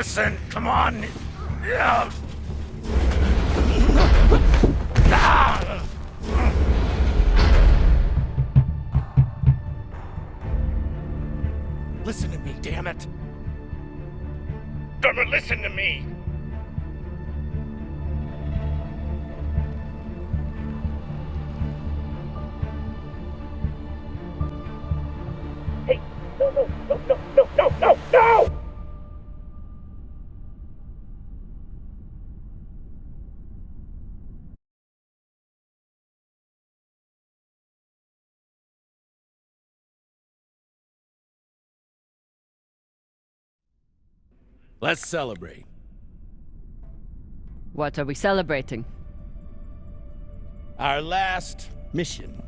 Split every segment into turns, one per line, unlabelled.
listen, come on. Yeah. Listen to me, damn it. Drummer, listen to me. Hey, no! Let's celebrate.
What are we celebrating?
Our last mission.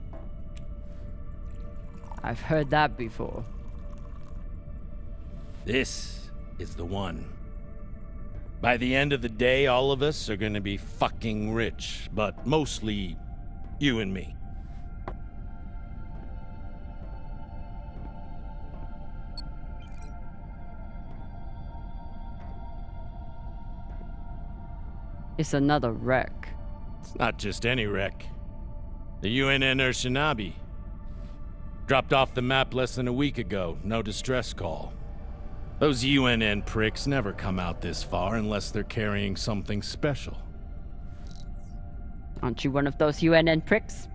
I've heard that before.
This is the one. By the end of the day, all of us are gonna be fucking rich, but mostly you and me.
It's another wreck.
It's not just any wreck. The UNN Shinabi. Dropped off the map less than a week ago. No distress call. Those UNN pricks never come out this far unless they're carrying something special.
Aren't you one of those UNN pricks?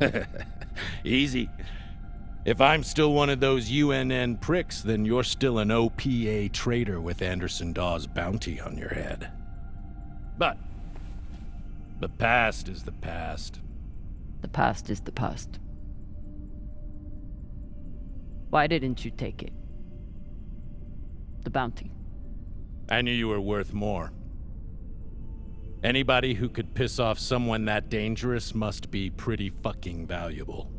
Easy. If I'm still one of those UNN pricks, then you're still an OPA traitor with Anderson Dawes' bounty on your head. But the past is the past.
The past is the past. Why didn't you take it? The bounty.
I knew you were worth more. Anybody who could piss off someone that dangerous must be pretty fucking valuable.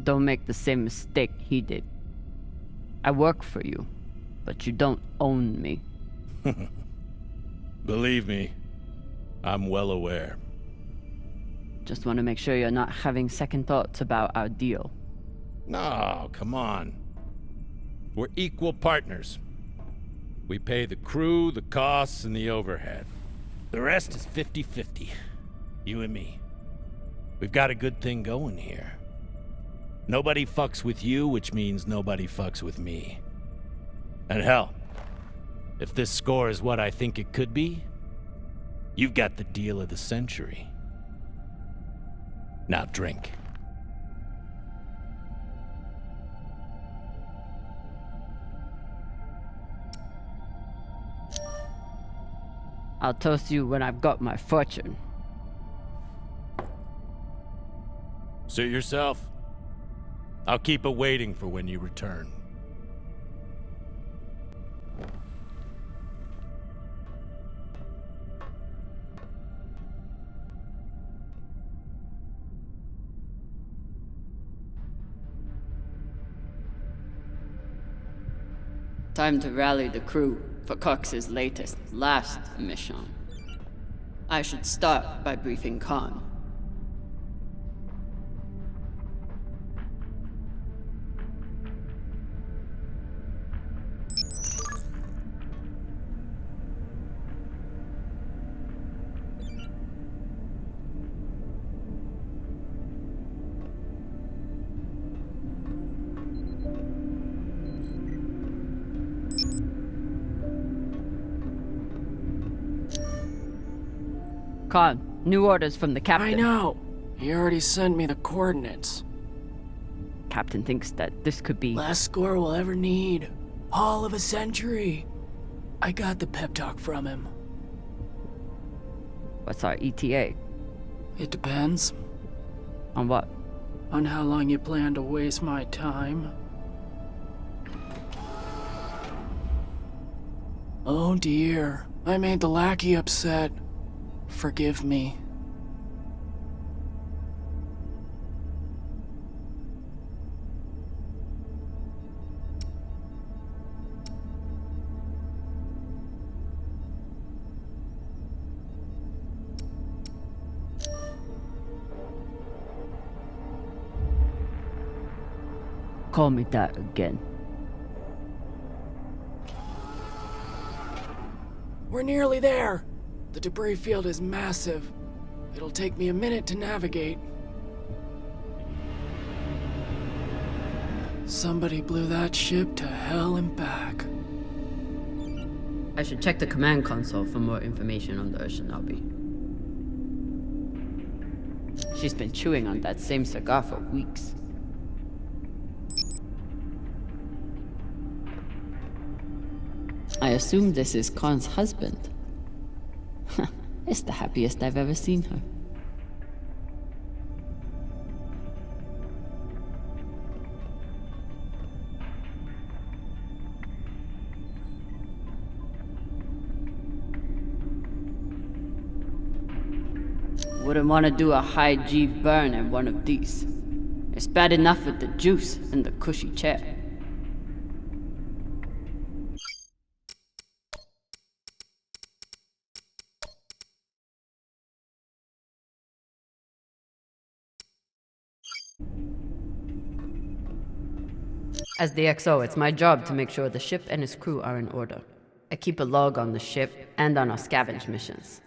Don't make the same mistake he did. I work for you, but you don't own me.
Believe me, I'm well aware.
Just want to make sure you're not having second thoughts about our deal.
No, come on. We're equal partners. We pay the crew, the costs, and the overhead. The rest is 50-50. You and me. We've got a good thing going here. Nobody fucks with you, which means nobody fucks with me. And hell, if this score is what I think it could be, you've got the deal of the century. Now drink.
I'll toast you when I've got my fortune.
Suit yourself. I'll keep it waiting for when you return.
Time to rally the crew for Cox's last mission. I should start by briefing Khan. Khan, new orders from the captain.
I know. He already sent me the coordinates.
Captain thinks that this could be...
Last score we'll ever need. Haul of a century. I got the pep talk from him.
What's our ETA?
It depends.
On what?
On how long you plan to waste my time. Oh dear. I made the lackey upset. Forgive me.
call me that again.
We're nearly there. The debris field is massive. It'll take me a minute to navigate. Somebody blew that ship to hell and back.
I should check the command console for more information on the Urshanabi. She's been chewing on that same cigar for weeks. I assume this is Khan's husband. It's the happiest I've ever seen her. Wouldn't want to do a high G burn in one of these. It's bad enough with the juice and the cushy chair. As the XO, it's my job to make sure the ship and its crew are in order. I keep a log on the ship and on our scavenge missions.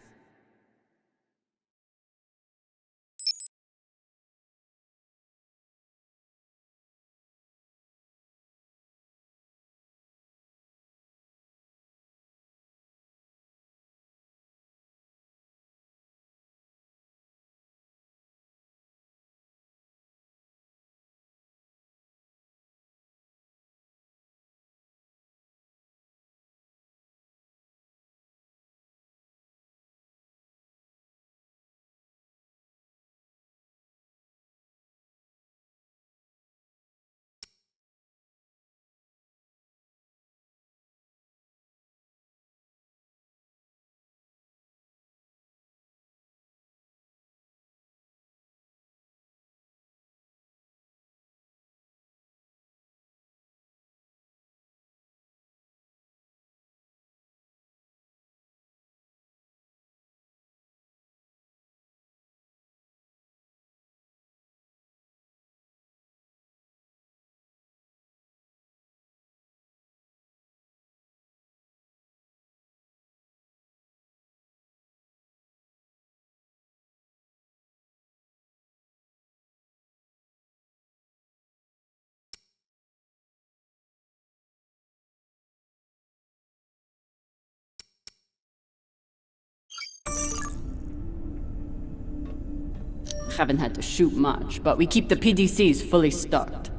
Haven't had to shoot much, but we keep the PDCs fully stocked.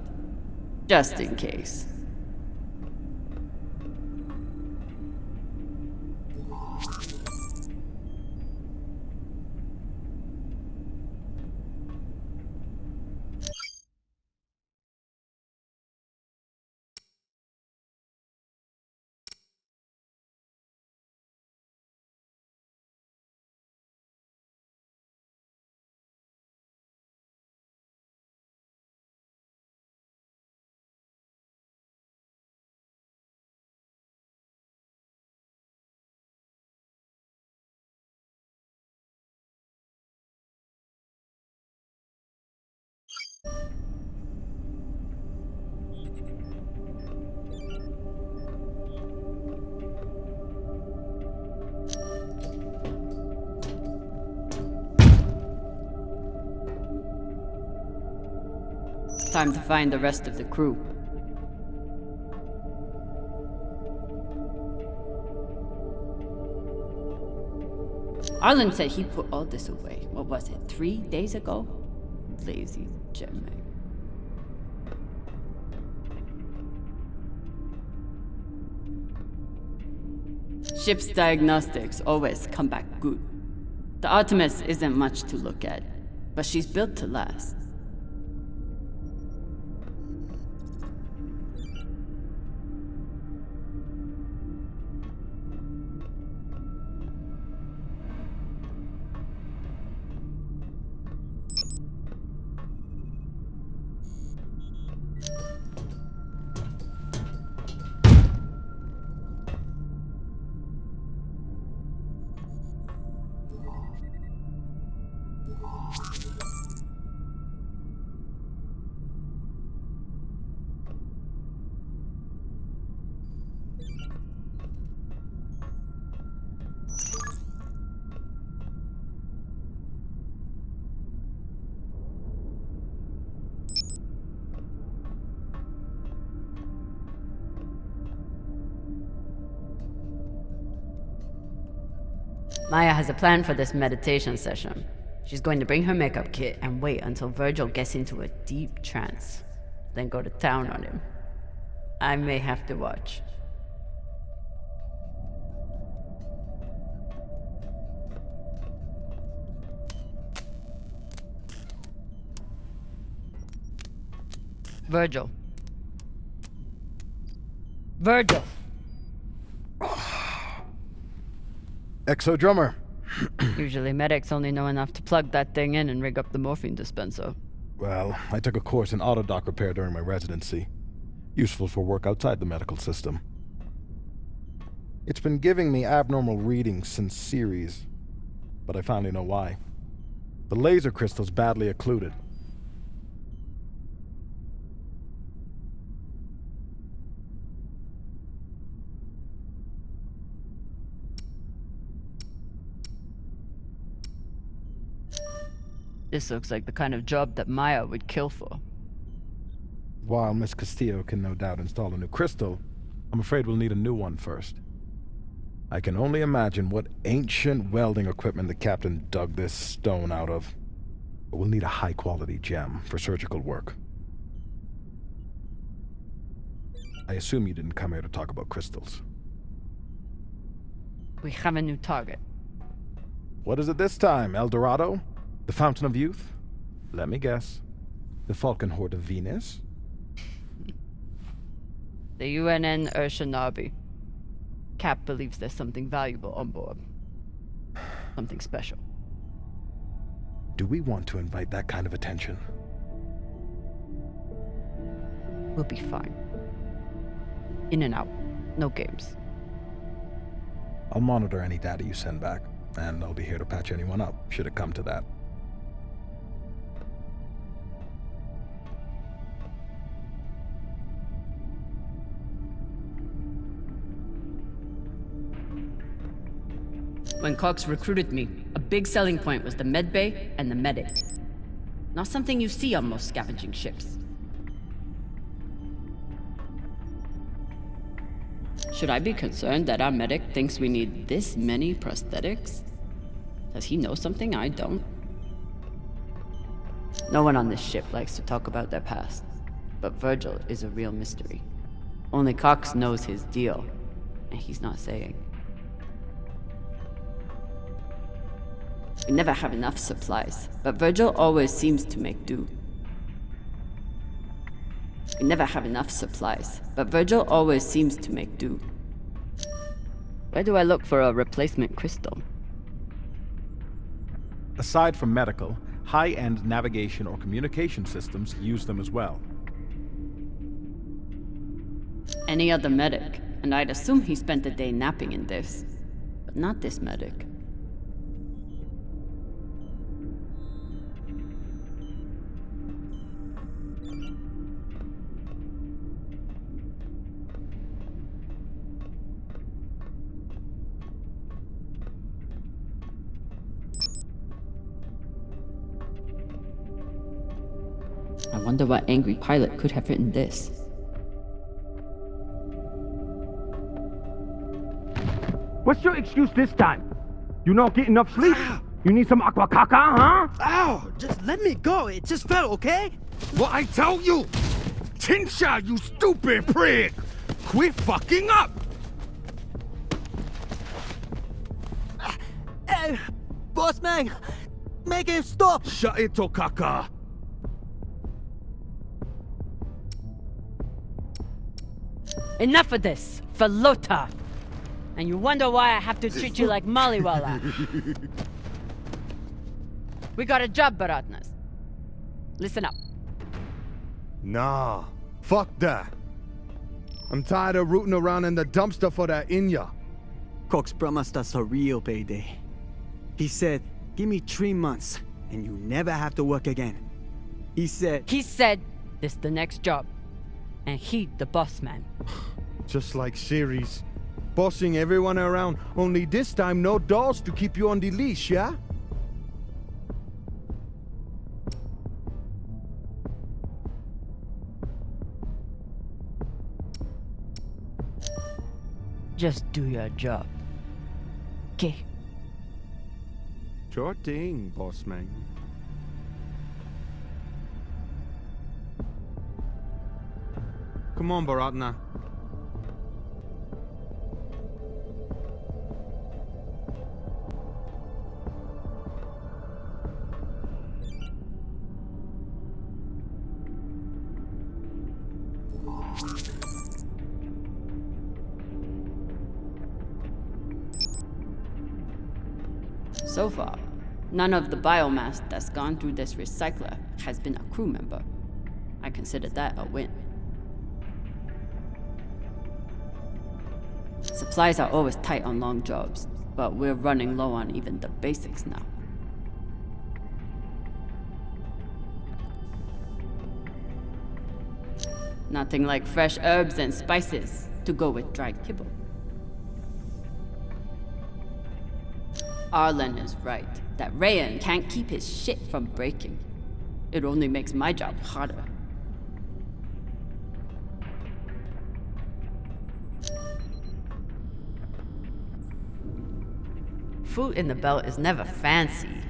Just in case. Time to find the rest of the crew. Arlen said he put all this away. What was it, 3 days ago? Lazy Gemma. Ship's diagnostics always come back good. The Artemis isn't much to look at, but she's built to last. Maya has a plan for this meditation session. She's going to bring her makeup kit and wait until Virgil gets into a deep trance, then go to town on him. I may have to watch. Virgil. Virgil!
Exo Drummer.
Usually medics only know enough to plug that thing in and rig up the morphine dispenser.
Well, I took a course in autodock repair during my residency. Useful for work outside the medical system. It's been giving me abnormal readings since Series, but I finally know why. The laser crystal's badly occluded.
This looks like the kind of job that Maya would kill for.
While Miss Castillo can no doubt install a new crystal, I'm afraid we'll need a new one first. I can only imagine what ancient welding equipment the captain dug this stone out of. But we'll need a high-quality gem for surgical work. I assume you didn't come here to talk about crystals.
We have a new target.
What is it this time, El Dorado? The Fountain of Youth? Let me guess. The Falcon Horde of Venus?
The UNN Urshanabi. Cap believes there's something valuable on board. Something special.
Do we want to invite that kind of attention?
We'll be fine. In and out. No games.
I'll monitor any data you send back, and I'll be here to patch anyone up, should it come to that.
When Cox recruited me, a big selling point was the medbay and the medic. Not something you see on most scavenging ships. Should I be concerned that our medic thinks we need this many prosthetics? Does he know something I don't? No one on this ship likes to talk about their past, but Virgil is a real mystery. Only Cox knows his deal, and he's not saying. We never have enough supplies, but Virgil always seems to make do. We never have enough supplies, but Virgil always seems to make do. Where do I look for a replacement crystal?
Aside from medical, high-end navigation or communication systems use them as well.
Any other medic, and I'd assume he spent the day napping in this. But not this medic. I wonder what angry pilot could have written this.
What's your excuse this time? You not get enough sleep? You need some aqua caca, huh?
Ow! Just let me go. It just fell, okay?
What I tell you? Tinsha, you stupid prig! Quit fucking up!
Hey, boss man, make him stop.
Shut it, Okaka.
Enough of this! Falota! And you wonder why I have to treat you like Maliwala. We got a job, Baratnas. Listen up.
Nah, fuck that. I'm tired of rooting around in the dumpster for that Inya.
Cox promised us a real payday. He said, give me 3 months, and you never have to work again. He said,
this the next job. And he the boss man.
Just like Series. Bossing everyone around, only this time no dolls to keep you on the leash, yeah?
Just do your job. Okay?
Sure thing, boss man. Come on, Baratna.
So far, none of the biomass that's gone through this recycler has been a crew member. I consider that a win. Supplies are always tight on long jobs, but we're running low on even the basics now. Nothing like fresh herbs and spices to go with dried kibble. Arlen is right, that Rayan can't keep his shit from breaking. It only makes my job harder. Food in the belt is never fancy,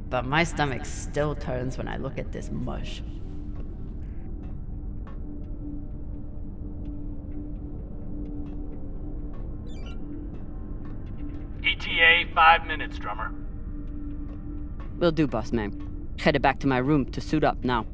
but my stomach still turns when I look at this mush.
ETA 5 minutes, drummer.
Will do, boss man. Headed back to my room to suit up now.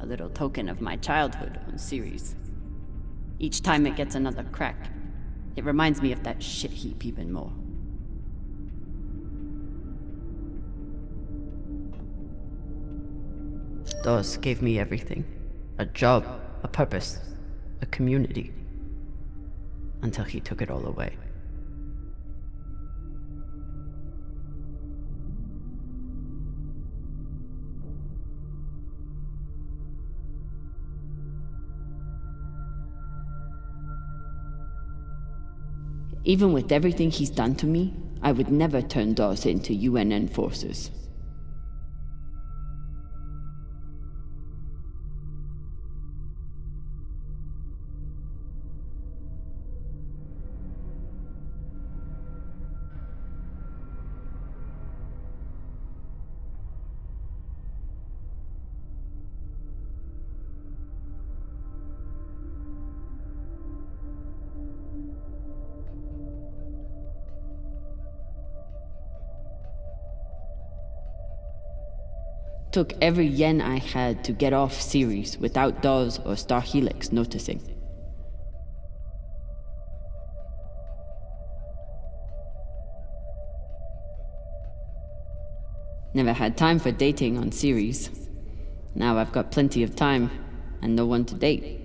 A little token of my childhood on Series. Each time it gets another crack, it reminds me of that shit heap even more. Dawes gave me everything. A job, a purpose, a community. Until he took it all away. Even with everything he's done to me, I would never turn Dawes into UNN forces. Took every yen I had to get off Series without Dawes or Star Helix noticing. Never had time for dating on Series. Now I've got plenty of time and no one to date.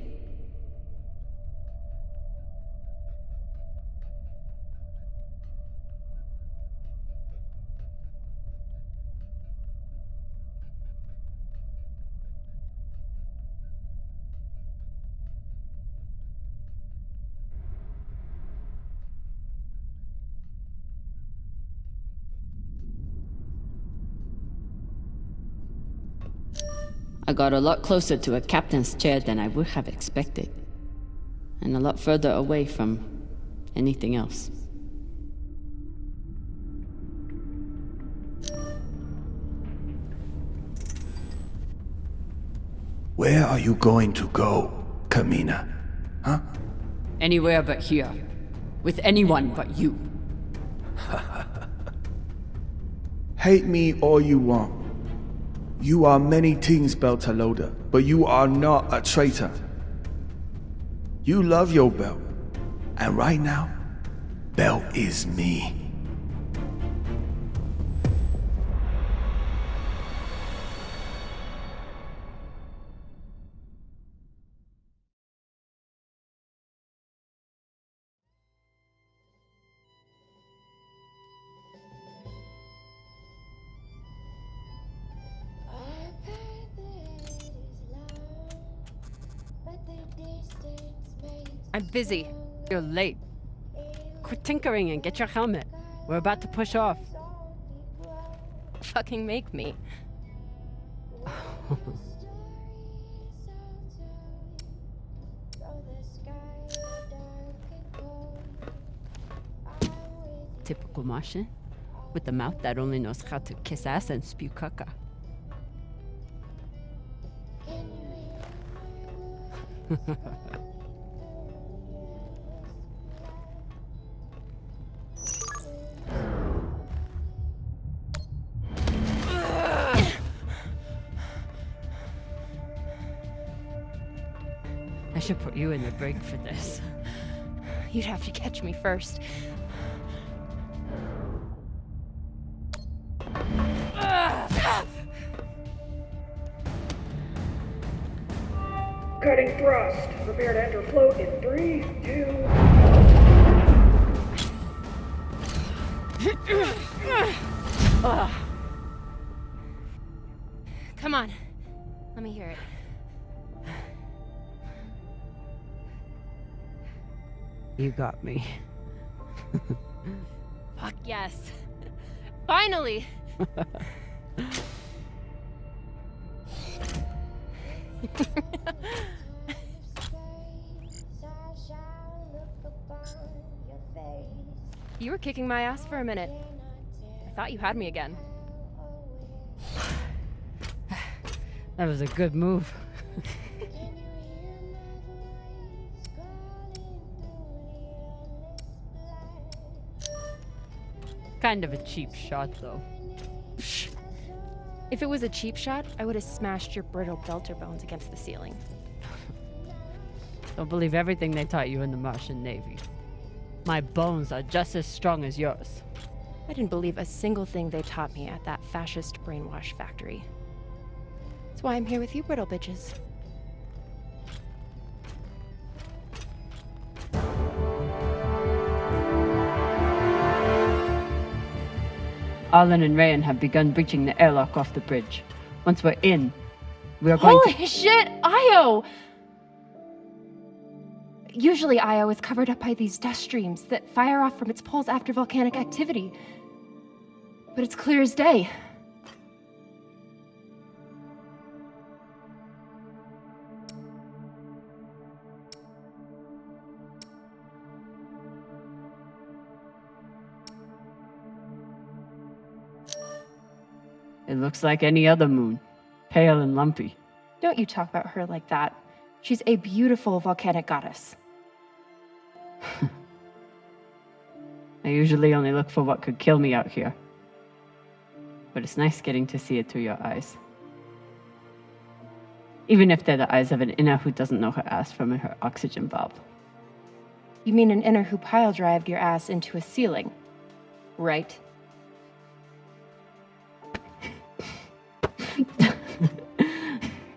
I got a lot closer to a captain's chair than I would have expected, and a lot further away from anything else.
Where are you going to go, Camina? Huh?
Anywhere but here. With anyone but you.
Hate me all you want. You are many things, Beltaloda, but you are not a traitor. You love your belt, and right now, belt is me.
I'm busy.
You're late. Quit tinkering and get your helmet. We're about to push off.
Fucking make me.
Typical Martian. With a mouth that only knows how to kiss ass and spew caca. I should put you in the break for this.
You'd have to catch me first.
Cutting thrust. Prepare to enter float in 3, 2...
Come on. Let me hear it.
You got me.
Fuck yes. Finally! You were kicking my ass for a minute. I thought you had me again.
That was a good move. Kind of a cheap shot, though.
If it was a cheap shot, I would have smashed your brittle belter bones against the ceiling.
Don't believe everything they taught you in the Martian Navy. My bones are just as strong as yours.
I didn't believe a single thing they taught me at that fascist brainwash factory. That's why I'm here with you, brittle bitches.
Arlen and Rayan have begun breaching the airlock off the bridge. Once we're in, we are going
Holy shit, Io! Usually Io is covered up by these dust streams that fire off from its poles after volcanic activity. But it's clear as day.
It looks like any other moon. Pale and lumpy.
Don't you talk about her like that. She's a beautiful volcanic goddess.
I usually only look for what could kill me out here. But it's nice getting to see it through your eyes. Even if they're the eyes of an inner who doesn't know her ass from her oxygen valve.
You mean an inner who pile-drived your ass into a ceiling, right?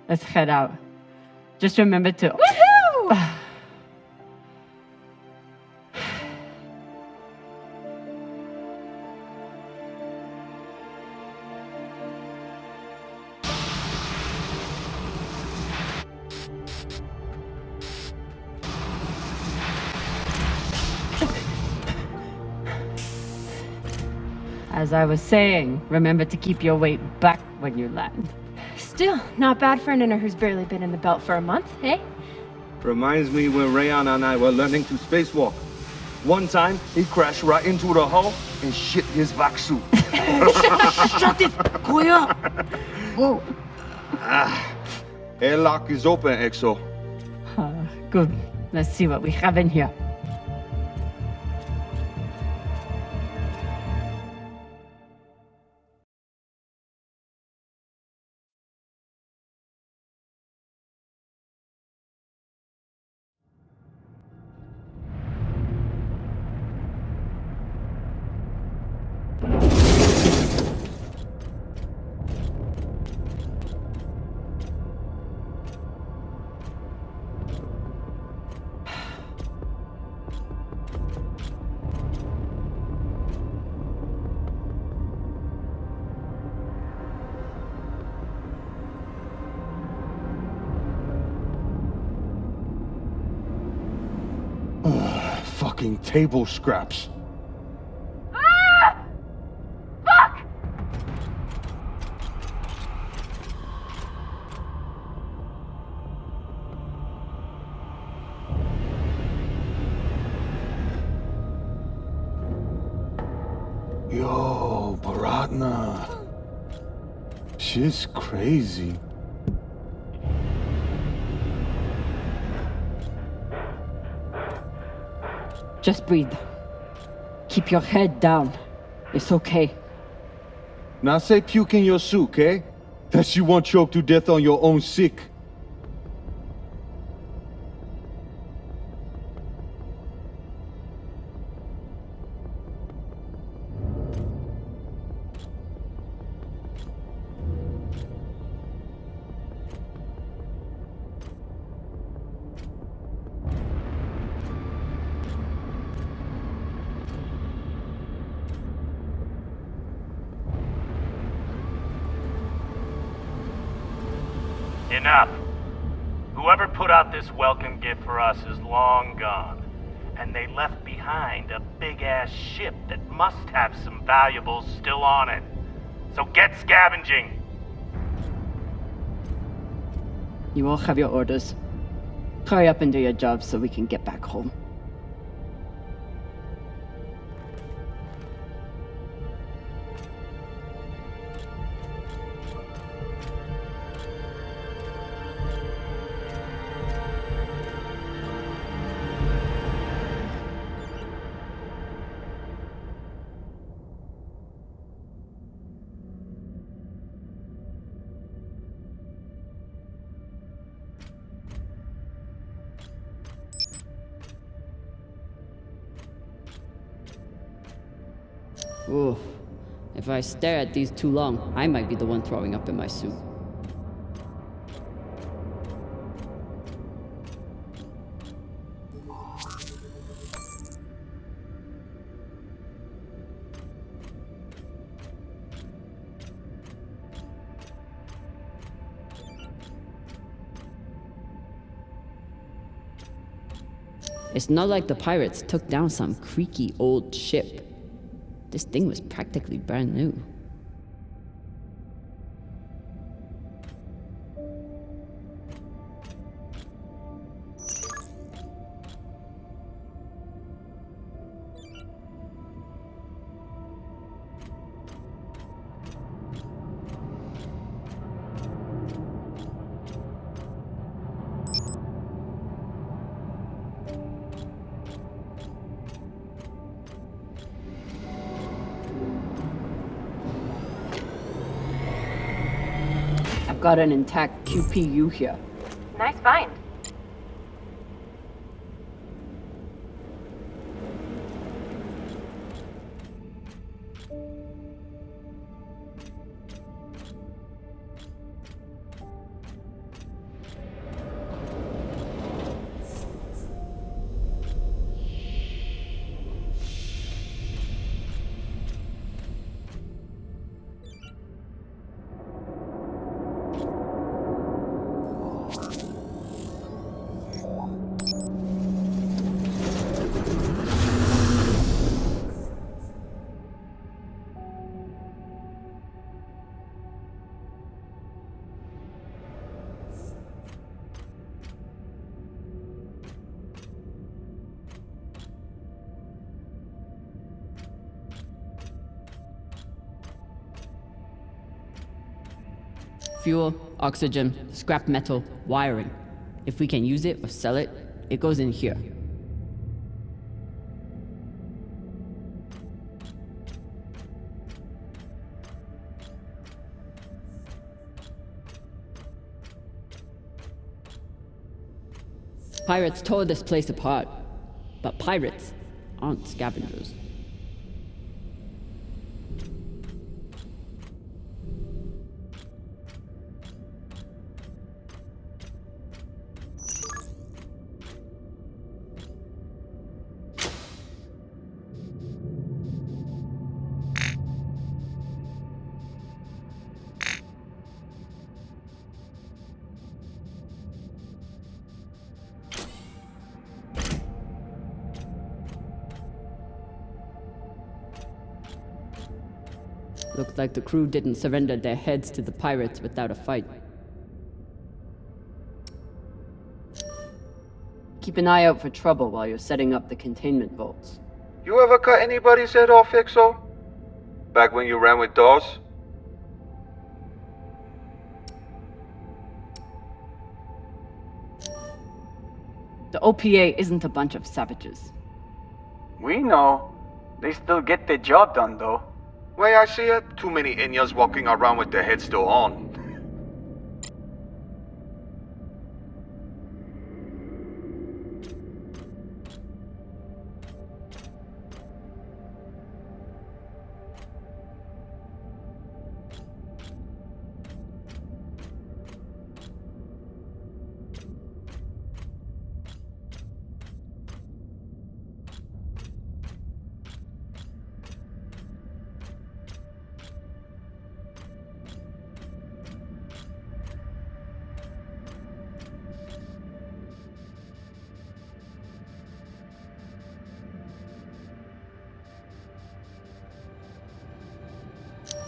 Let's head out. Just remember to...
Woohoo!
As I was saying, remember to keep your weight back when you land.
Still, not bad for an inner who's barely been in the belt for a month, eh?
Reminds me when Rayan and I were learning to spacewalk. One time, he crashed right into the hull and shit his vac suit.
Shut it! Clear! Whoa.
Airlock is open, Exo.
Good. Let's see what we have in here.
fucking table scraps.
Ah! Fuck!
Yo, Baratna. Shit's crazy.
Just breathe. Keep your head down. It's okay.
Now say puke in your soup, eh? That you won't choke to death on your own sick.
Enough. Whoever put out this welcome gift for us is long gone. And they left behind a big-ass ship that must have some valuables still on it. So get scavenging.
You all have your orders. Hurry up and do your job so we can get back home.
Ooh. If I stare at these too long, I might be the one throwing up in my soup. It's not like the pirates took down some creaky old ship. This thing was practically brand new.
I've got an intact QPU here.
Nice find.
Fuel, oxygen, scrap metal, wiring. If we can use it or sell it, it goes in here. Pirates tore this place apart, but pirates aren't scavengers.
Looks like the crew didn't surrender their heads to the pirates without a fight. Keep an eye out for trouble while you're setting up the containment vaults.
You ever cut anybody's head off, Exo? Back when you ran with Dawes?
The OPA isn't a bunch of savages.
We know. They still get the job done, though.
Way I see it, too many Inyas walking around with their heads still on.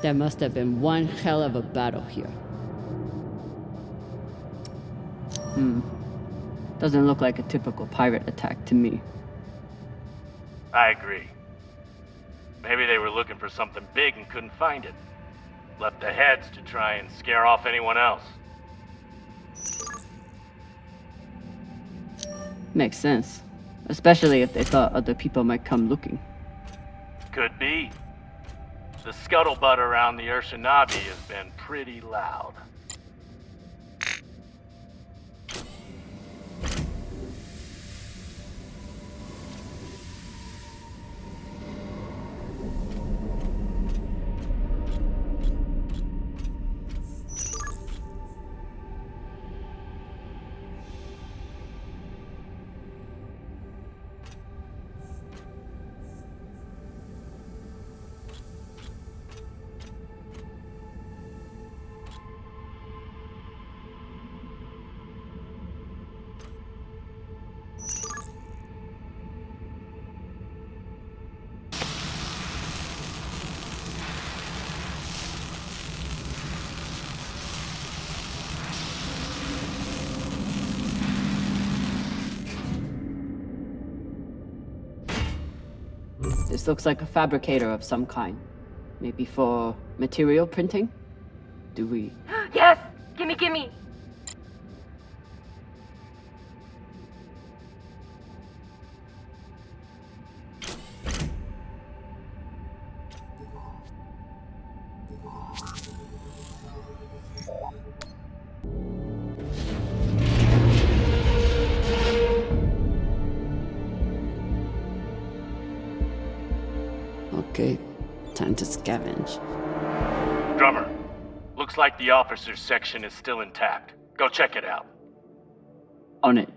There must have been one hell of a battle here. Doesn't look like a typical pirate attack to me.
I agree. Maybe they were looking for something big and couldn't find it. Left the heads to try and scare off anyone else.
Makes sense. Especially if they thought other people might come looking.
Could be. The scuttlebutt around the Urshanabi has been pretty loud.
This looks like a fabricator of some kind. Maybe for material printing? Do we...
Yes! Gimme, gimme!
Okay, time to scavenge.
Drummer, looks like the officers section is still intact. Go check it out.
On it.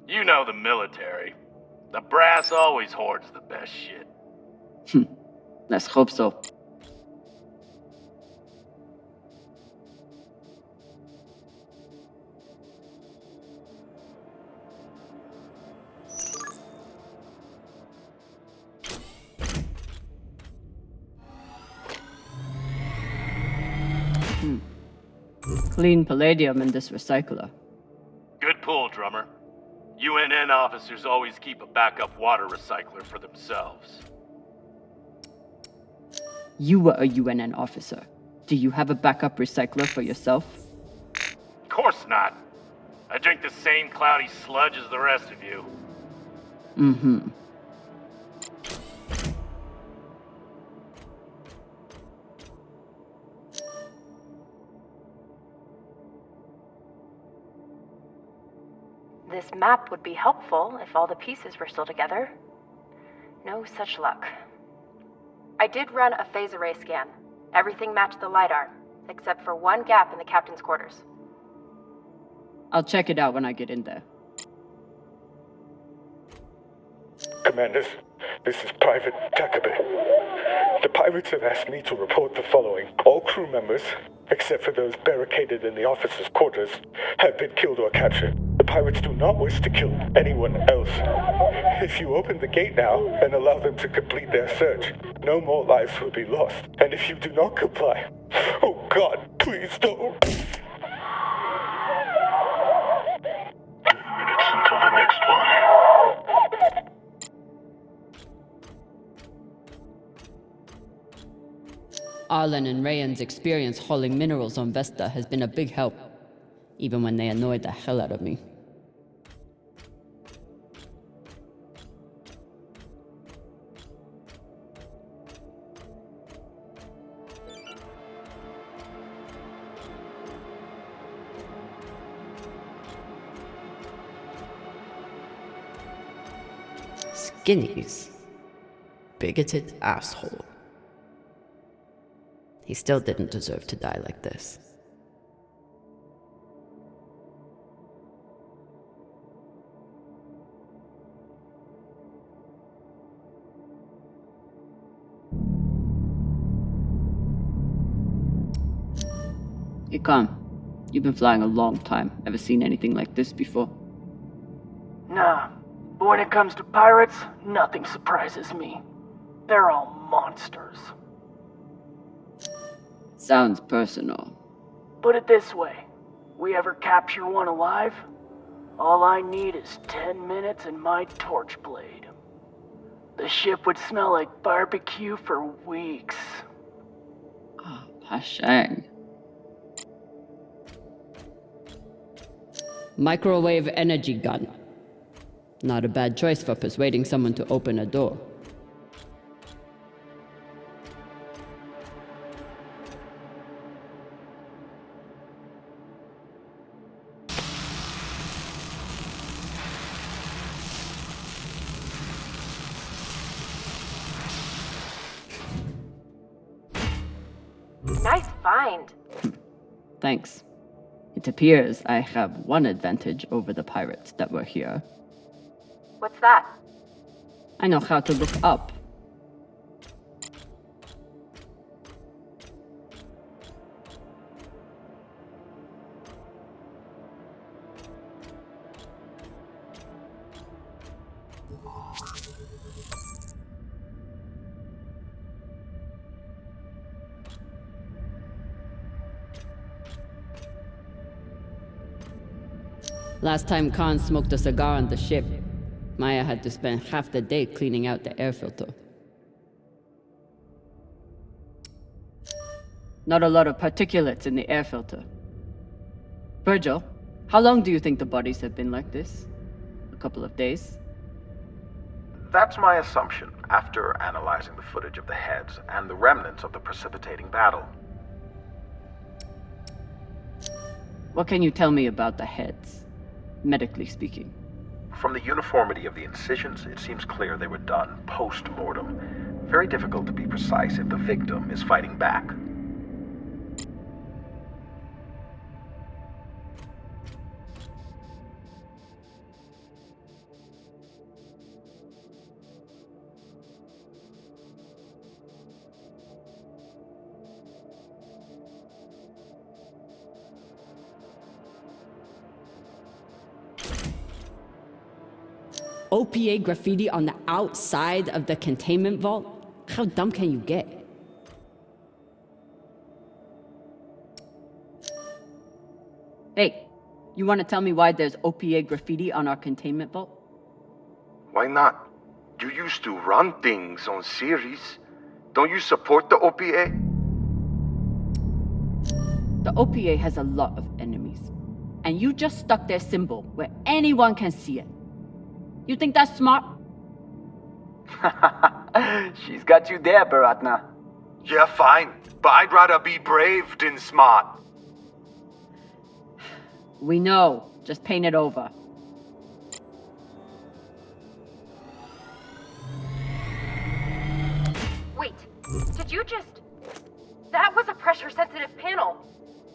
You know the military. The brass always hoards the best shit.
Let's hope so. Clean palladium in this recycler.
Good pull, Drummer. UNN officers always keep a backup water recycler for themselves.
You were a UNN officer. Do you have a backup recycler for yourself?
Of course not. I drink the same cloudy sludge as the rest of you.
Mm-hmm.
This map would be helpful if all the pieces were still together. No such luck. I did run a phase array scan. Everything matched the LiDAR, except for one gap in the captain's quarters.
I'll check it out when I get in there.
Commanders, this is Private Takabe. The pirates have asked me to report the following. All crew members, except for those barricaded in the officers' quarters, have been killed or captured. The pirates do not wish to kill anyone else. If you open the gate now and allow them to complete their search, no more lives will be lost. And if you do not comply, oh God, please don't. 10 minutes until the next one.
Arlen and Rayan's experience hauling minerals on Vesta has been a big help, even when they annoyed the hell out of me. Skinnies. Bigoted asshole. He still didn't deserve to die like this.
Hey, Con. You've been flying a long time. Ever seen anything like this before?
Nah, but when it comes to pirates, nothing surprises me. They're all monsters.
Sounds personal.
Put it this way, we ever capture one alive? All I need is 10 minutes and my torch blade. The ship would smell like barbecue for weeks.
Hashang.
Microwave energy gun. Not a bad choice for persuading someone to open a door.
Nice find.
Thanks. It appears I have one advantage over the pirates that were here.
What's that?
I know how to look up.
Last time Khan smoked a cigar on the ship, Maya had to spend half the day cleaning out the air filter.
Not a lot of particulates in the air filter. Virgil, how long do you think the bodies have been like this? A couple of days?
That's my assumption, after analyzing the footage of the heads and the remnants of the precipitating battle.
What can you tell me about the heads, medically speaking?
From the uniformity of the incisions, it seems clear they were done post-mortem. Very difficult to be precise if the victim is fighting back.
OPA graffiti on the outside of the containment vault? How dumb can you get?
Hey, you want to tell me why there's OPA graffiti on our containment vault?
Why not? You used to run things on Series. Don't you support the OPA?
The OPA has a lot of enemies, and you just stuck their symbol where anyone can see it. You think that's smart?
She's got you there, Baratna.
Yeah, fine. But I'd rather be brave than smart.
We know. Just paint it over.
Wait, did you just... That was a pressure-sensitive panel.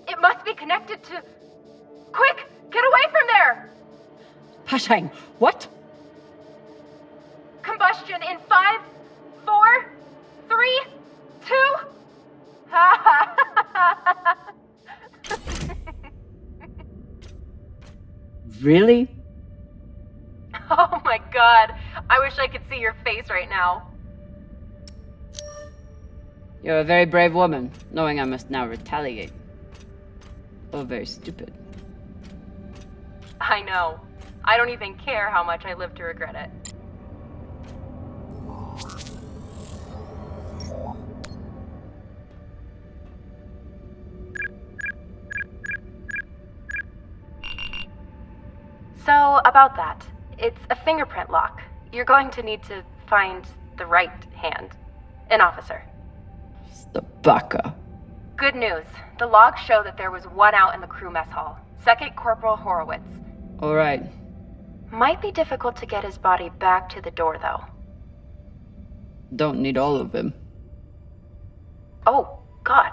It must be connected to... Quick, get away from there!
Hashang, what?
Combustion in 5, 4, 3, 2...
Really?
Oh my god, I wish I could see your face right now.
You're a very brave woman, knowing I must now retaliate. Or very stupid.
I know. I don't even care how much I live to regret it. So, about that. It's a fingerprint lock. You're going to need to find the right hand. An officer.
The baka.
Good news. The logs show that there was one out in the crew mess hall. Second Corporal Horowitz.
Alright.
Might be difficult to get his body back to the door, though.
Don't need all of him.
Oh, God.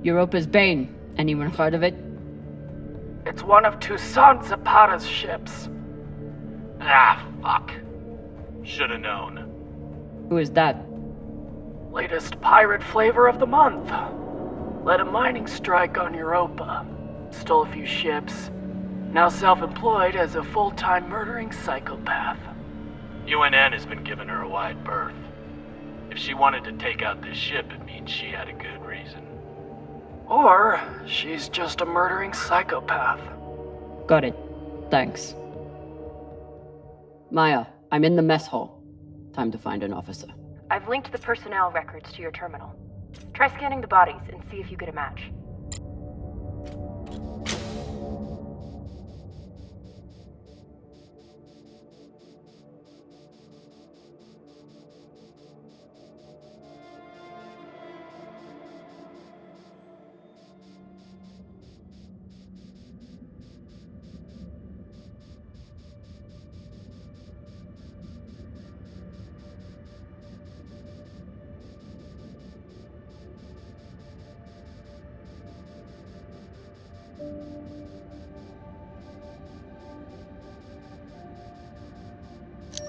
Europa's Bane. Anyone heard of it?
It's one of Toussaint Zapata's ships.
Ah, fuck. Shoulda known.
Who is that?
Latest pirate flavor of the month. Led a mining strike on Europa. Stole a few ships. Now self-employed as a full-time murdering psychopath.
UNN has been giving her a wide berth. If she wanted to take out this ship, it means she had a good reason.
Or she's just a murdering psychopath.
Got it. Thanks. Maya, I'm in the mess hall. Time to find an officer.
I've linked the personnel records to your terminal. Try scanning the bodies and see if you get a match.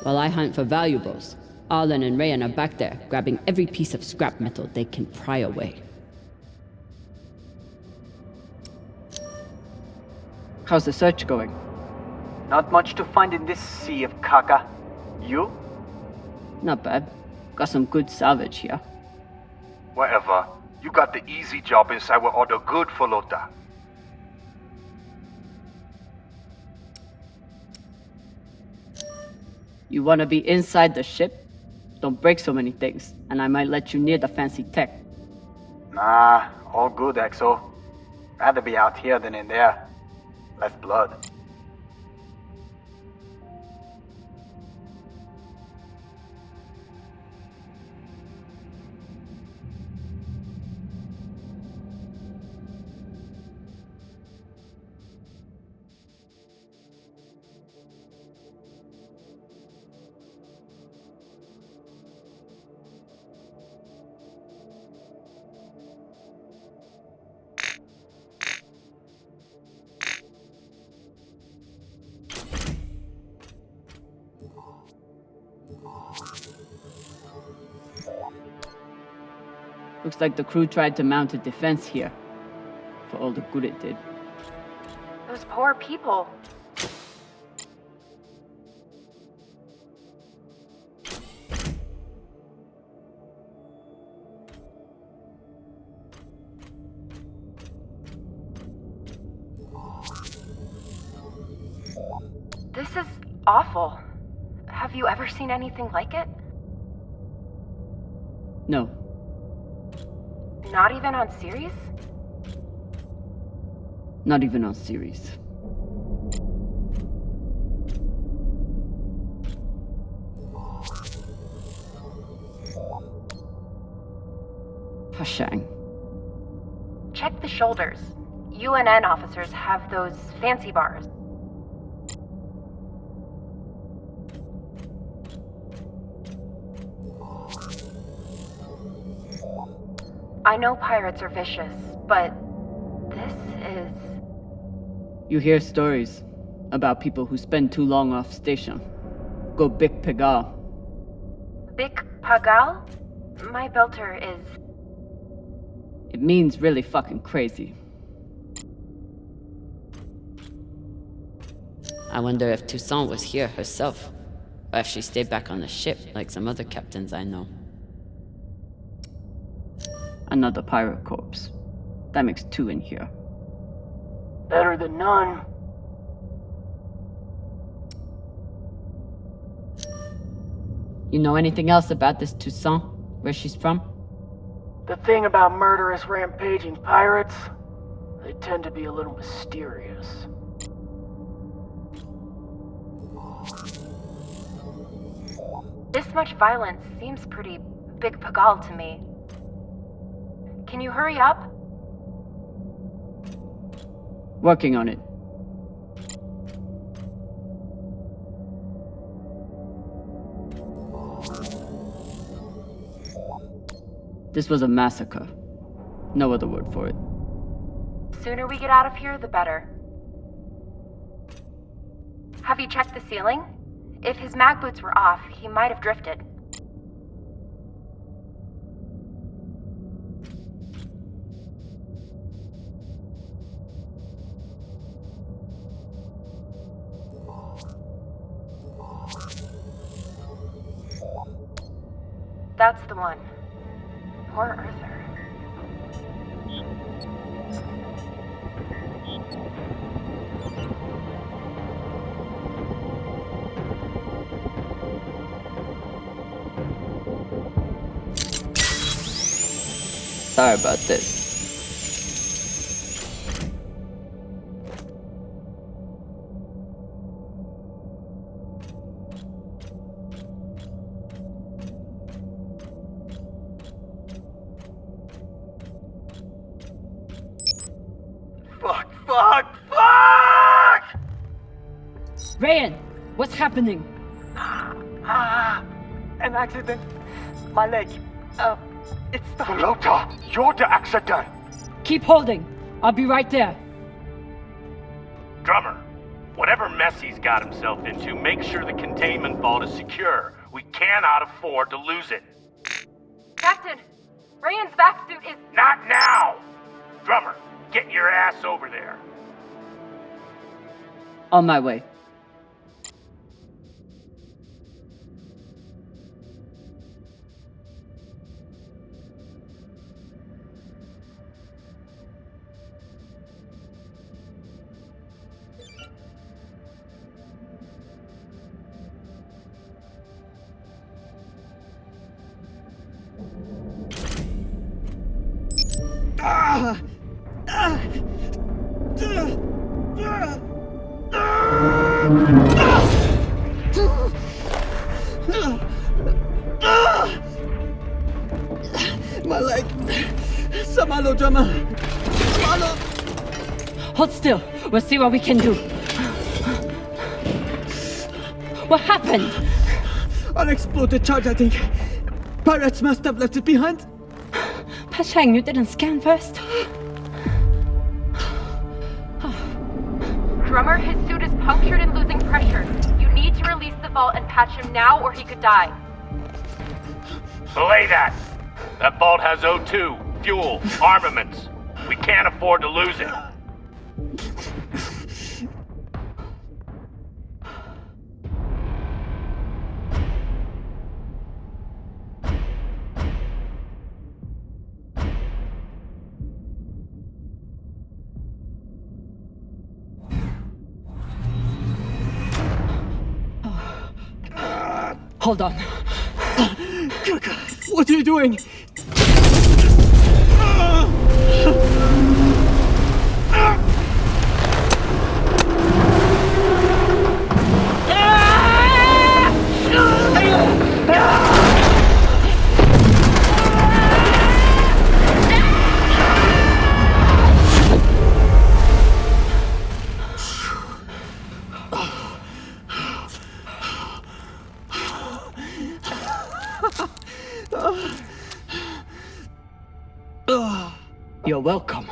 While I hunt for valuables, Arlen and Rayan are back there, grabbing every piece of scrap metal they can pry away. How's the search going?
Not much to find in this sea of caca. You?
Not bad. Got some good salvage here.
Whatever. You got the easy job inside where all the good folota.
You wanna be inside the ship? Don't break so many things, and I might let you near the fancy tech.
Nah, all good, Exo. Rather be out here than in there. Less blood.
Looks like the crew tried to mount a defense here, for all the good it did.
Those poor people. This is awful. Have you ever seen anything like it?
No.
Not even on series?
Not even on series. Pashang.
Check the shoulders. UNN officers have those fancy bars. I know pirates are vicious, but this is...
You hear stories about people who spend too long off station. Go Bik Pagal.
Bik Pagal? My belter is...
It means really fucking crazy.
I wonder if Toussaint was here herself, or if she stayed back on the ship like some other captains I know.
Another pirate corpse. That makes 2 in here.
Better than none.
You know anything else about this Toussaint? Where she's from?
The thing about murderous, rampaging pirates, they tend to be a little mysterious.
This much violence seems pretty Bik Pagal to me. Can you hurry up?
Working on it. This was a massacre. No other word for it.
Sooner we get out of here, the better. Have you checked the ceiling? If his mag boots were off, he might have drifted. That's the one. Poor Arthur.
Sorry about this.
Fuck!
Rayan, what's happening?
An accident. My leg. It's stuck.
Lota, you're the accident.
Keep holding. I'll be right there.
Drummer, whatever mess he's got himself into, make sure the containment vault is secure. We cannot afford to lose it.
Captain, Rayan's back suit is...
Not now! Drummer, get your ass over there.
On my way.
My leg. Samalo, drummer. Samalo.
Hold still. We'll see what we can do. What happened?
Unexploded charge, I think. Pirates must have left it behind.
Pashang, you didn't scan first?
Drummer, his suit is punctured and losing pressure. You need need to release the vault and patch him now or he could die.
Belay that! That vault has O2, fuel, armaments. We can't afford to lose it.
Hold on.
What are you doing?
You're welcome.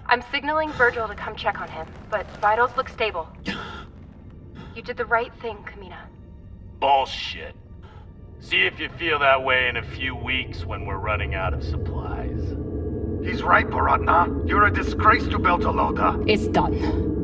I'm signaling Virgil to come check on him, but vitals look stable. You did the right thing, Camina.
Bullshit. See if you feel that way in a few weeks when we're running out of supplies.
He's right, Baratna. You're a disgrace to Beltalowda.
It's done.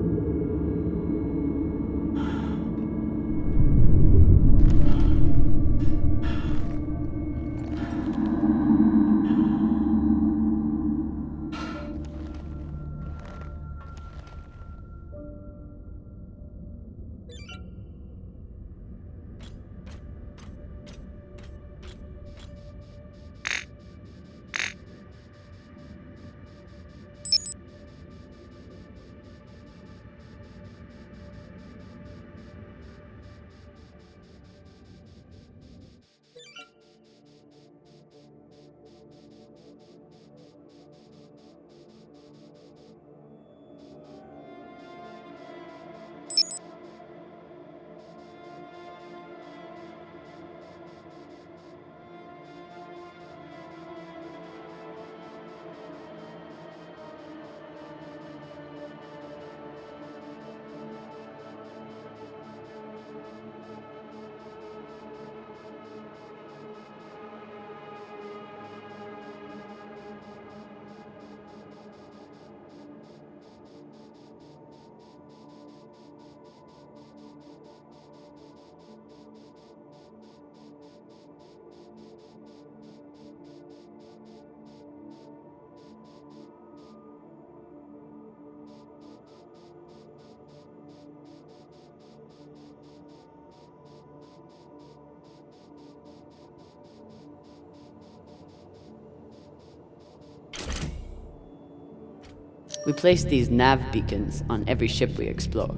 We place these nav beacons on every ship we explore.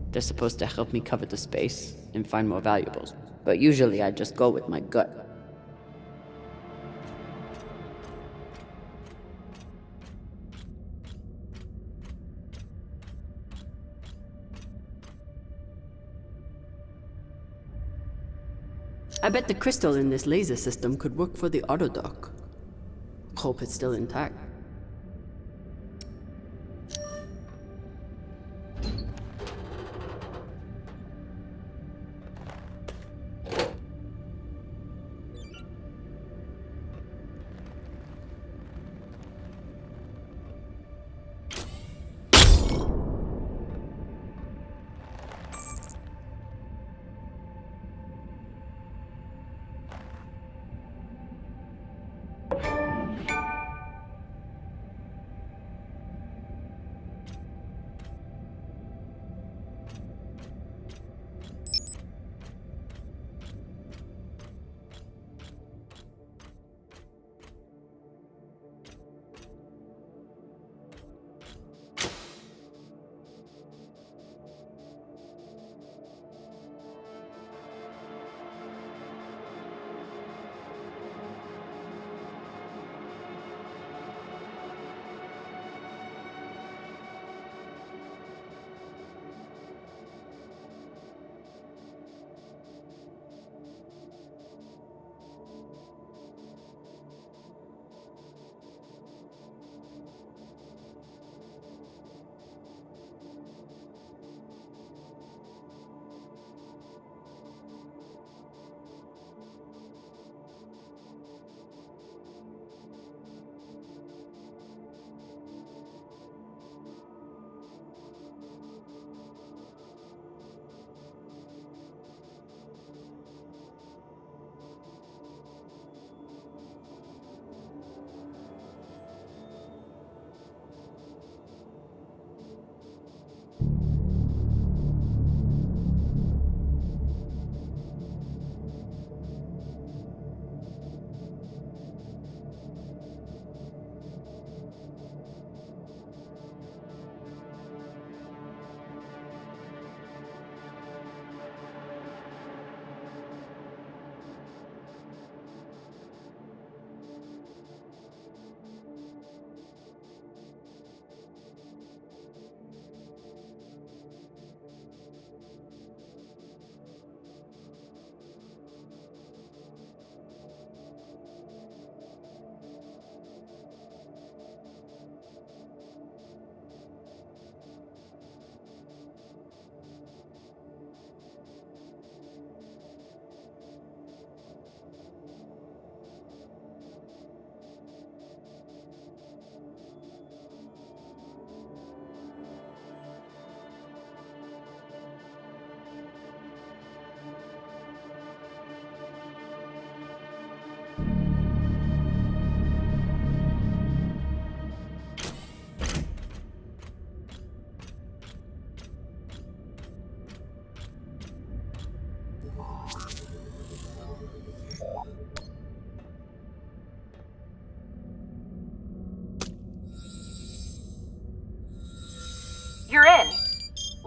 They're supposed to help me cover the space and find more valuables, but usually I just go with my gut. I bet the crystal in this laser system could work for the autodock. Hope it's still intact.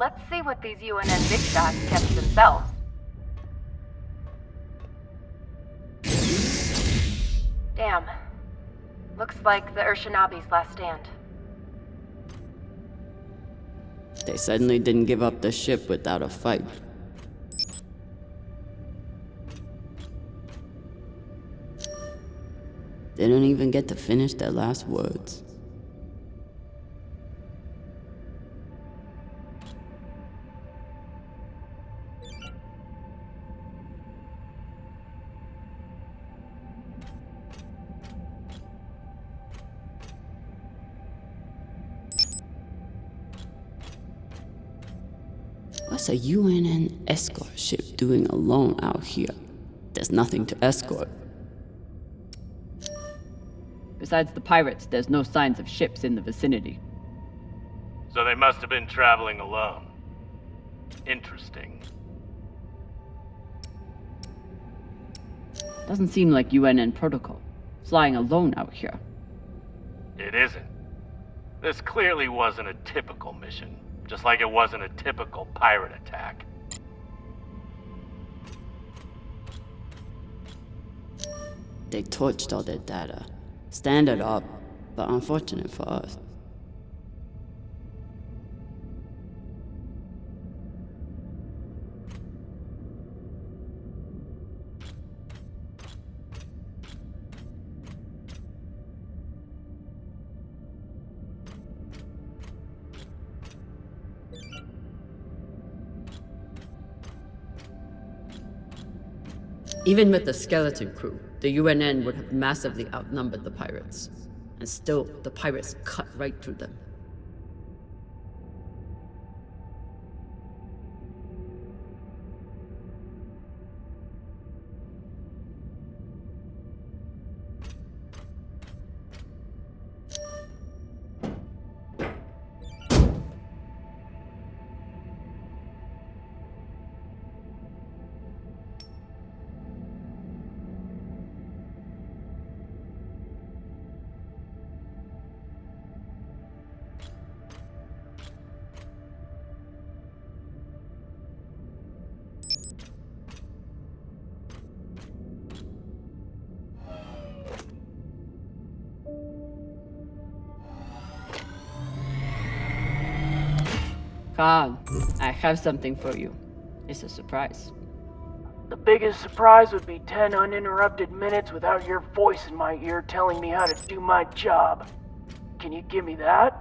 Let's see what these UNN big shots kept to themselves. Damn. Looks like the Urshanabi's last stand.
They suddenly didn't give up the ship without a fight. They don't even get to finish their last words. What's a UNN escort ship doing alone out here? There's nothing to escort.
Besides the pirates, there's no signs of ships in the vicinity.
So they must have been traveling alone. Interesting.
Doesn't seem like UNN protocol. Flying alone out here.
It isn't. This clearly wasn't a typical mission. Just like it wasn't a typical pirate attack.
They torched all their data. Standard up, but unfortunate for us. Even with the skeleton crew, the UNN would have massively outnumbered the pirates. And still, the pirates cut right through them.
Khan, I have something for you. It's a surprise.
The biggest surprise would be 10 uninterrupted minutes without your voice in my ear telling me how to do my job. Can you give me that?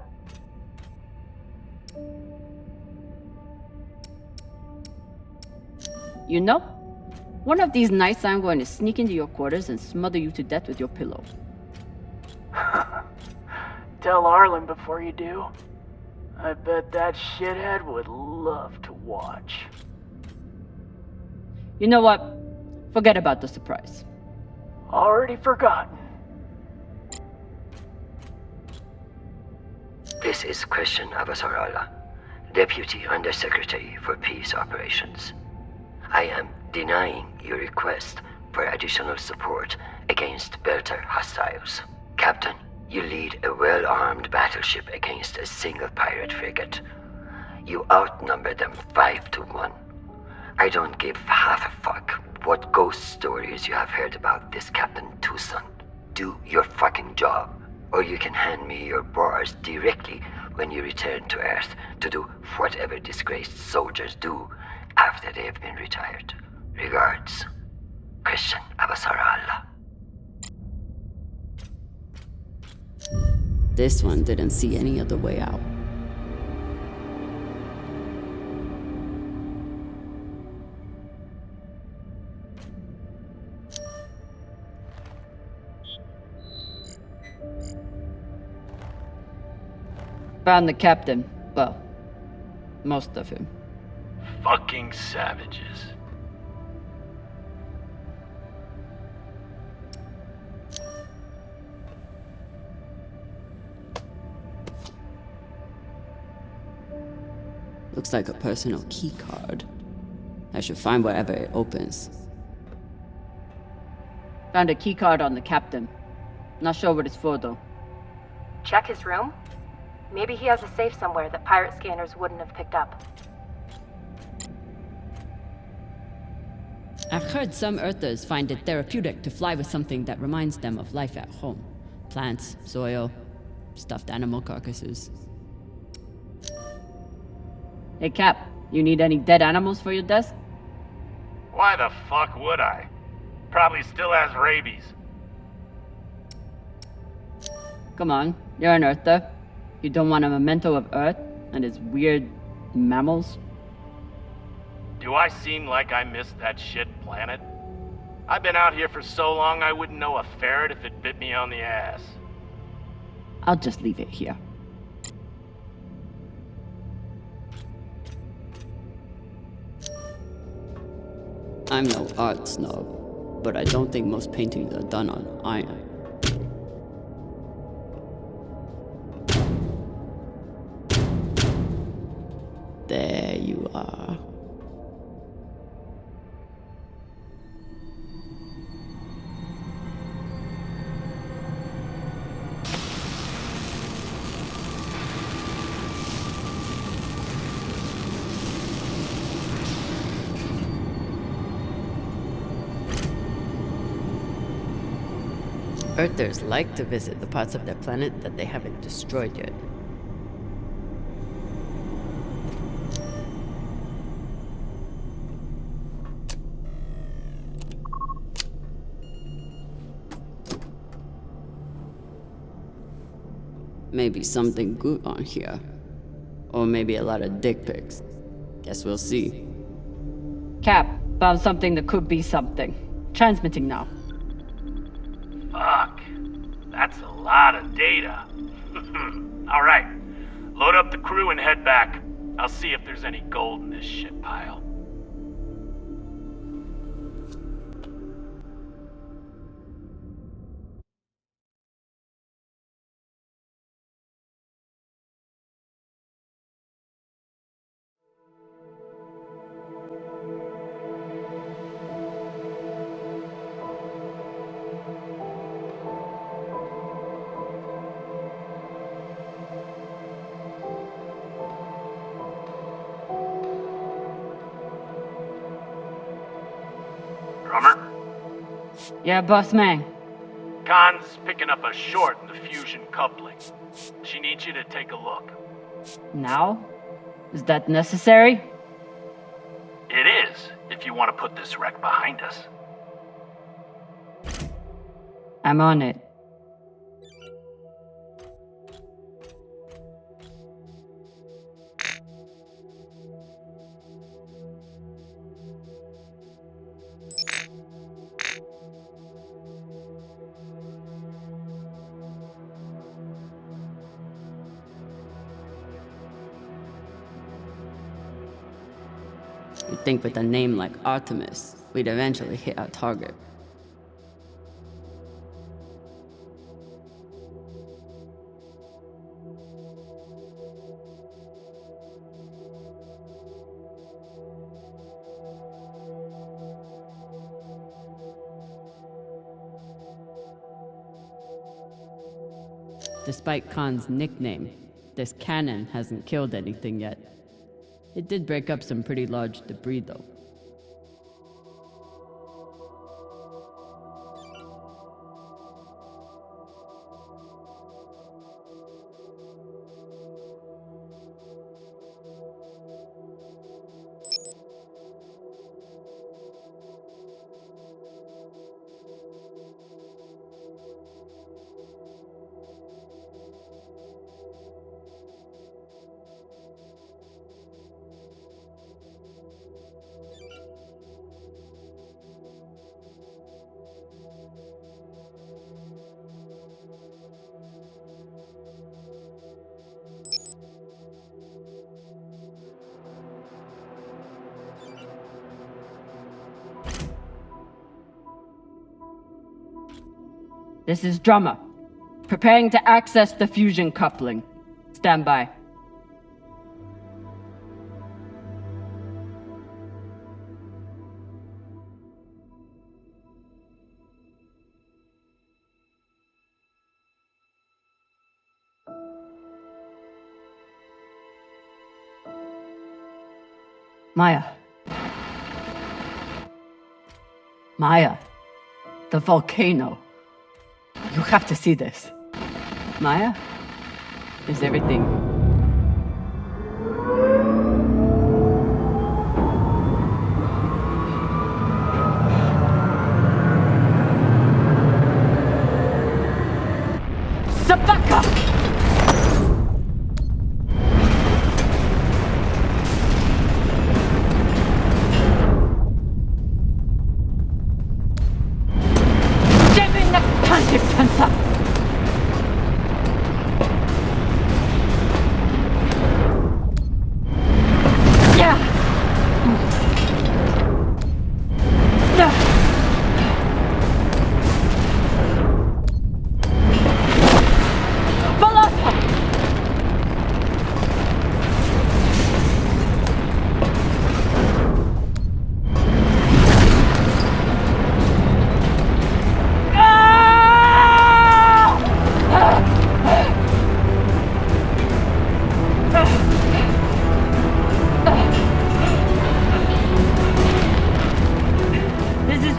You know, one of these nights I'm going to sneak into your quarters and smother you to death with your pillow.
Tell Arlen before you do. I bet that shithead would love to watch.
You know what? Forget about the surprise.
Already forgotten.
This is Christian Avasarala, Deputy Undersecretary for Peace Operations. I am denying your request for additional support against Belter hostiles. Captain, you lead a well-armed battleship against a single pirate frigate. You outnumber them 5-1. I don't give half a fuck what ghost stories you have heard about this Captain Tucson. Do your fucking job, or you can hand me your bars directly when you return to Earth to do whatever disgraced soldiers do after they have been retired. Regards, Christian Avasarala.
This one didn't see any other way out.
Found the captain. Well, most of him.
Fucking savages.
Looks like a personal key card. I should find wherever it opens.
Found a key card on the captain. Not sure what it's for though.
Check his room? Maybe he has a safe somewhere that pirate scanners wouldn't have picked up.
I've heard some Earthers find it therapeutic to fly with something that reminds them of life at home. Plants, soil, stuffed animal carcasses.
Hey, Cap, you need any dead animals for your desk?
Why the fuck would I? Probably still has rabies.
Come on, you're an Earther. You don't want a memento of Earth and its weird mammals?
Do I seem like I missed that shit planet? I've been out here for so long I wouldn't know a ferret if it bit me on the ass.
I'll just leave it here.
I'm no art snob, but I don't think most paintings are done on iron. There you are. Earthers like to visit the parts of their planet that they haven't destroyed yet. Maybe something good on here. Or maybe a lot of dick pics. Guess we'll see.
Cap, found something that could be something. Transmitting now.
Fuck. That's a lot of data. Alright. Load up the crew and head back. I'll see if there's any gold in this shit pile. Drummer?
Yeah, boss man.
Khan's picking up a short in the fusion coupling. She needs you to take a look.
Now? Is that necessary?
It is, if you want to put this wreck behind us.
I'm on it.
You'd think with a name like Artemis, we'd eventually hit our target. Despite Khan's nickname, this cannon hasn't killed anything yet. It did break up some pretty large debris, though.
This is Drummer. Preparing to access the fusion coupling. Stand by. Maya. Maya, the volcano. You have to see this. Maya, is everything... Sabaka!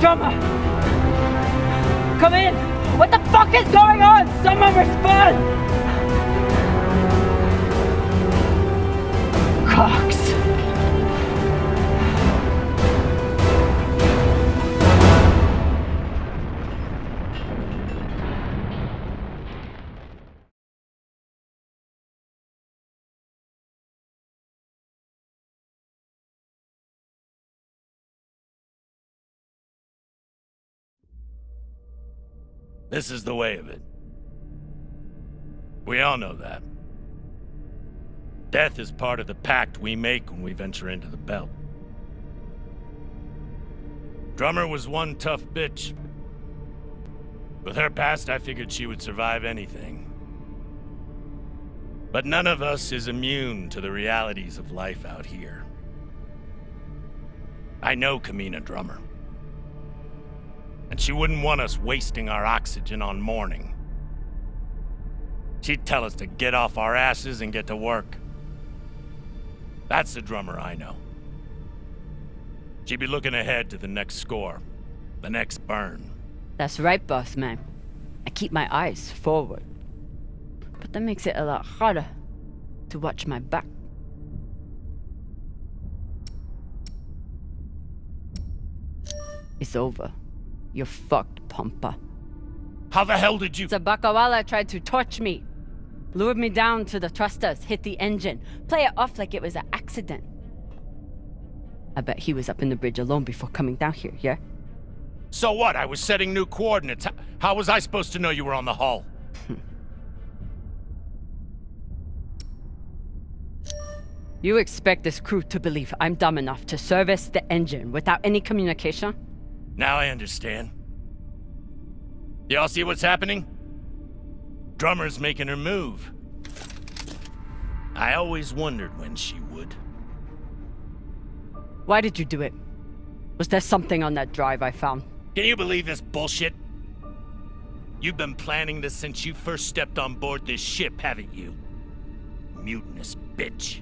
Drummer! Come in! What the fuck is going on? Someone respond! Cox.
This is the way of it. We all know that. Death is part of the pact we make when we venture into the belt. Drummer was one tough bitch. With her past, I figured she would survive anything. But none of us is immune to the realities of life out here. I know Camina Drummer. And she wouldn't want us wasting our oxygen on mourning. She'd tell us to get off our asses and get to work. That's the Drummer I know. She'd be looking ahead to the next score, the next burn.
That's right, boss man. I keep my eyes forward. But that makes it a lot harder to watch my back. It's over. You're fucked, Pampa.
How the hell did you—
Sabakawala tried to torch me. Lured me down to the thrusters, hit the engine. Play it off like it was an accident. I bet he was up in the bridge alone before coming down here, yeah?
So what? I was setting new coordinates. How was I supposed to know you were on the hull?
You expect this crew to believe I'm dumb enough to service the engine without any communication?
Now I understand. Y'all see what's happening? Drummer's making her move. I always wondered when she would.
Why did you do it? Was there something on that drive I found?
Can you believe this bullshit? You've been planning this since you first stepped on board this ship, haven't you? Mutinous bitch.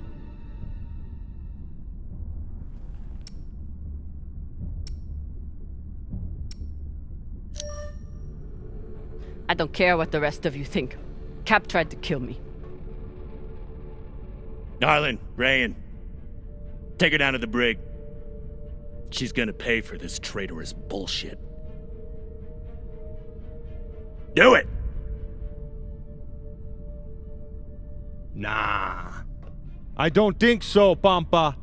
I don't care what the rest of you think. Cap tried to kill me.
Darlin, Rayan, take her down to the brig. She's gonna pay for this traitorous bullshit. Do it!
Nah. I don't think so, Pampa.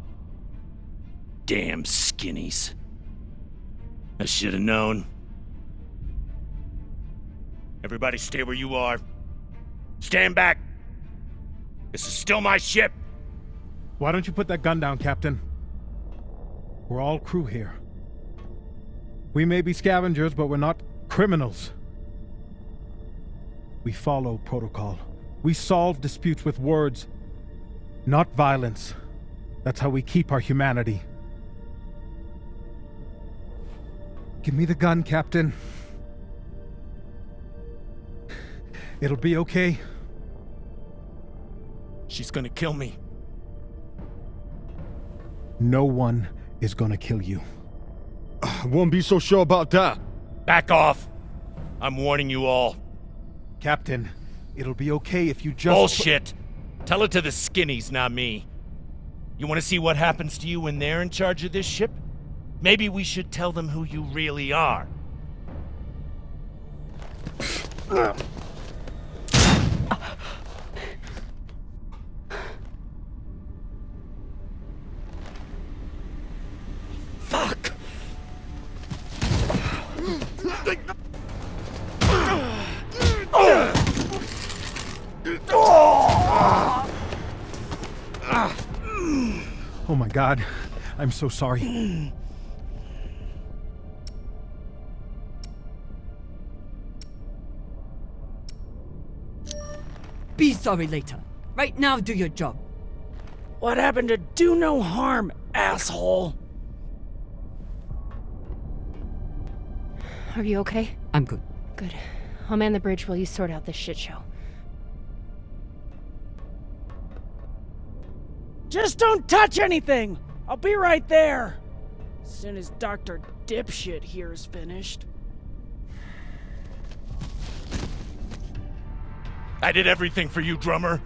Damn skinnies. I should have known. Everybody stay where you are. Stand back. This is still my ship.
Why don't you put that gun down, Captain? We're all crew here. We may be scavengers, but we're not criminals. We follow protocol. We solve disputes with words, not violence. That's how we keep our humanity. Give me the gun, Captain. It'll be okay.
She's gonna kill me.
No one is gonna kill you.
I won't be so sure about that.
Back off. I'm warning you all.
Captain, it'll be okay if you just...
Bullshit. Tell it to the skinnies, not me. You want to see what happens to you when they're in charge of this ship? Maybe we should tell them who you really are.
Fuck! Oh my God, I'm so sorry.
Be sorry later. Right now, do your job.
What happened to do no harm, asshole?
Are you okay?
I'm good.
Good. I'll man the bridge while you sort out this shit show.
Just don't touch anything! I'll be right there! As soon as Dr. Dipshit here is finished.
I did everything for you, drummer.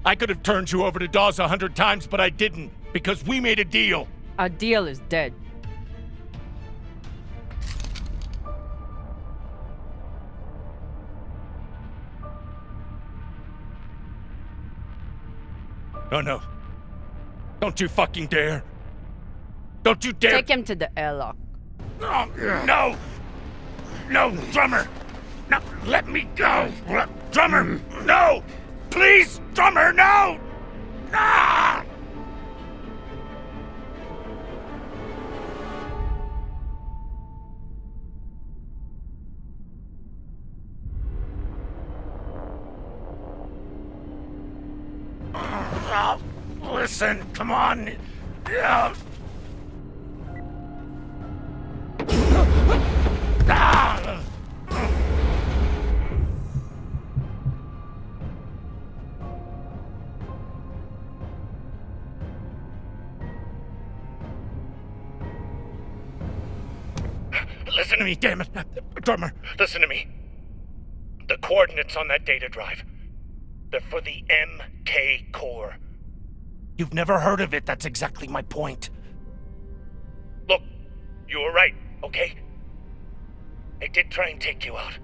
I could have turned you over to Dawes 100 times, but I didn't, because we made a deal.
Our deal is dead.
Oh no. Don't you fucking dare. Don't you dare.
Take him to the airlock.
Oh, no! No, drummer! No, let me go! Drummer, no! Please, drummer, no! Ah! Listen, come on! Ah! Listen to me, damn it. Drummer, listen to me. The coordinates on that data drive, they're for the MK core. You've never heard of it, that's exactly my point. Look, you were right, okay? They did try and take you out.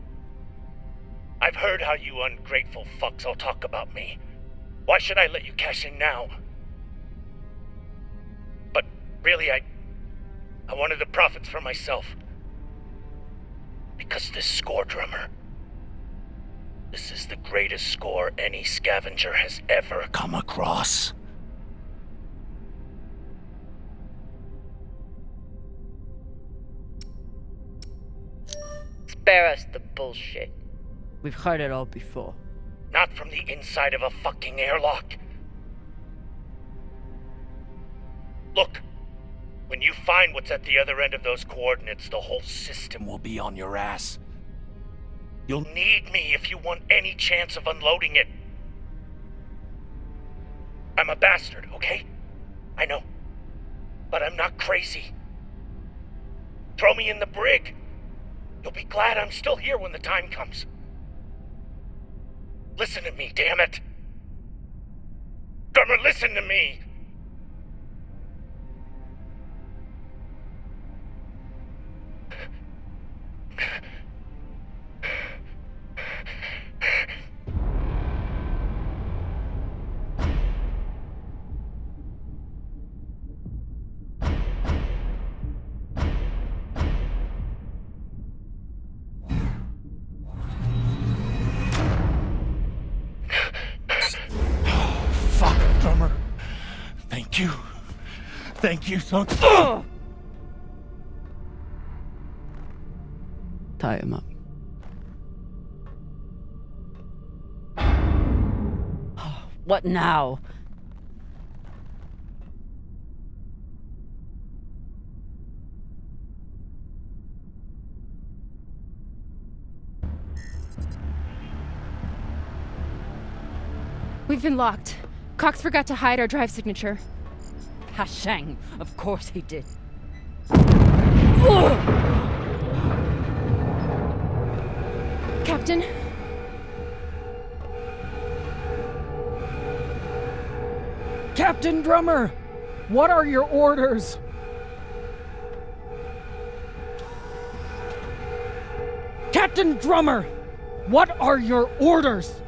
I've heard how you ungrateful fucks all talk about me. Why should I let you cash in now? But really, I wanted the profits for myself. Because this score, drummer, this is the greatest score any scavenger has ever come across.
Spare us the bullshit. We've heard it all before.
Not from the inside of a fucking airlock. Look, when you find what's at the other end of those coordinates, the whole system will be on your ass. You'll need me if you want any chance of unloading it. I'm a bastard, okay? I know. But I'm not crazy. Throw me in the brig. You'll be glad I'm still here when the time comes. Listen to me, damn it. Drummer, listen to me. Thank you so much.
Tie him up. What now?
We've been locked. Cox forgot to hide our drive signature.
Hashang, of course he did.
Captain?
Captain Drummer! What are your orders? Captain Drummer! What are your orders?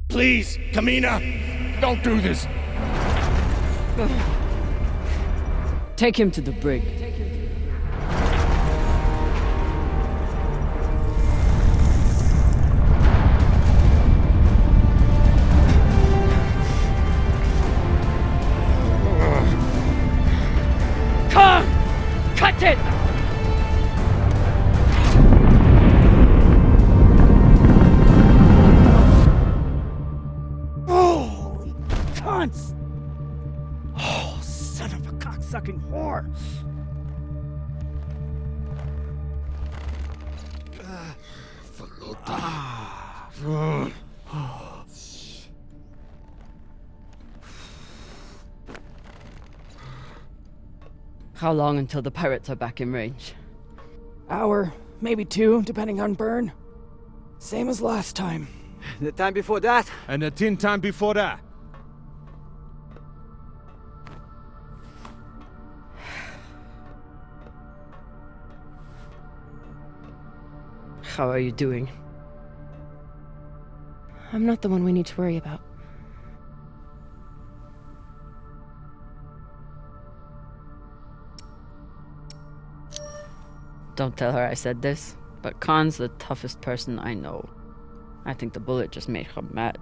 Please, Camina, don't do this.
Take him to the brig.
Come! Cut it! Holy cunts! Oh, son of a cocksucking whore!
How long until the pirates are back in range?
Hour, maybe 2, depending on burn. Same as last time.
The time before that?
And the 10 time before that.
How are you doing?
I'm not the one we need to worry about.
Don't tell her I said this, but Khan's the toughest person I know. I think the bullet just made her mad.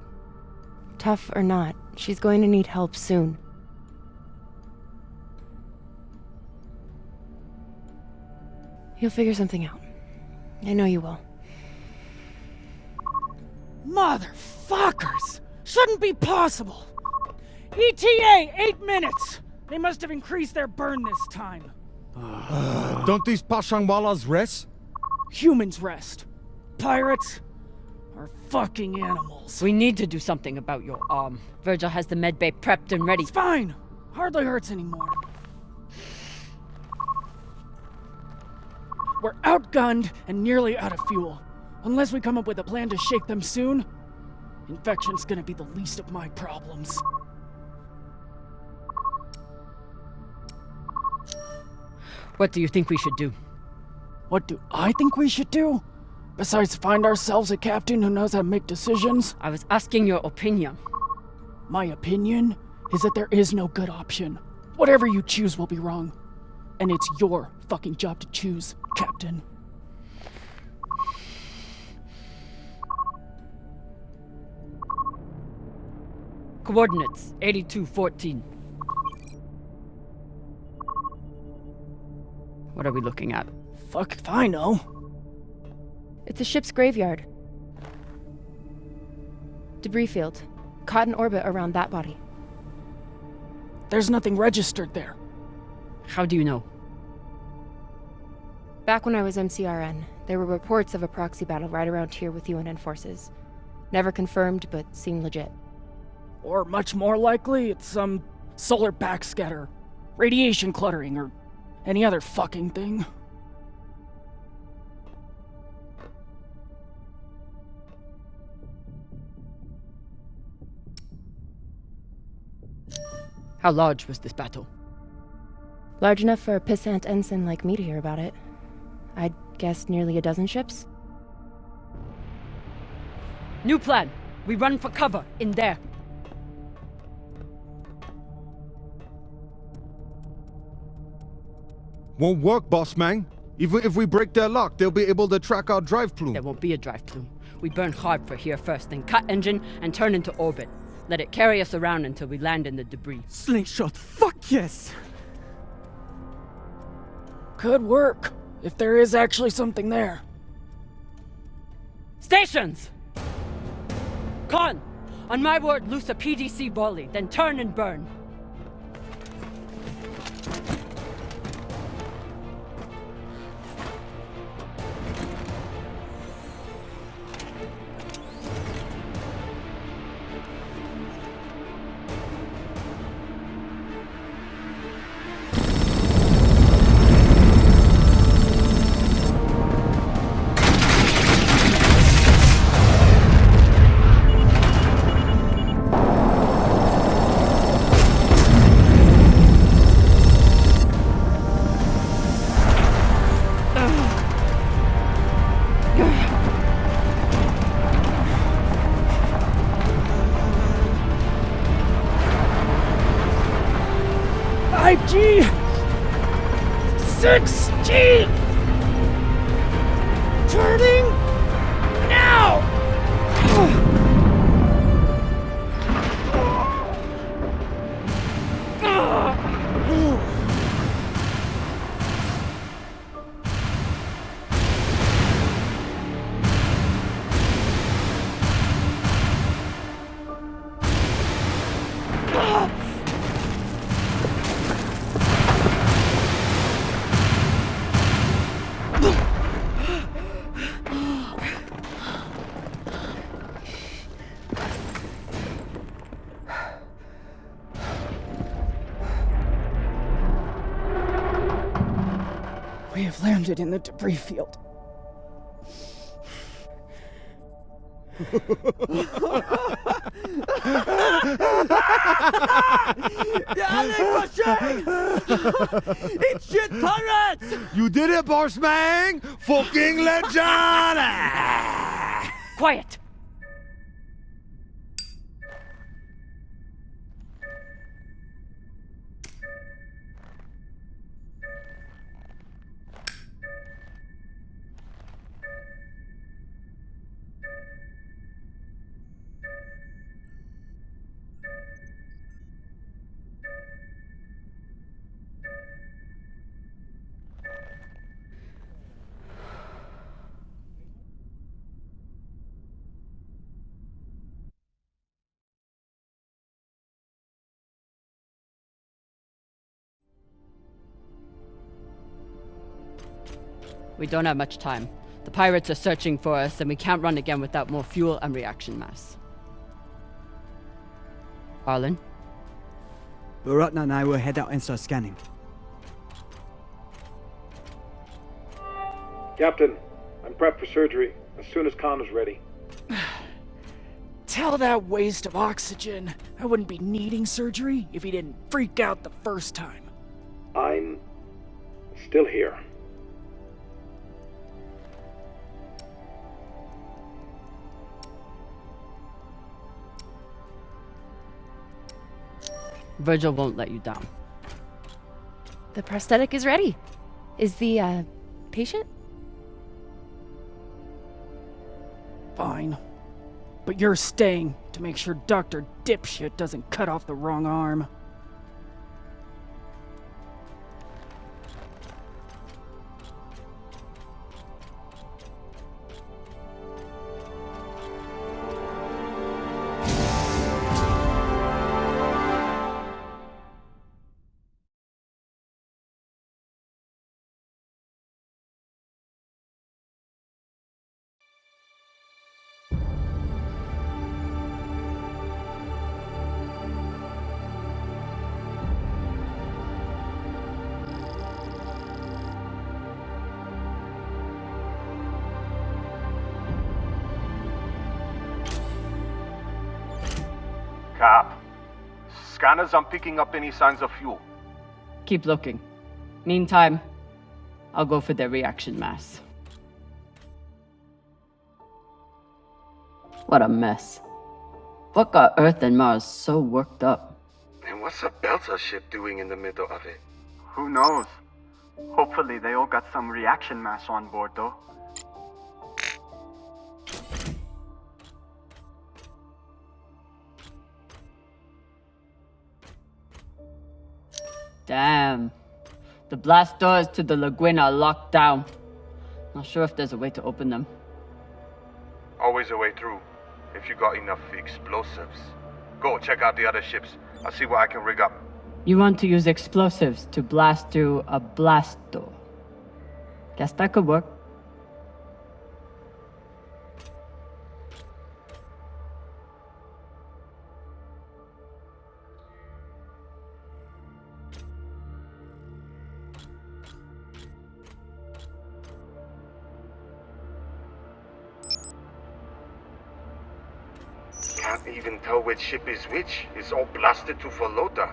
Tough or not, she's going to need help soon. You'll figure something out. I know you will.
Motherfuckers! Shouldn't be possible! ETA, 8 minutes! They must have increased their burn this time.
Don't these Pashangwalas rest?
Humans rest. Pirates are fucking animals.
We need to do something about your arm. Virgil has the medbay prepped and ready.
It's fine. Hardly hurts anymore. We're outgunned and nearly out of fuel. Unless we come up with a plan to shake them soon, infection's gonna be the least of my problems.
What do you think we should do?
What do I think we should do? Besides find ourselves a captain who knows how to make decisions?
I was asking your opinion.
My opinion is that there is no good option. Whatever you choose will be wrong. And it's your fucking job to choose, Captain.
Coordinates, 8214. What are we looking at?
Fuck if I know.
It's a ship's graveyard. Debris field. Caught in orbit around that body.
There's nothing registered there.
How do you know?
Back when I was MCRN, there were reports of a proxy battle right around here with UNN forces. Never confirmed, but seemed legit.
Or much more likely, it's some solar backscatter, radiation cluttering, or any other fucking thing.
How large was this battle?
Large enough for a pissant ensign like me to hear about it. I'd guess nearly a dozen ships.
New plan. We run for cover in there.
Won't work, boss man. Even if we break their lock, they'll be able to track our drive plume.
There won't be a drive plume. We burn hard for here first, then cut engine and turn into orbit. Let it carry us around until we land in the debris.
Slingshot, fuck yes!
Could work, if there is actually something there.
Stations! Con! On my word, loose a PDC volley, then turn and burn.
5G! 6G! Turning now! We have landed in the debris field.
It's shit turrets! You did it, boss man! Fucking legend!
Quiet!
We don't have much time. The pirates are searching for us, and we can't run again without more fuel and reaction mass. Arlen?
Baratna and I will head out and start scanning.
Captain, I'm prepped for surgery as soon as Khan is ready.
Tell that waste of oxygen I wouldn't be needing surgery if he didn't freak out the first time.
I'm still here.
Virgil won't let you down.
The prosthetic is ready. Is the, patient?
Fine. But you're staying to make sure Dr. Dipshit doesn't cut off the wrong arm.
Cap, scanners aren't picking up any signs of fuel.
Keep looking. Meantime, I'll go for their reaction mass. What a mess. What got Earth and Mars so worked up?
And what's a Belter ship doing in the middle of it?
Who knows? Hopefully they all got some reaction mass on board, though.
Damn. The blast doors to the lagoon are locked down. Not sure if there's a way to open them.
Always a way through, if you got enough explosives. Go, check out the other ships. I'll see what I can rig up.
You want to use explosives to blast through a blast door. Guess that could work.
Can't even tell which ship is which. It's all blasted to Falota.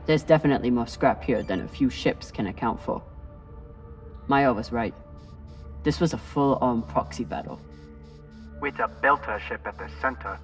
There's definitely more scrap here than a few ships can account for. Maya was right. This was a full-on proxy battle.
With a Belter ship at the center.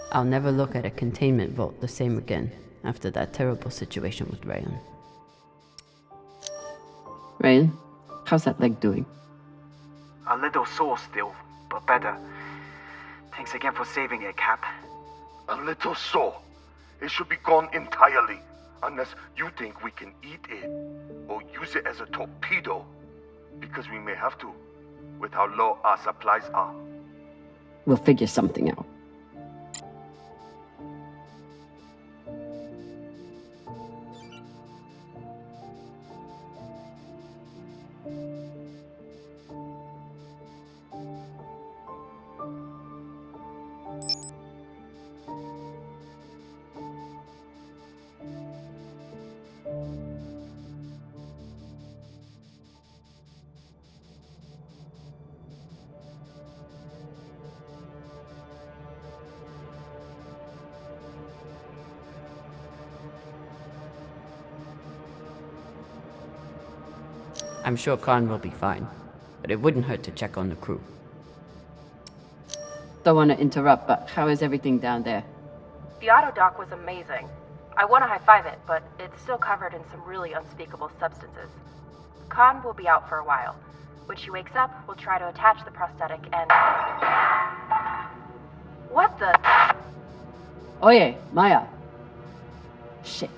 I'll never look at a containment vault the same again after that terrible situation with Rayon.
Rayon, how's that leg doing?
A little sore still, but better. Thanks again for saving it, Cap.
A little sore. It should be gone entirely, unless you think we can eat it or use it as a torpedo, because we may have to, with how low our supplies are.
We'll figure something out.
I'm sure Khan will be fine, but it wouldn't hurt to check on the crew.
Don't want to interrupt, but how is everything down there?
The auto dock was amazing. I want to high-five it, but it's still covered in some really unspeakable substances. Khan will be out for a while. When she wakes up, we'll try to attach the prosthetic and... What the...
Oye, Maya. Shit.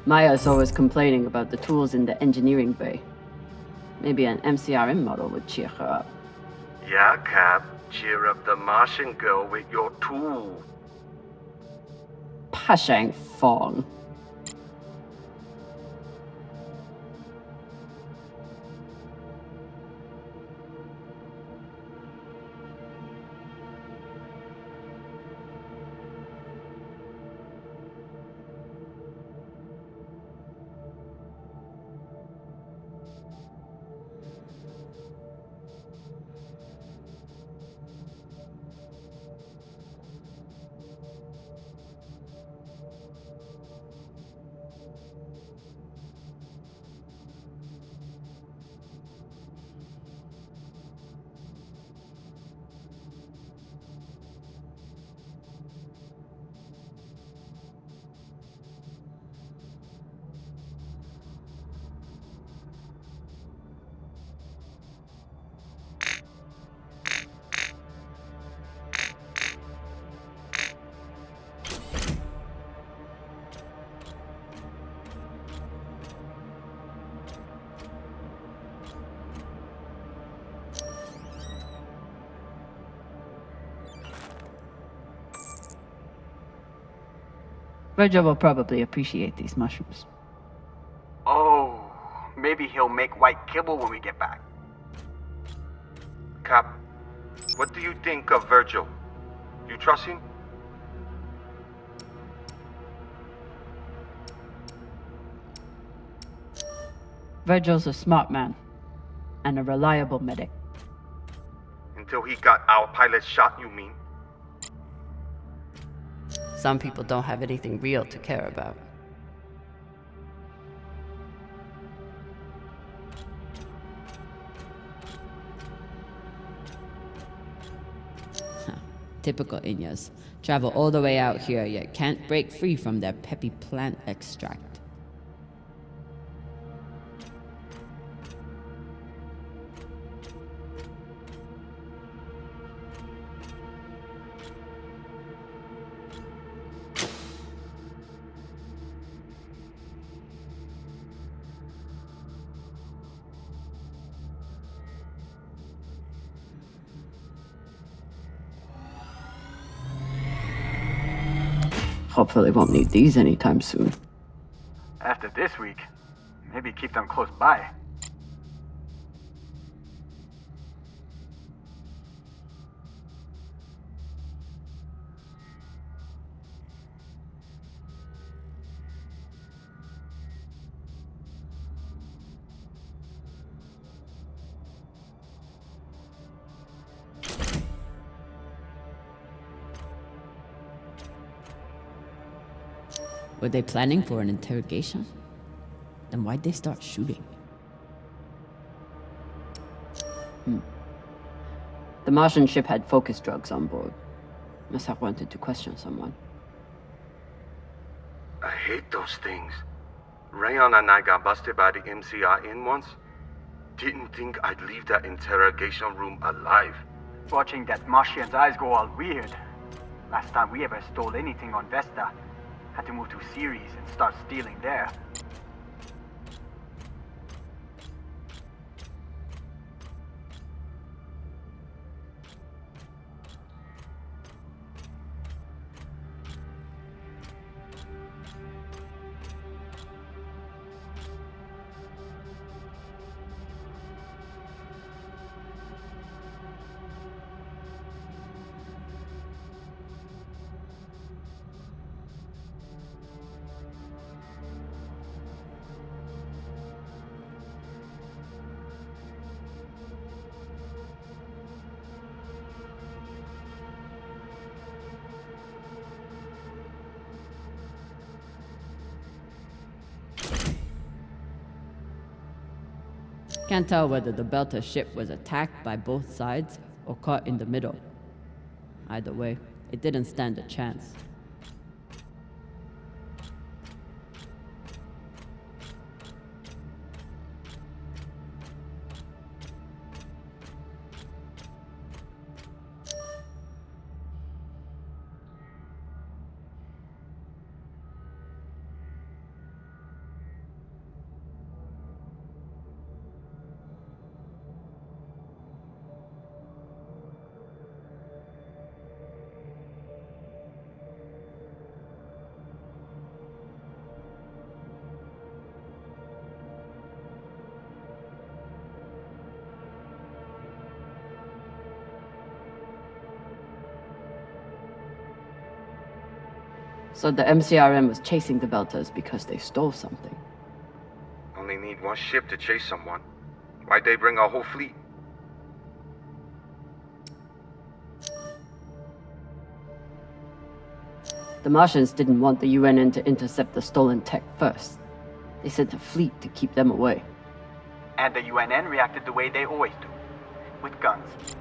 Maya's always complaining about the tools in the engineering bay. Maybe an MCRM model would cheer her up.
Yeah, Cap. Cheer up the Martian girl with your tool.
Pashang Fong. Virgil will probably appreciate these mushrooms.
Oh, maybe he'll make white kibble when we get back.
Cap, what do you think of Virgil? You trust him?
Virgil's a smart man. And a reliable medic.
Until he got our pilot shot, you mean?
Some people don't have anything real to care about. Typical Inyas. Travel all the way out here, yet can't break free from their peppy plant extract.
Hopefully won't need these anytime soon.
this week. Maybe keep them close by.
Were they planning for an interrogation? Then why'd they start shooting?
The Martian ship had focus drugs on board. Must have wanted to question someone.
I hate those things. Rayon and I got busted by the MCI in once. Didn't think I'd leave that interrogation room alive.
Watching that Martian's eyes go all weird. Last time we ever stole anything on Vesta, had to move to Ceres and start stealing there.
Can't tell whether the Belter ship was attacked by both sides or caught in the middle. Either way, it didn't stand a chance.
So the MCRM was chasing the Belters because they stole something.
Only need one ship to chase someone. Why'd they bring a whole fleet?
The Martians didn't want the UNN to intercept the stolen tech first. They sent a fleet to keep them away.
And the UNN reacted the way they always do, with guns.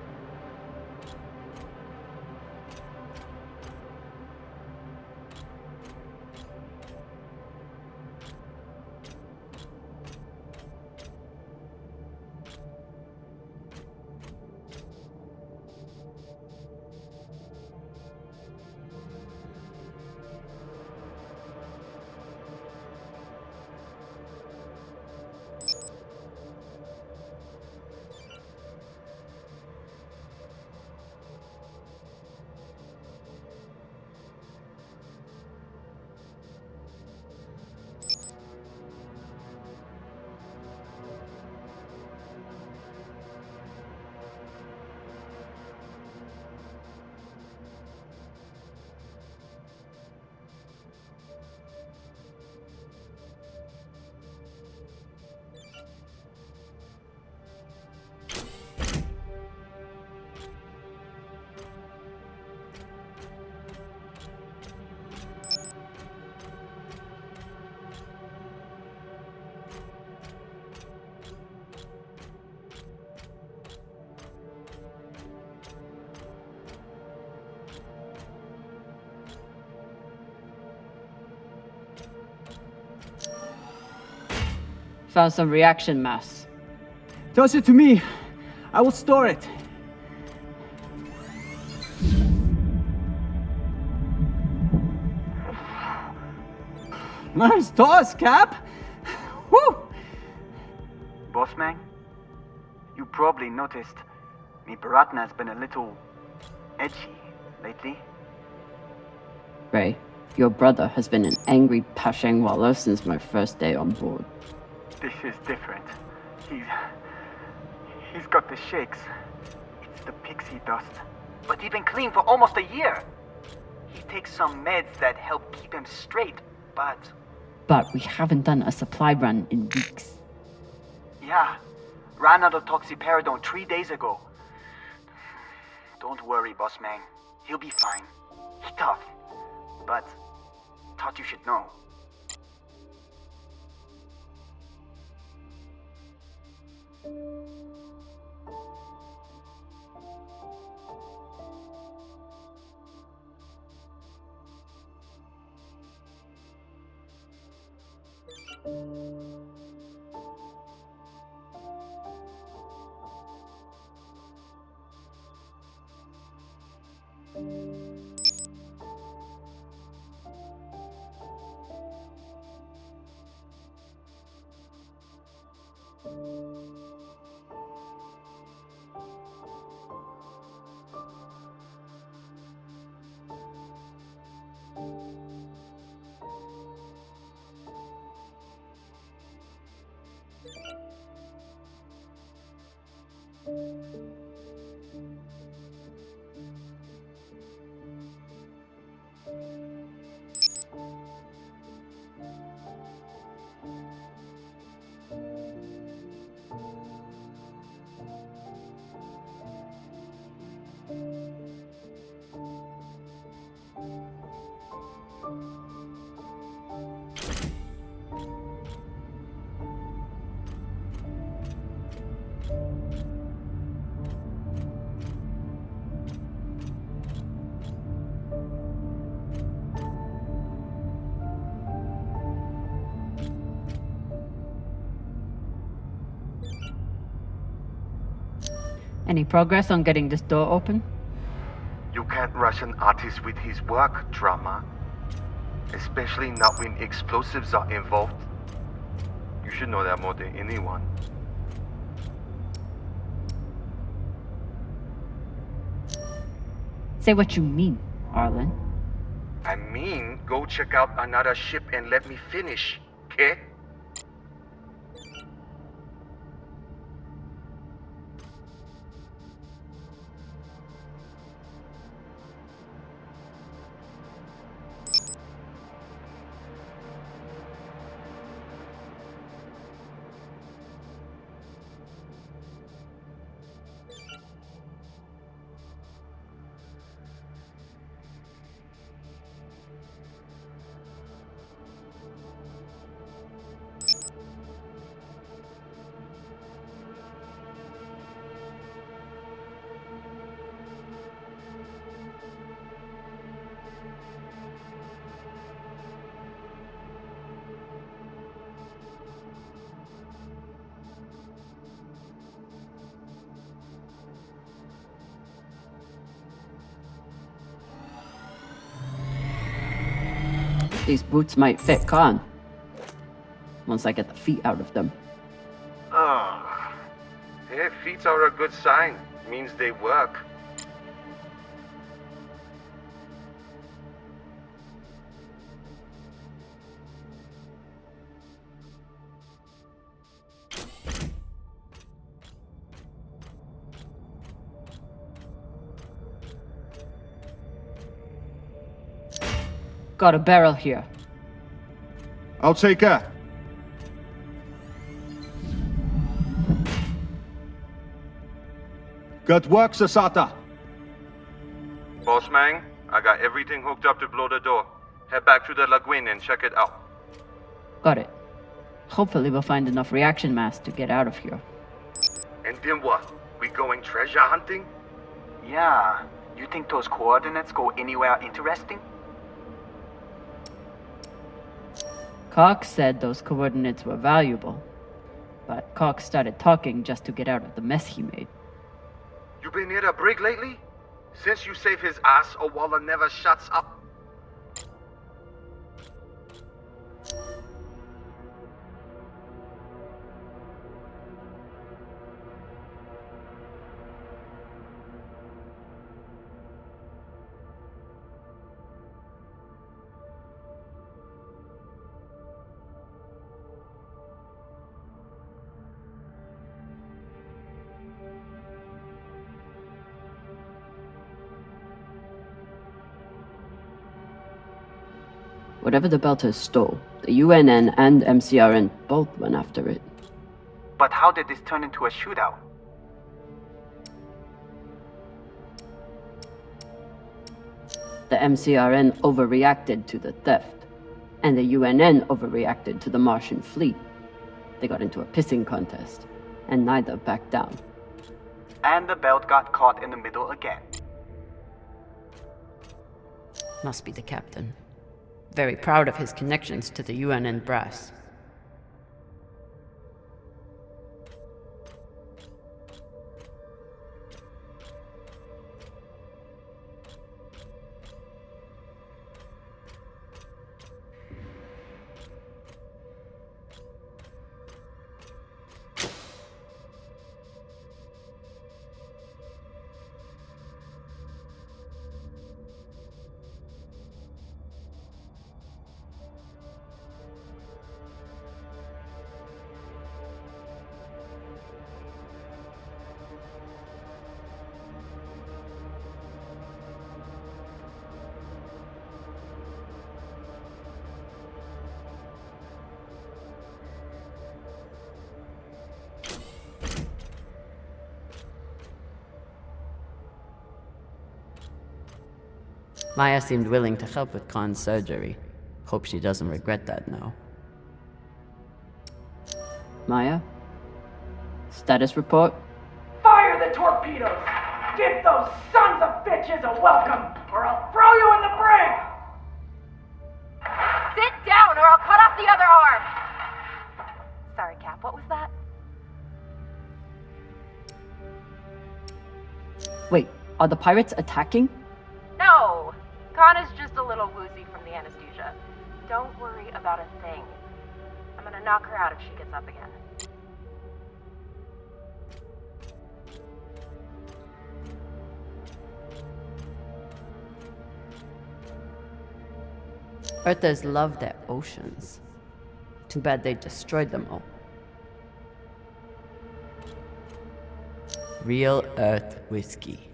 Found some reaction mass.
Toss it to me. I will store it. Nice toss, Cap. Woo!
Bossman, you probably noticed me Baratna's been a little edgy lately.
Ray, Your brother has been an angry Pashang Wallow since my first day on board.
This is different. He's got the shakes. It's the pixie dust. But he's been clean for almost a year. He takes some meds that help keep him straight, but...
But we haven't done a supply run in weeks.
Yeah, ran out of toxiperidone 3 days ago. Don't worry, boss man. He'll be fine. He's tough. But thought you should know.
Any progress on getting this door open?
You can't rush an artist with his work, Drama. Especially not when explosives are involved. You should know that more than anyone.
Say what you mean, Arlen.
I mean, go check out another ship and let me finish, okay?
These boots might fit Khan. Once I get the feet out of them.
Ugh. Hey, feet are a good sign. Means they work.
Got a barrel here.
I'll take that. Good work, Sasata.
Boss Mang, I got everything hooked up to blow the door. Head back to the lagoon and check it out.
Got it. Hopefully we'll find enough reaction mass to get out of here.
And then what? We going treasure hunting?
Yeah. You think those coordinates go anywhere interesting?
Cox said those coordinates were valuable, but Cox started talking just to get out of the mess he made.
You been near the brig lately? Since you saved his ass, Owala never shuts up.
Whatever the Belters stole, the UNN and MCRN both went after it.
But how did this turn into a shootout?
The MCRN overreacted to the theft, and the UNN overreacted to the Martian fleet. They got into a pissing contest, and neither backed down.
And the belt got caught in the middle again.
Must be the captain. Very proud of his connections to the UNN brass. Maya seemed willing to help with Khan's surgery. Hope she doesn't regret that now.
Maya? Status report?
Fire the torpedoes! Give those sons of bitches a welcome, or I'll throw you in the brig!
Sit down or I'll cut off the other arm! Sorry, Cap, what was that?
Wait, are the pirates attacking?
No! Khan is just a little woozy from the anesthesia. Don't worry about a thing. I'm gonna knock her out if she gets up again.
Earthers love their oceans. Too bad they destroyed them all. Real Earth whiskey.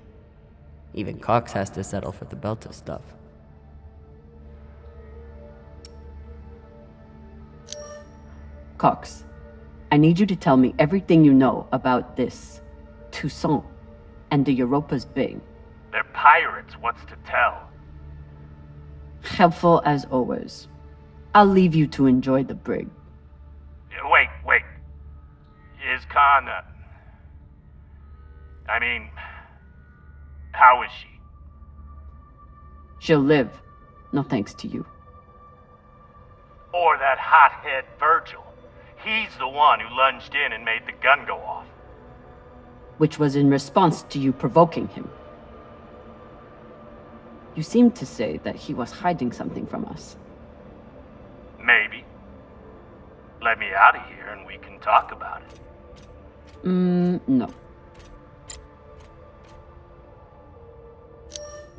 Even Cox has to settle for the Belter stuff.
Cox, I need you to tell me everything you know about this Toussaint and the Europa's Big.
They're pirates, what's to tell?
Helpful as always. I'll leave you to enjoy the brig.
Wait. Is Khan, I mean, how is she?
She'll live, no thanks to you.
Or that hothead Virgil. He's the one who lunged in and made the gun go off.
Which was in response to you provoking him. You seemed to say that he was hiding something from us.
Maybe. Let me out of here and we can talk about it.
No.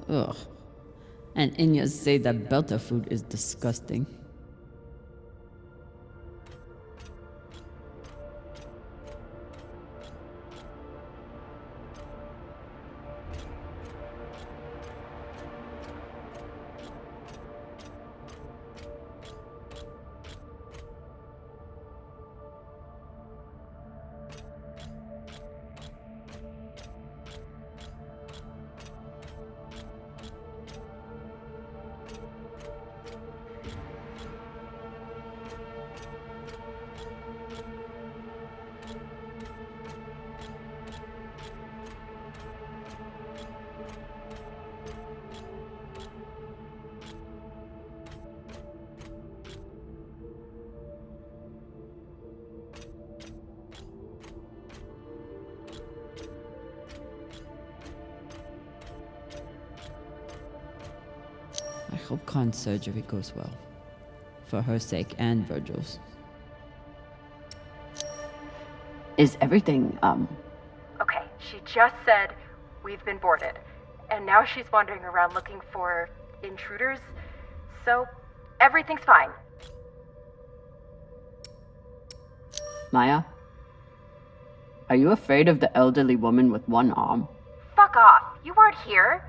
Ugh. And Inyas say that Belter food is disgusting. I hope Khan's surgery goes well. For her sake and Virgil's.
Is everything,
Okay, she just said we've been boarded. And now she's wandering around looking for intruders. So, everything's fine.
Maya? Are you afraid of the elderly woman with one arm?
Fuck off. You weren't here.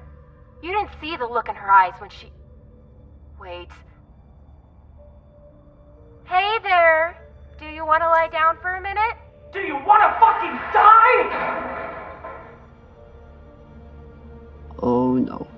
You didn't see the look in her eyes when she... Wait. Hey there! Do you want to lie down for a minute?
Do you want to fucking die?
Oh no.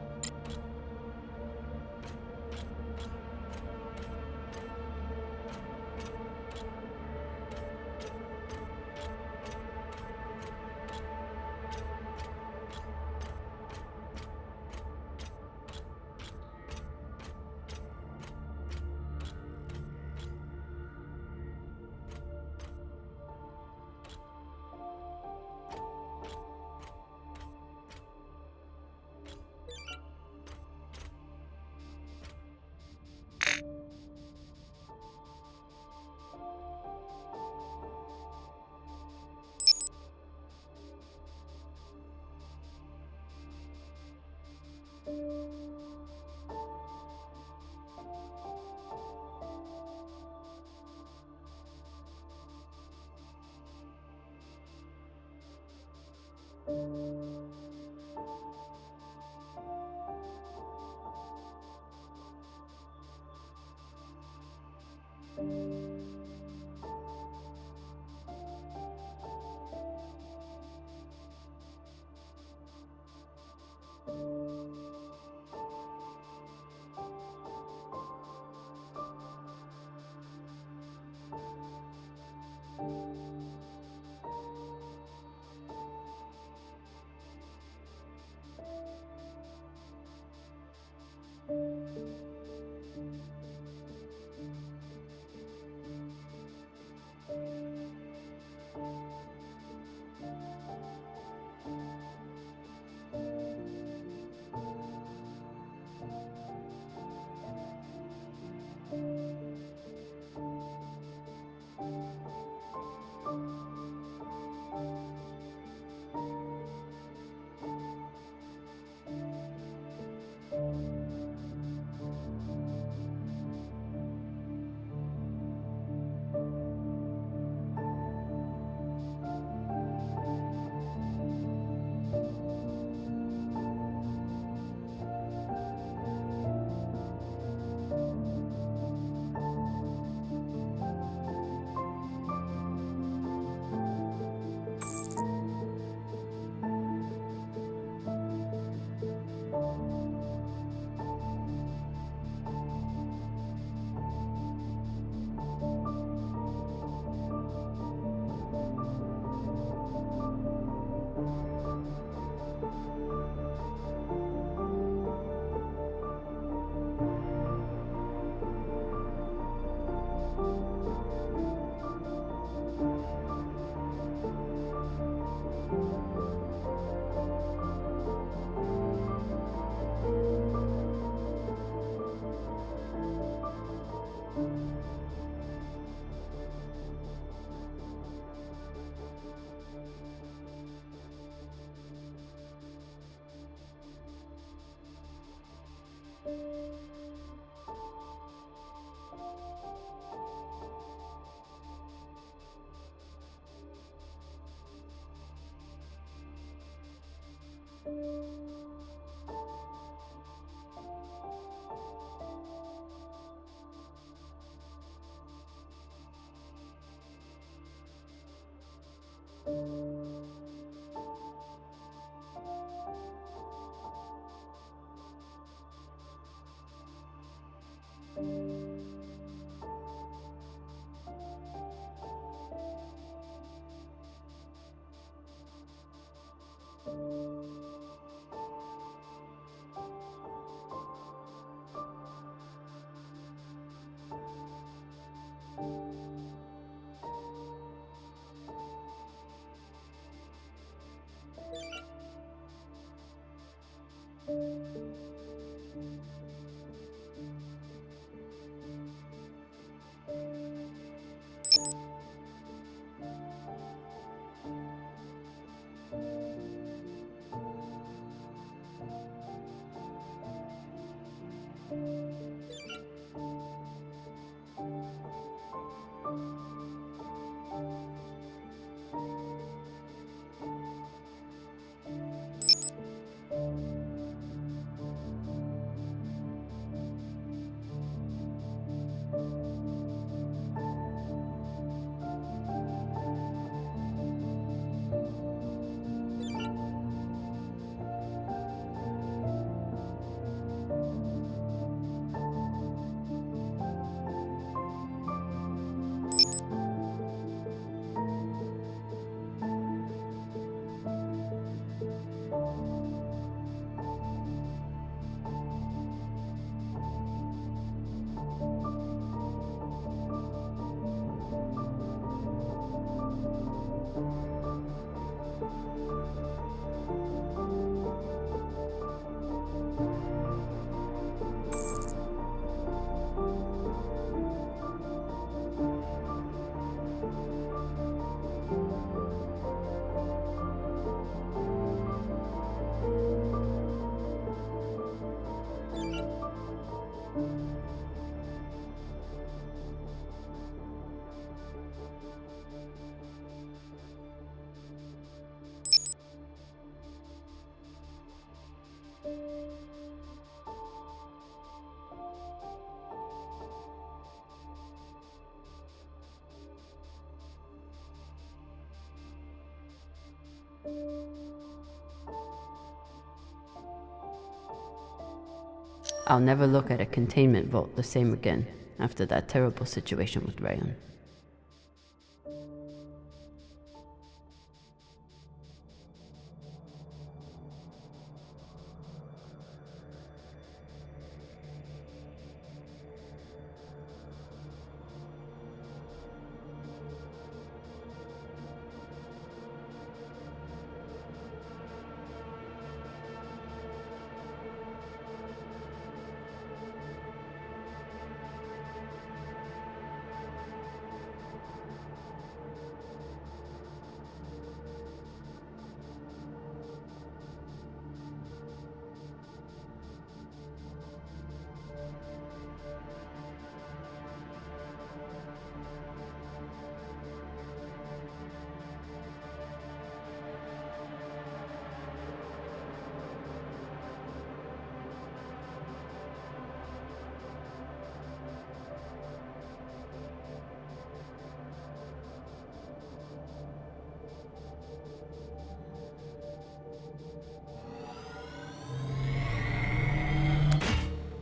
I'll never look at a containment vault the same again after that terrible situation with Rayon.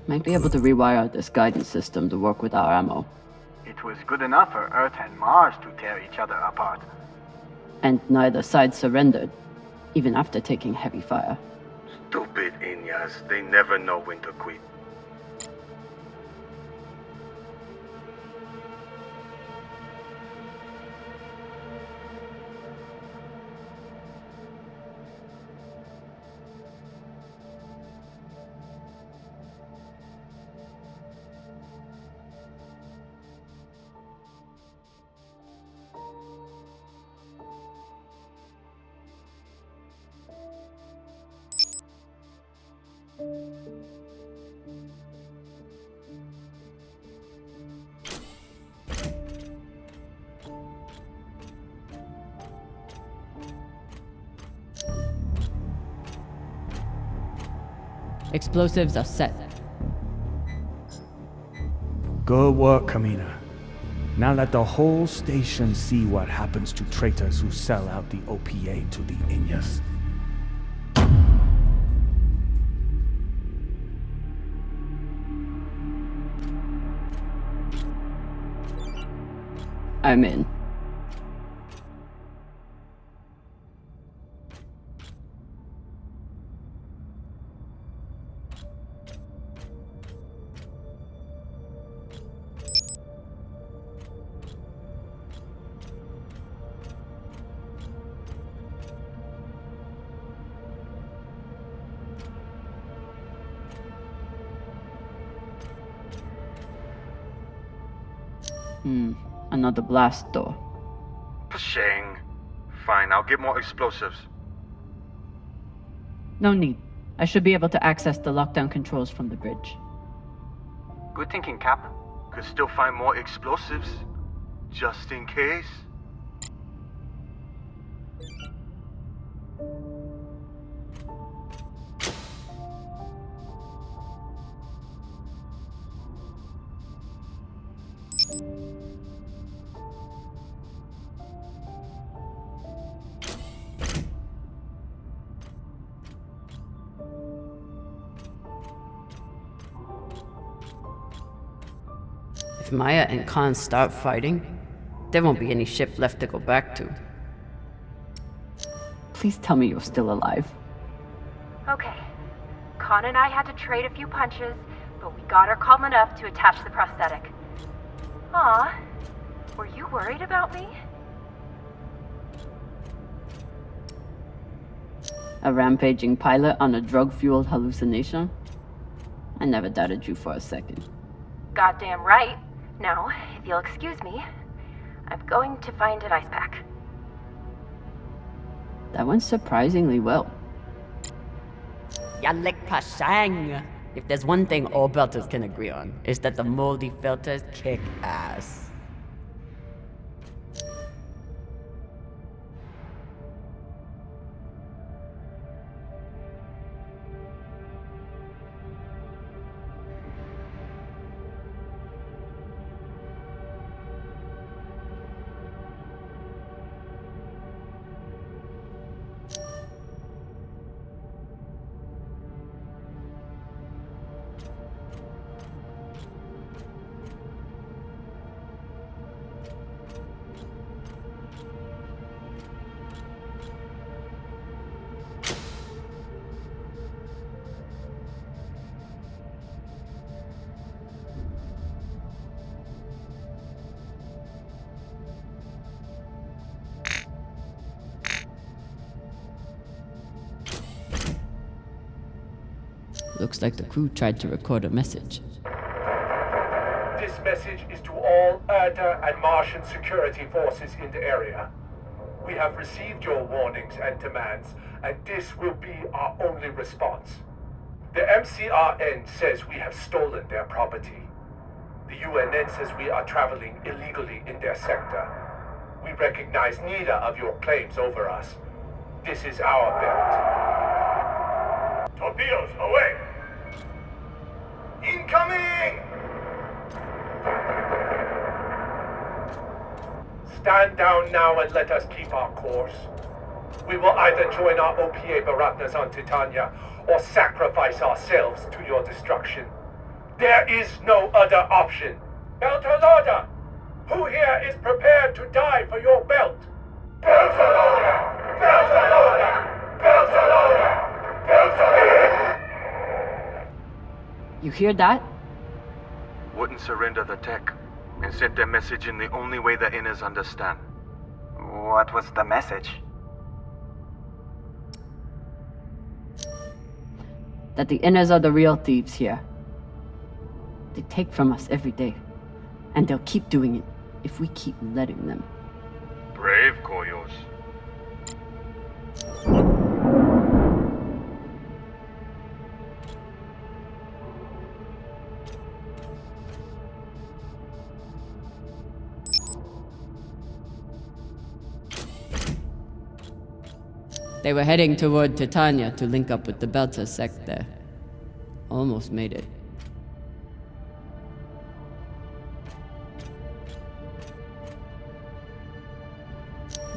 Might be able to rewire this guidance system to work with our ammo.
It was good enough for Earth and Mars to tear each other apart.
And neither side surrendered, even after taking heavy fire.
Stupid Inyas, they never know when to quit.
Explosives are set.
Good work, Camina. Now let the whole station see what happens to traitors who sell out the OPA to the Inyas.
I'm in. Another blast door.
Pshing. Fine, I'll get more explosives.
No need. I should be able to access the lockdown controls from the bridge.
Good thinking, Cap.
Could still find more explosives. Just in case.
If Maya and Khan start fighting, there won't be any ship left to go back to.
Please tell me you're still alive.
Okay. Khan and I had to trade a few punches, but we got her calm enough to attach the prosthetic. Aw, were you worried about me?
A rampaging pilot on a drug-fueled hallucination? I never doubted you for a second.
Goddamn right. Now, if you'll excuse me, I'm going to find an ice pack.
That went surprisingly well.
Yalek Pashang! If there's one thing all belters can agree on, is that the moldy filters kick ass.
Looks like the crew tried to record a message.
This message is to all Earther and Martian security forces in the area. We have received your warnings and demands, and this will be our only response. The MCRN says we have stolen their property. The UNN says we are traveling illegally in their sector. We recognize neither of your claims over us. This is our belt. Torpedoes, away! Incoming! Stand down now and let us keep our course. We will either join our OPA Baratnas on Titania or sacrifice ourselves to your destruction. There is no other option. Beltalowda! Who here is prepared to die for your belt? Beltalowda! Beltalowda! Beltalowda! Beltalowda!
You hear that?
Wouldn't surrender the tech and sent their message in the only way the Inners understand.
What was the message?
That the Inners are the real thieves here. They take from us every day, and they'll keep doing it if we keep letting them.
Brave, Koyos.
They were heading toward Titania to link up with the Belta sect there. Almost made it.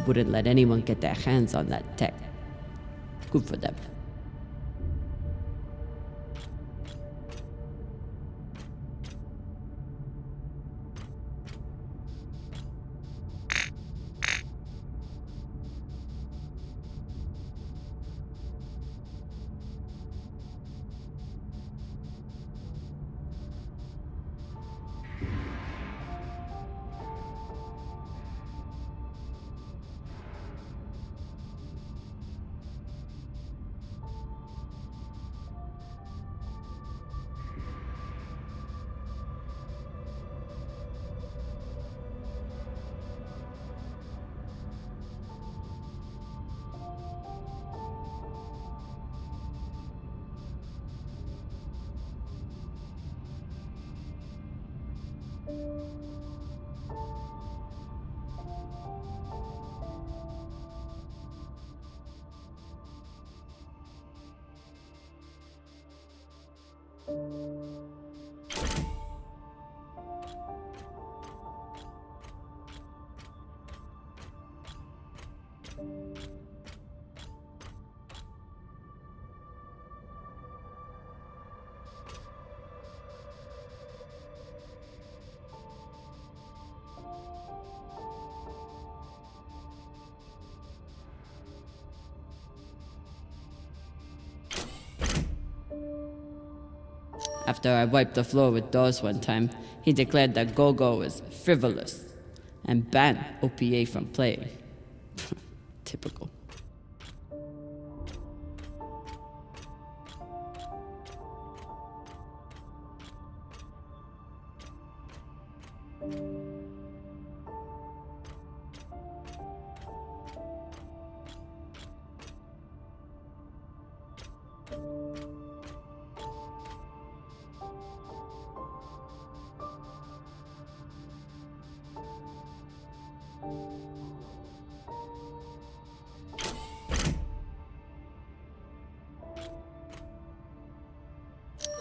Wouldn't let anyone get their hands on that tech. Good for them. After I wiped the floor with Dawes one time, he declared that Gogo was frivolous and banned OPA from playing. Typical.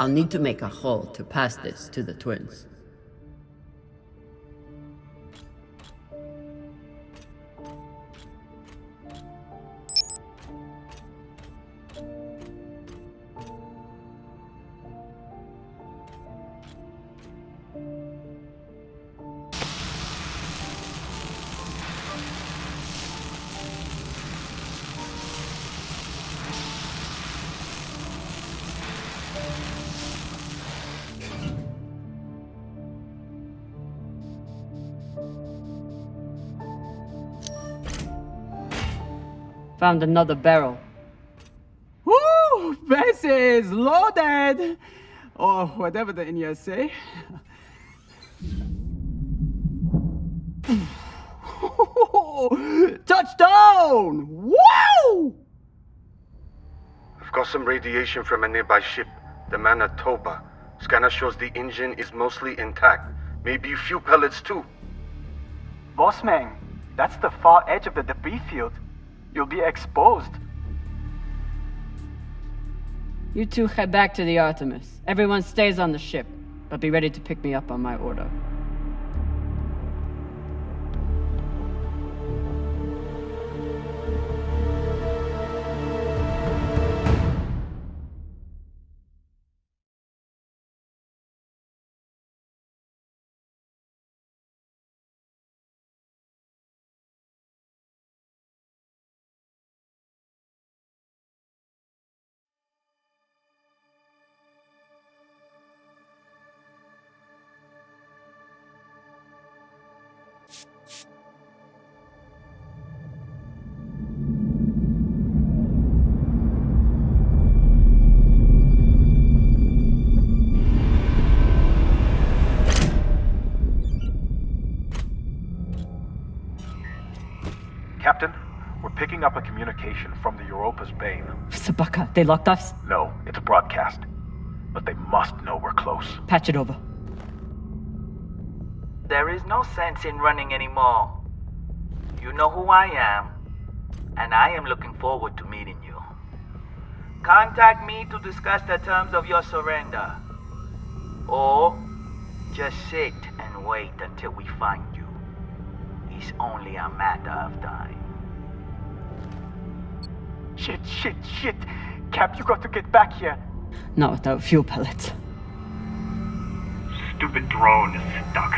I'll need to make a hole to pass this to the twins. Found another barrel.
Woo! Woo! Versus loaded! Or whatever the Indians say. Touchdown! Woo!
I've got some radiation from a nearby ship, the Manitoba. Scanner shows the engine is mostly intact. Maybe a few pellets too.
Bossman, that's the far edge of the debris field. You'll be exposed.
You two head back to the Artemis. Everyone stays on the ship, but be ready to pick me up on my order.
Captain, we're picking up a communication from the Europa's Bane.
Sabaka, they locked us?
No, it's a broadcast. But they must know we're close.
Patch it over.
There is no sense in running anymore. You know who I am, and I am looking forward to meeting you. Contact me to discuss the terms of your surrender. Or just sit and wait until we find you. It's only a matter of time. Shit. Cap, you got to get back here.
Not without fuel pellets.
Stupid drone is stuck.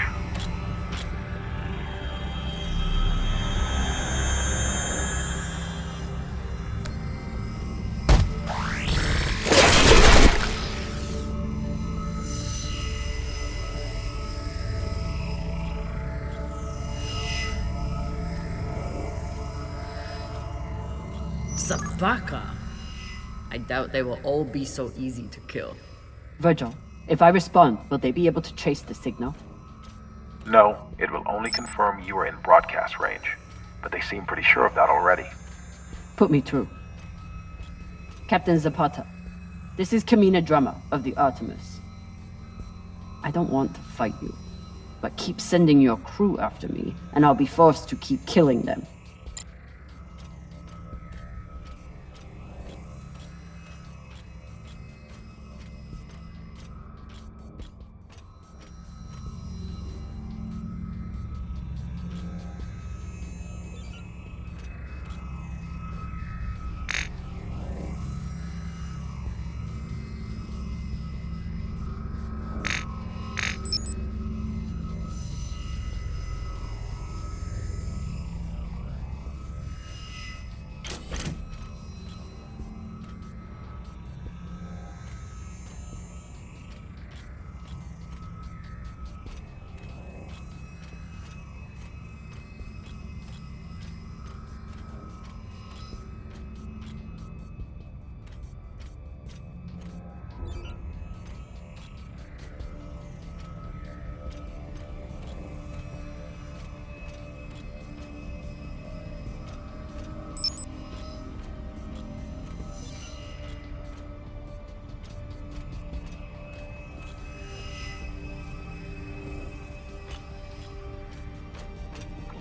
Sabaka. I doubt they will all be so easy to kill.
Virgil, if I respond, will they be able to trace the signal?
No, it will only confirm you are in broadcast range. But they seem pretty sure of that already.
Put me through. Captain Zapata, this is Camina Drummer of the Artemis. I don't want to fight you, but keep sending your crew after me, and I'll be forced to keep killing them.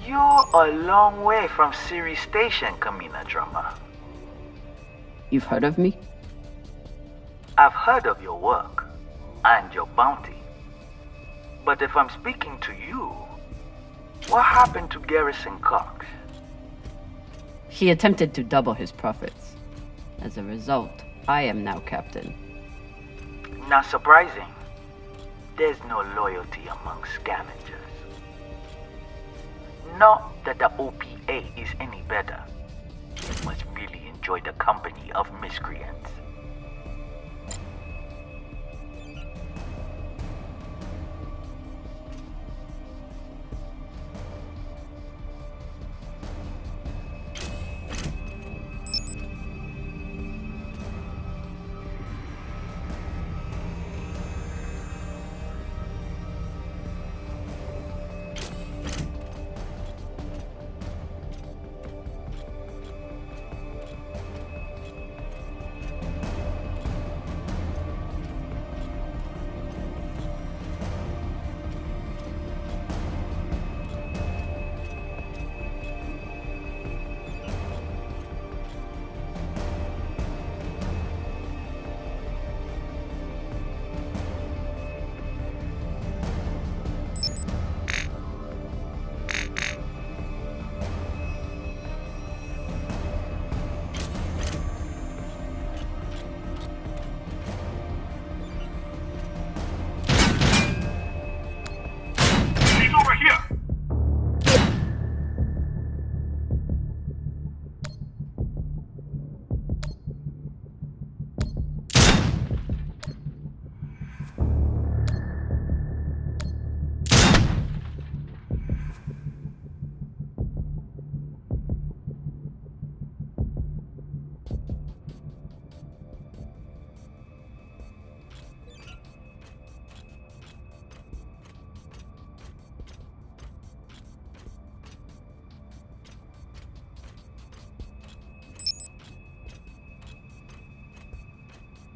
You're a long way from Series Station, Camina Drummer.
You've heard of me?
I've heard of your work and your bounty. But if I'm speaking to you, what happened to Garrison Cox?
He attempted to double his profits. As a result, I am now captain.
Not surprising. There's no loyalty among scavengers. Not that the OPA is any better. You must really enjoy the company of miscreants.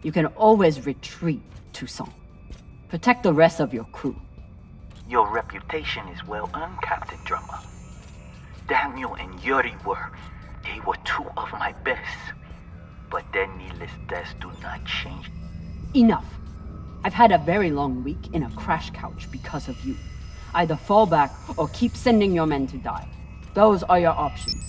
You can always retreat, Toussaint. Protect the rest of your crew.
Your reputation is well earned, Captain Drummer. Daniel and Yuri they were two of my best. But their needless deaths do not change.
Enough. I've had a very long week in a crash couch because of you. Either fall back or keep sending your men to die. Those are your options.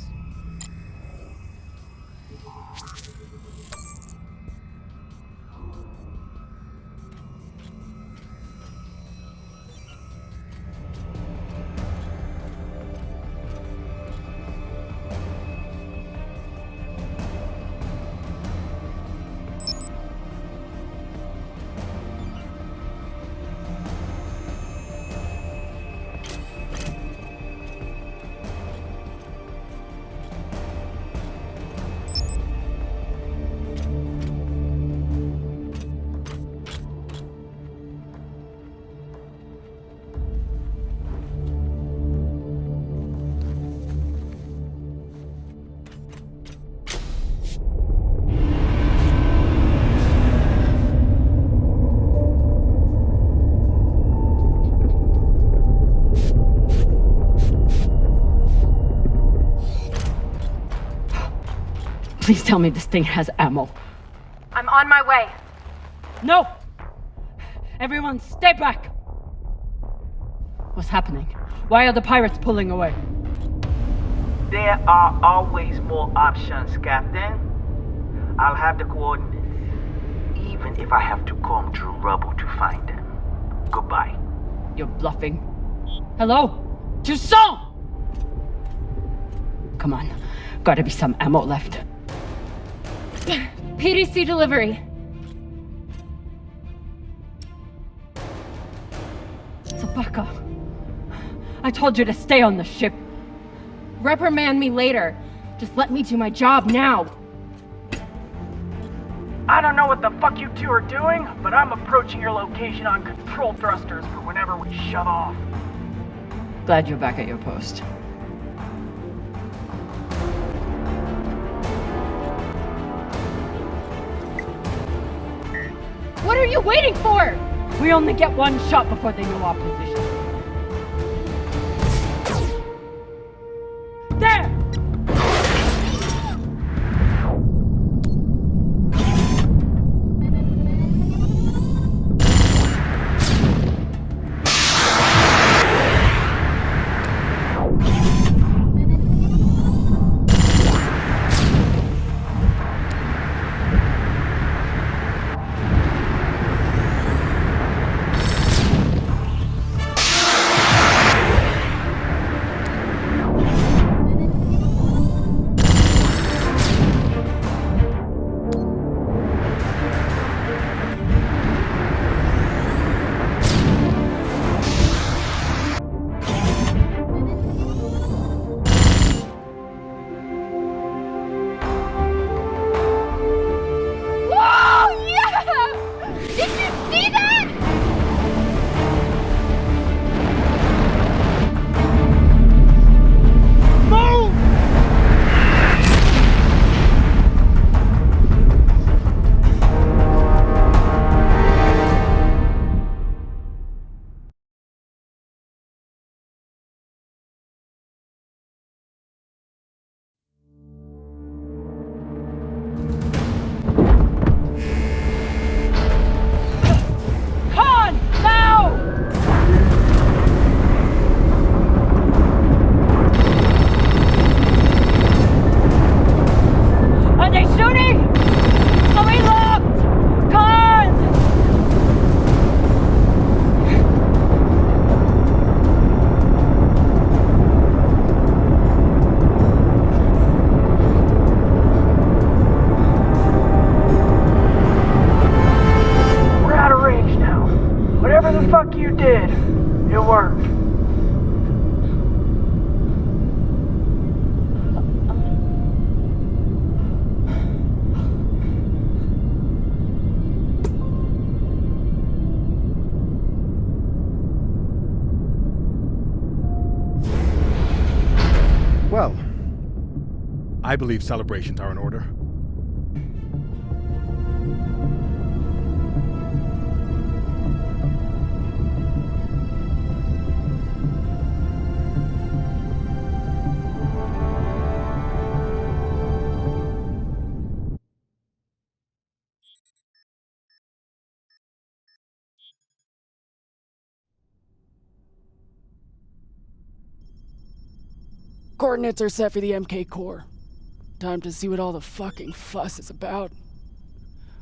Please tell me this thing has ammo.
I'm on my way.
No! Everyone, stay back! What's happening? Why are the pirates pulling away?
There are always more options, Captain. I'll have the coordinates, even if I have to comb through rubble to find them. Goodbye.
You're bluffing. Hello? Toussaint! Come on. Gotta be some ammo left.
PDC delivery.
Zapaka. I told you to stay on the ship.
Reprimand me later. Just let me do my job now.
I don't know what the fuck you two are doing, but I'm approaching your location on control thrusters for whenever we shove off.
Glad you're back at your post.
What are you waiting for?
We only get one shot before they know our position. There!
Well, I believe celebrations are in order.
Coordinates are set for the MK core. Time to see what all the fucking fuss is about.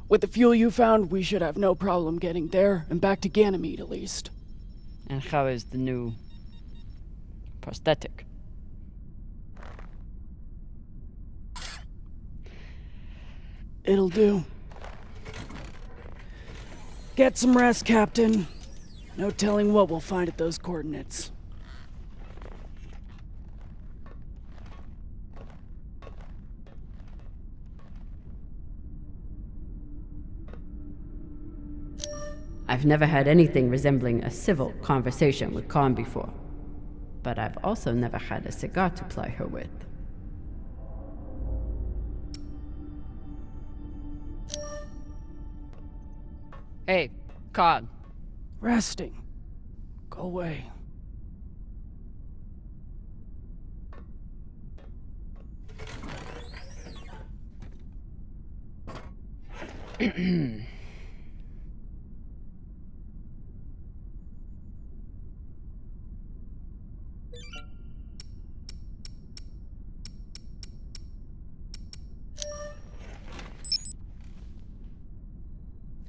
With the fuel you found, we should have no problem getting there and back to Ganymede at least.
And how is the new prosthetic?
It'll do. Get some rest, Captain. No telling what we'll find at those coordinates.
I've never had anything resembling a civil conversation with Khan before, but I've also never had a cigar to ply her with. Hey, Khan.
Resting. Go away.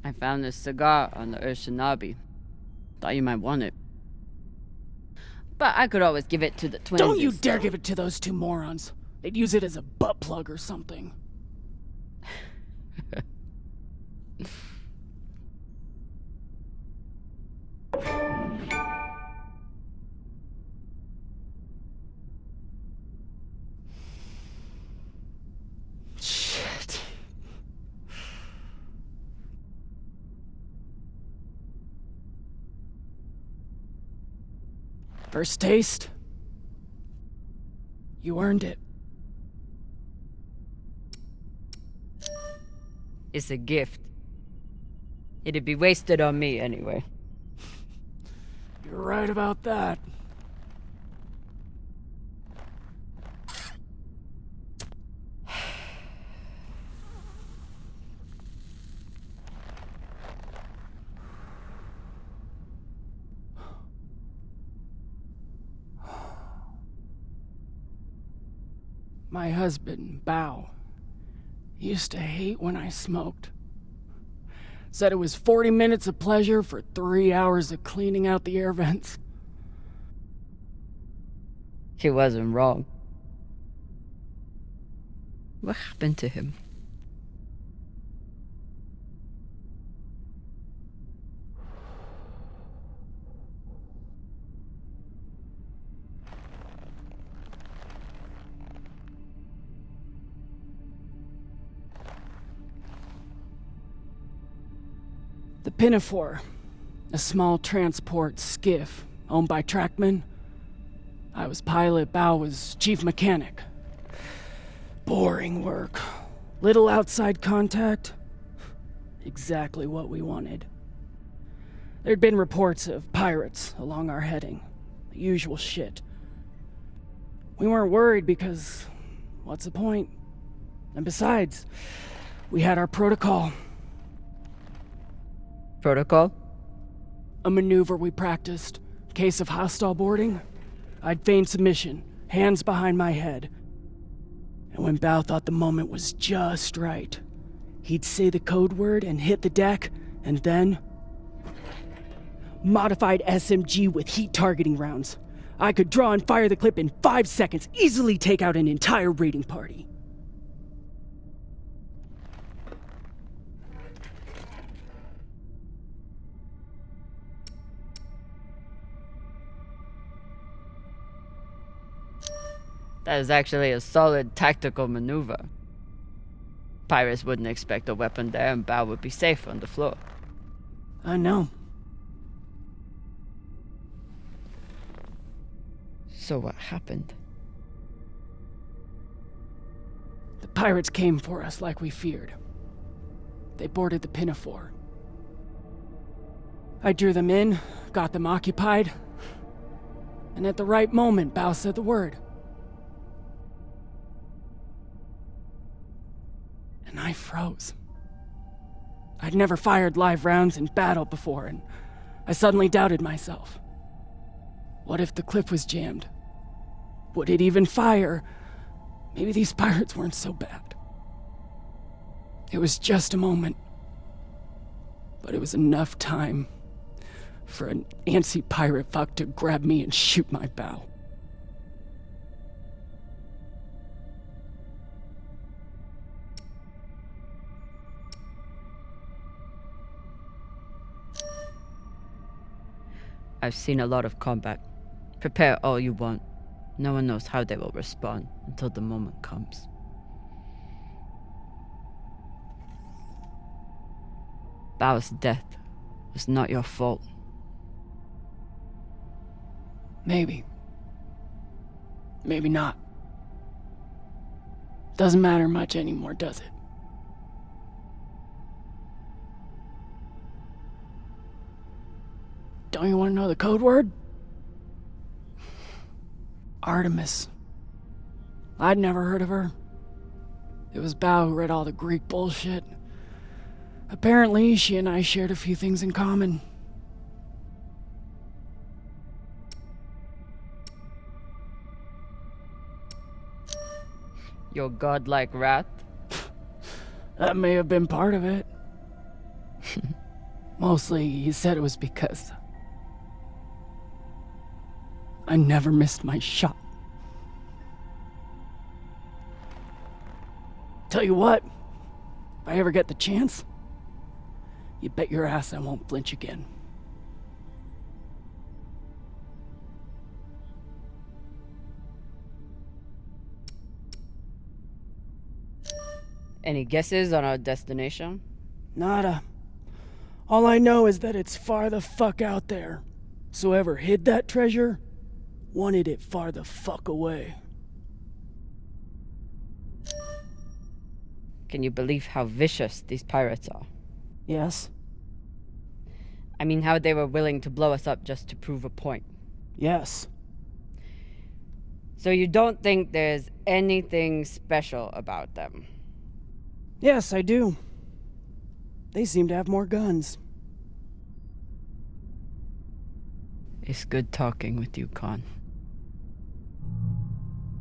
I found this cigar on the Urshanabi. Thought you might want it. But I could always give it to the twins.
Don't you dare give it to those two morons. They'd use it as a butt plug or something. Shit. First taste? You earned it.
It's a gift. It'd be wasted on me anyway.
You're right about that. My husband, Bao, used to hate when I smoked. Said it was 40 minutes of pleasure for 3 hours of cleaning out the air vents.
He wasn't wrong. What happened to him?
The Pinafore, a small transport skiff owned by Trackman. I was pilot, Bao was chief mechanic. Boring work. Little outside contact. Exactly what we wanted. There'd been reports of pirates along our heading. The usual shit. We weren't worried because, what's the point? And besides, we had our protocol.
Protocol?
A maneuver we practiced. Case of hostile boarding, I'd feign submission, hands behind my head. And when Bao thought the moment was just right, he'd say the code word and hit the deck, and then... Modified SMG with heat targeting rounds. I could draw and fire the clip in 5 seconds, easily take out an entire raiding party.
That is actually a solid tactical maneuver. Pirates wouldn't expect a weapon there, and Bao would be safe on the floor.
I know.
So what happened?
The pirates came for us like we feared. They boarded the Pinafore. I drew them in, got them occupied, and at the right moment, Bao said the word. And I froze. I'd never fired live rounds in battle before, and I suddenly doubted myself. What if the clip was jammed? Would it even fire? Maybe these pirates weren't so bad. It was just a moment. But it was enough time for an antsy pirate fuck to grab me and shoot my bow.
I've seen a lot of combat. Prepare all you want. No one knows how they will respond until the moment comes. Bao's death was not your fault.
Maybe. Maybe not. Doesn't matter much anymore, does it? Don't you want to know the code word? Artemis. I'd never heard of her. It was Bao who read all the Greek bullshit. Apparently, she and I shared a few things in common.
Your godlike wrath?
That may have been part of it. Mostly, he said it was because I never missed my shot. Tell you what, if I ever get the chance, you bet your ass I won't flinch again.
Any guesses on our destination?
Nada. All I know is that it's far the fuck out there. So whoever hid that treasure wanted it far the fuck away.
Can you believe how vicious these pirates are?
Yes.
I mean, how they were willing to blow us up just to prove a point.
Yes.
So you don't think there's anything special about them?
Yes, I do. They seem to have more guns.
It's good talking with you, Khan.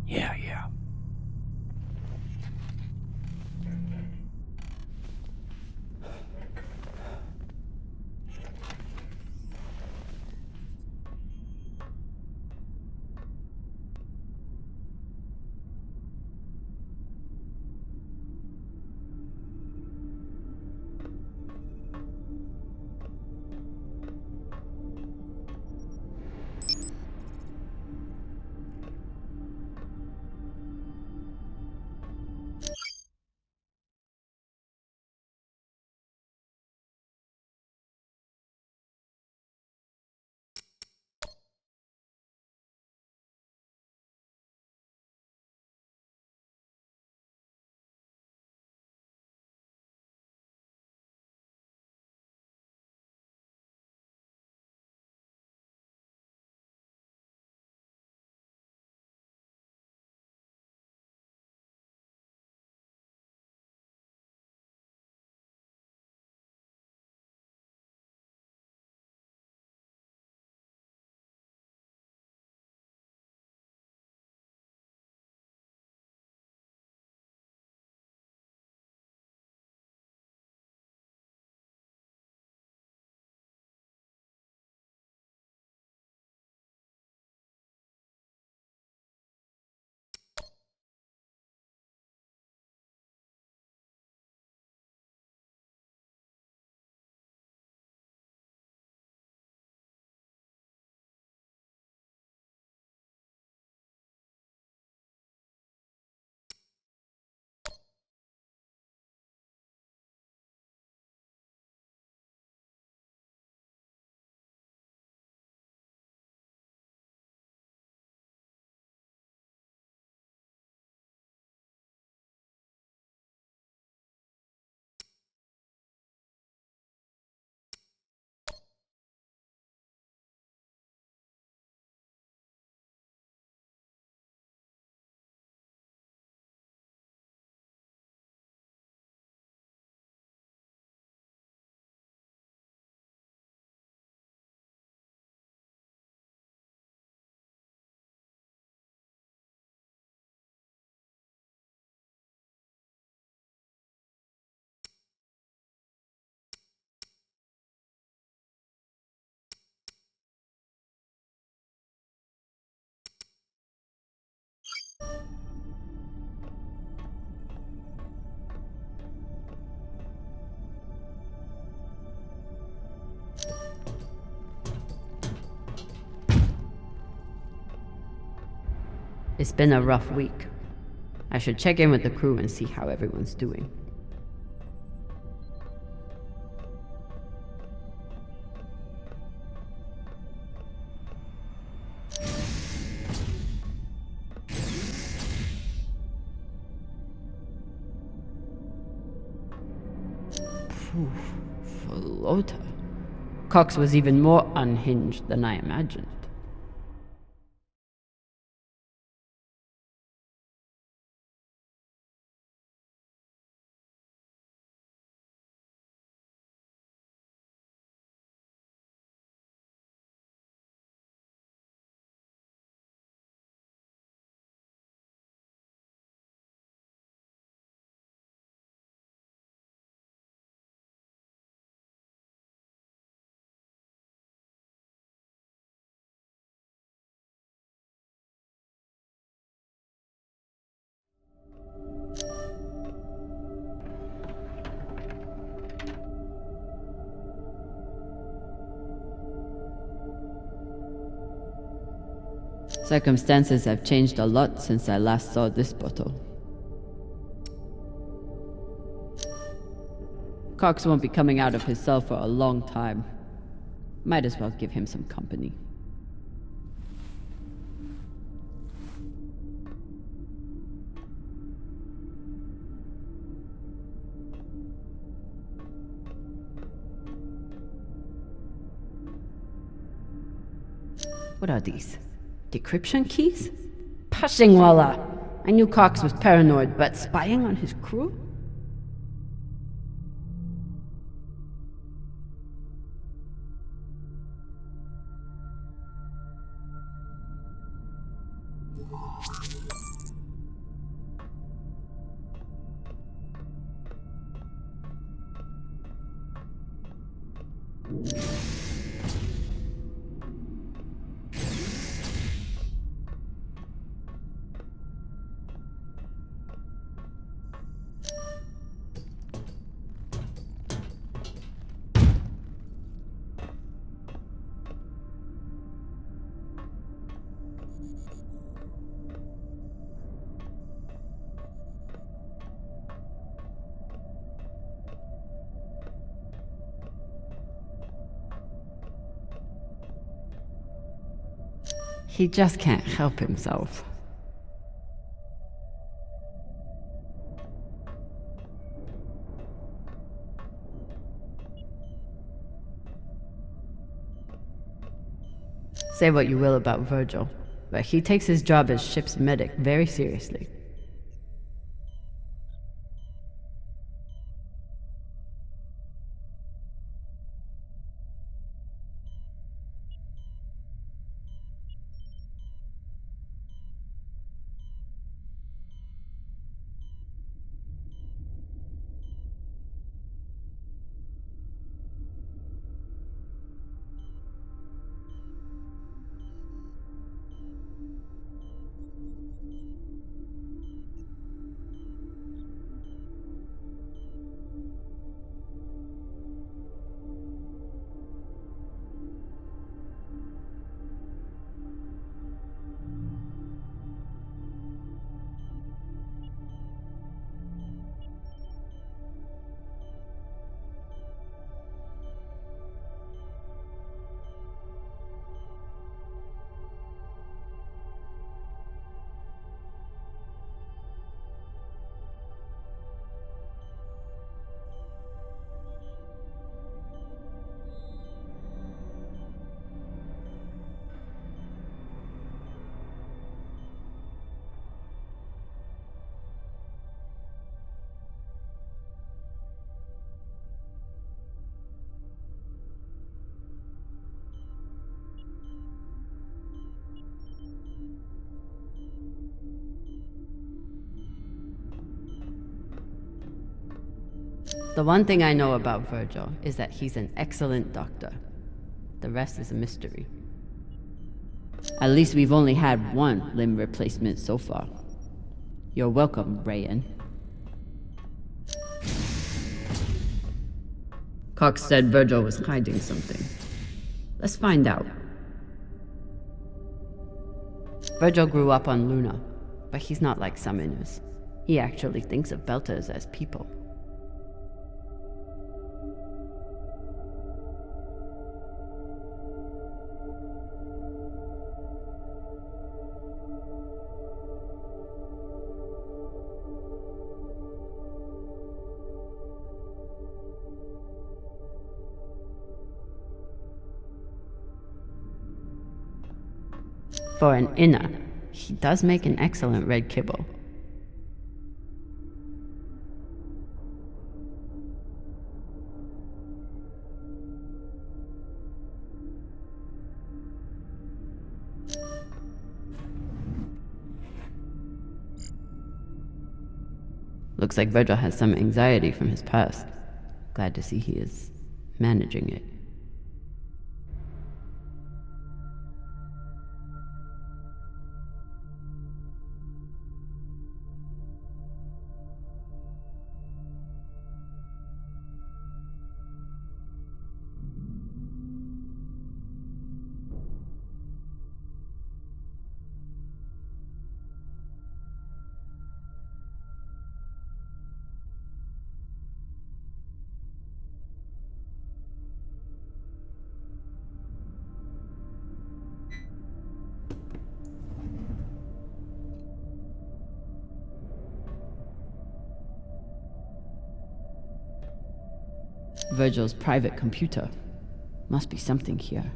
Yeah.
It's been a rough week. I should check in with the crew and see how everyone's doing. Flota. Cox was even more unhinged than I imagined. Circumstances have changed a lot since I last saw this bottle. Cox won't be coming out of his cell for a long time. Might as well give him some company. What are these? Decryption keys? Pashingwala! I knew Cox was paranoid, but spying on his crew? He just can't help himself. Say what you will about Virgil, but he takes his job as ship's medic very seriously. The one thing I know about Virgil is that he's an excellent doctor. The rest is a mystery. At least we've only had one limb replacement so far. You're welcome, Rayan. Cox said Virgil was hiding something. Let's find out. Virgil grew up on Luna, but he's not like some Inners. He actually thinks of Belters as people. For an Inner, he does make an excellent red kibble. Looks like Virgil has some anxiety from his past. Glad to see he is managing it. Virgil's private computer. Must be something here.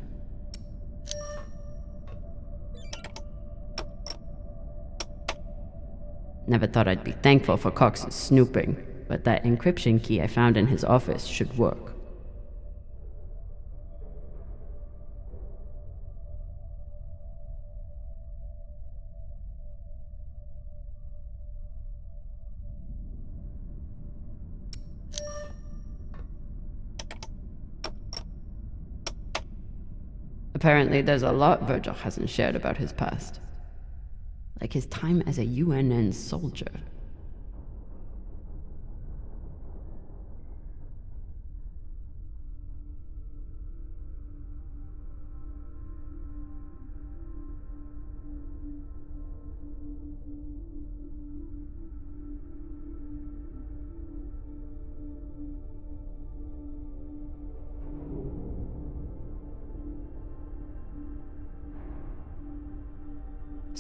Never thought I'd be thankful for Cox's snooping, but that encryption key I found in his office should work. Apparently, there's a lot Virgil hasn't shared about his past. Like his time as a UNN soldier.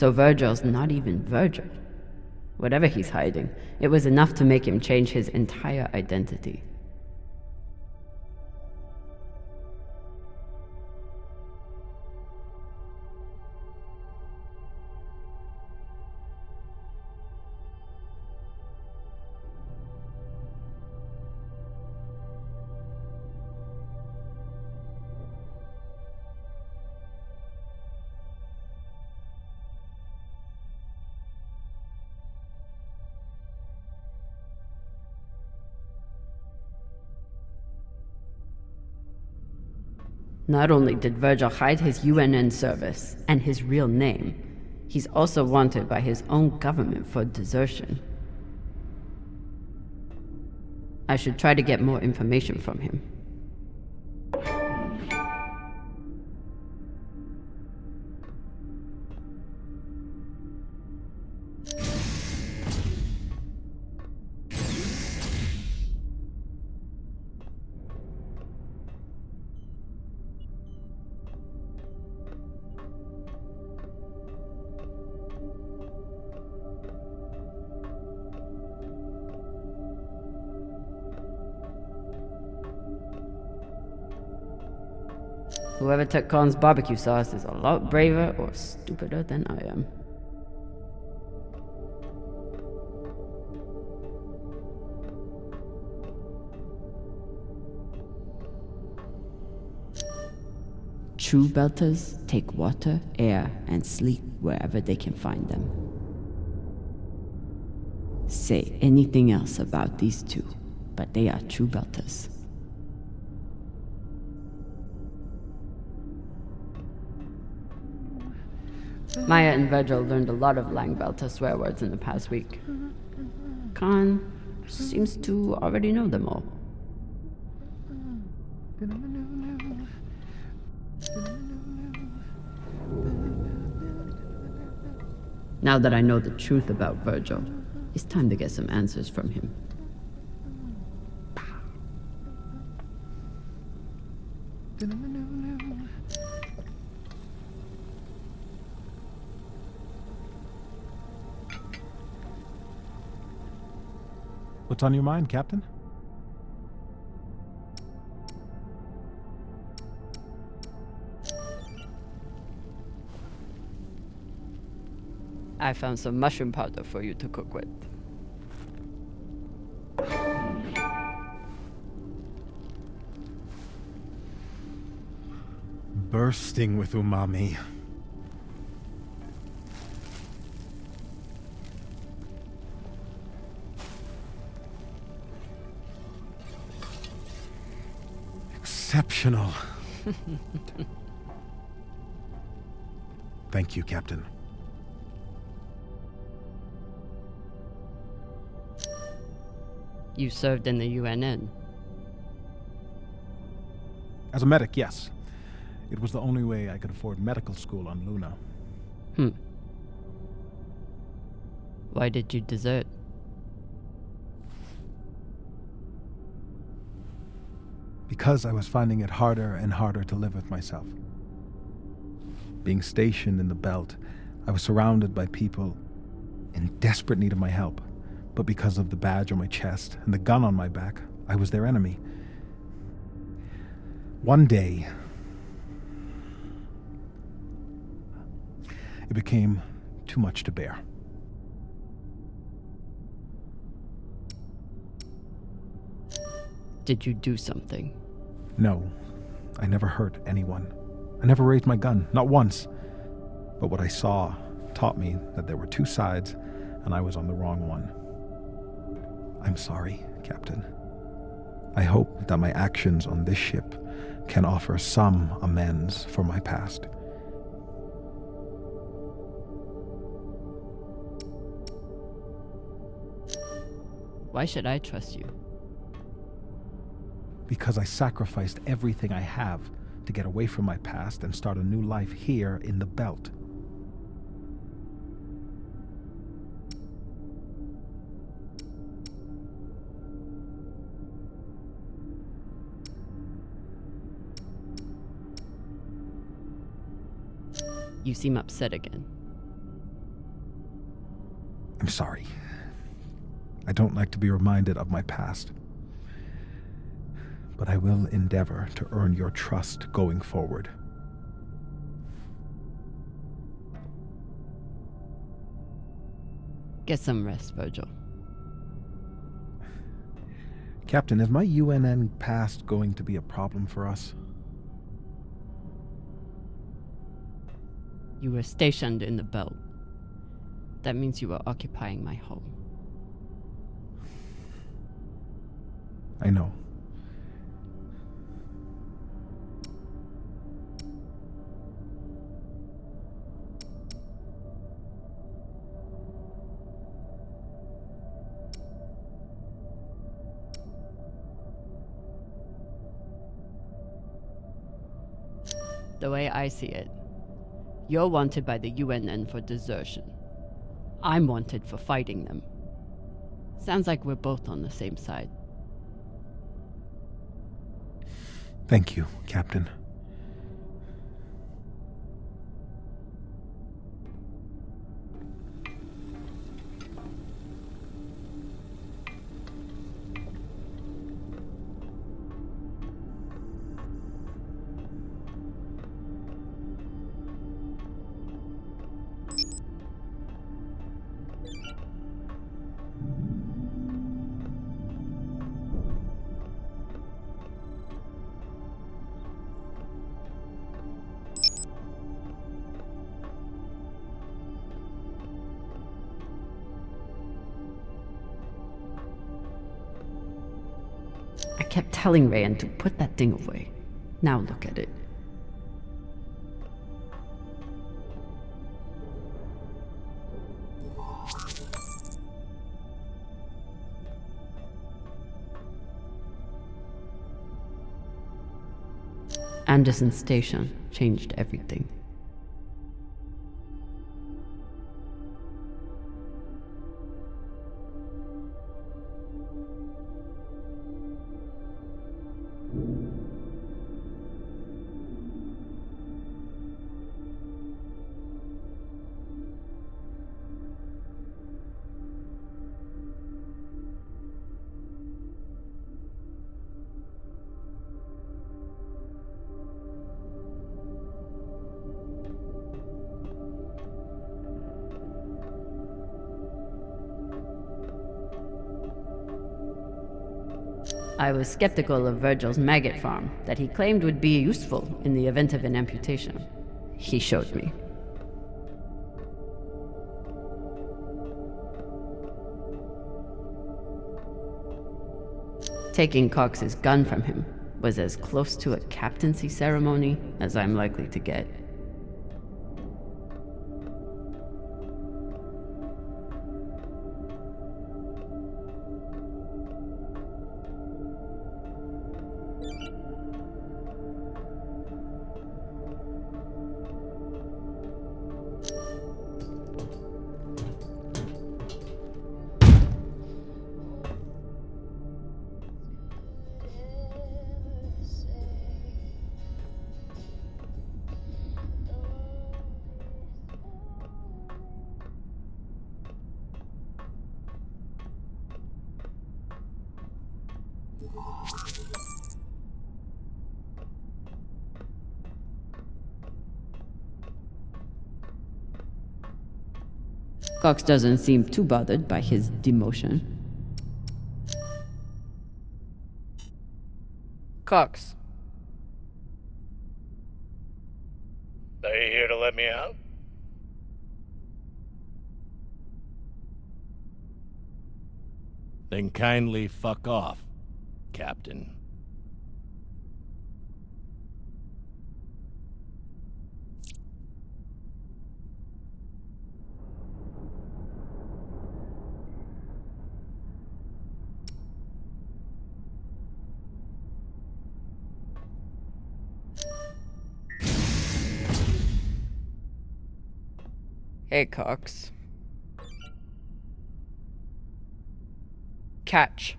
So Virgil's not even Virgil. Whatever he's hiding, it was enough to make him change his entire identity. Not only did Virgil hide his UNN service and his real name, he's also wanted by his own government for desertion. I should try to get more information from him. Whoever took Khan's barbecue sauce is a lot braver or stupider than I am. True Belters take water, air, and sleep wherever they can find them. Say anything else about these two, but they are true Belters. Maya and Virgil learned a lot of Lang Belter swear words in the past week. Khan seems to already know them all. Now that I know the truth about Virgil, it's time to get some answers from him.
What's on your mind, Captain?
I found some mushroom powder for you to cook with.
Bursting with umami. Exceptional. Thank you, Captain.
You served in the UNN.
As a medic, yes. It was the only way I could afford medical school on Luna.
Why did you desert?
Because I was finding it harder and harder to live with myself. Being stationed in the belt, I was surrounded by people in desperate need of my help. But because of the badge on my chest and the gun on my back, I was their enemy. One day, it became too much to bear.
Did you do something?
No, I never hurt anyone. I never raised my gun, not once. But what I saw taught me that there were two sides, and I was on the wrong one. I'm sorry, Captain. I hope that my actions on this ship can offer some amends for my past.
Why should I trust you?
Because I sacrificed everything I have to get away from my past and start a new life here in the belt.
You seem upset again.
I'm sorry. I don't like to be reminded of my past. But I will endeavor to earn your trust going forward.
Get some rest, Virgil.
Captain, is my UNN past going to be a problem for us?
You were stationed in the belt. That means you were occupying my home.
I know.
The way I see it, you're wanted by the UNN for desertion. I'm wanted for fighting them. Sounds like we're both on the same side.
Thank you, Captain.
I kept telling Rayan to put that thing away. Now look at it. Anderson Station changed everything. I was skeptical of Virgil's maggot farm that he claimed would be useful in the event of an amputation. He showed me. Taking Cox's gun from him was as close to a captaincy ceremony as I'm likely to get. Cox doesn't seem too bothered by his demotion.
Cox.
Are you here to let me out? Then kindly fuck off, Captain.
Hey, Cox. Catch.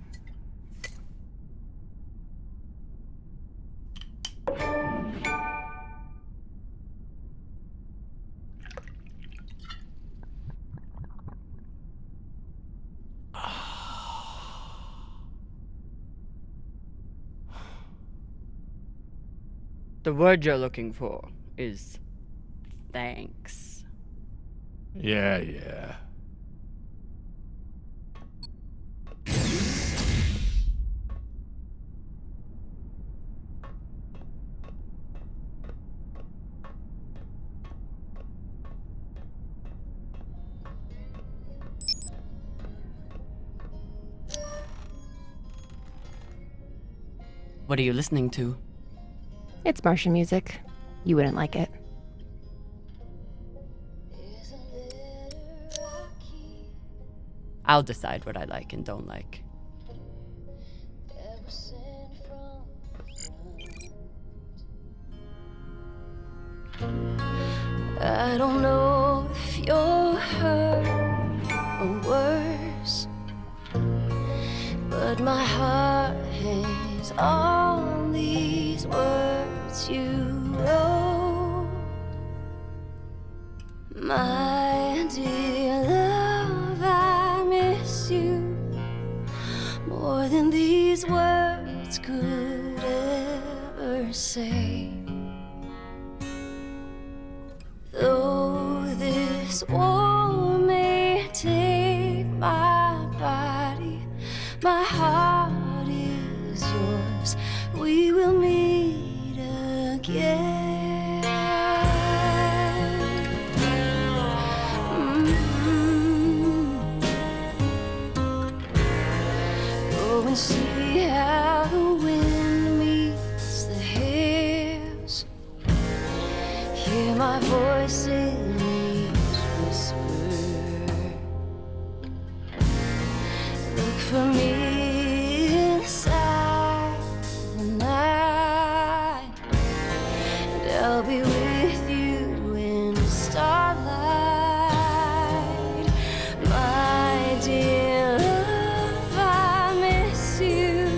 The word you're looking for is thanks.
Yeah.
What are you listening to?
It's Martian music. You wouldn't like it.
I'll decide what I like and don't like.
I don't know if you're hurt or worse, but my heart hangs on these words you wrote. My dear love, I miss you more than these words could ever say. Though this war may take my body, my heart is yours. We will meet again. Go and see how the wind meets the hills. Hear my voice in each whisper. Look for me inside the night, and I'll be with you in the starlight. My dear love, I miss you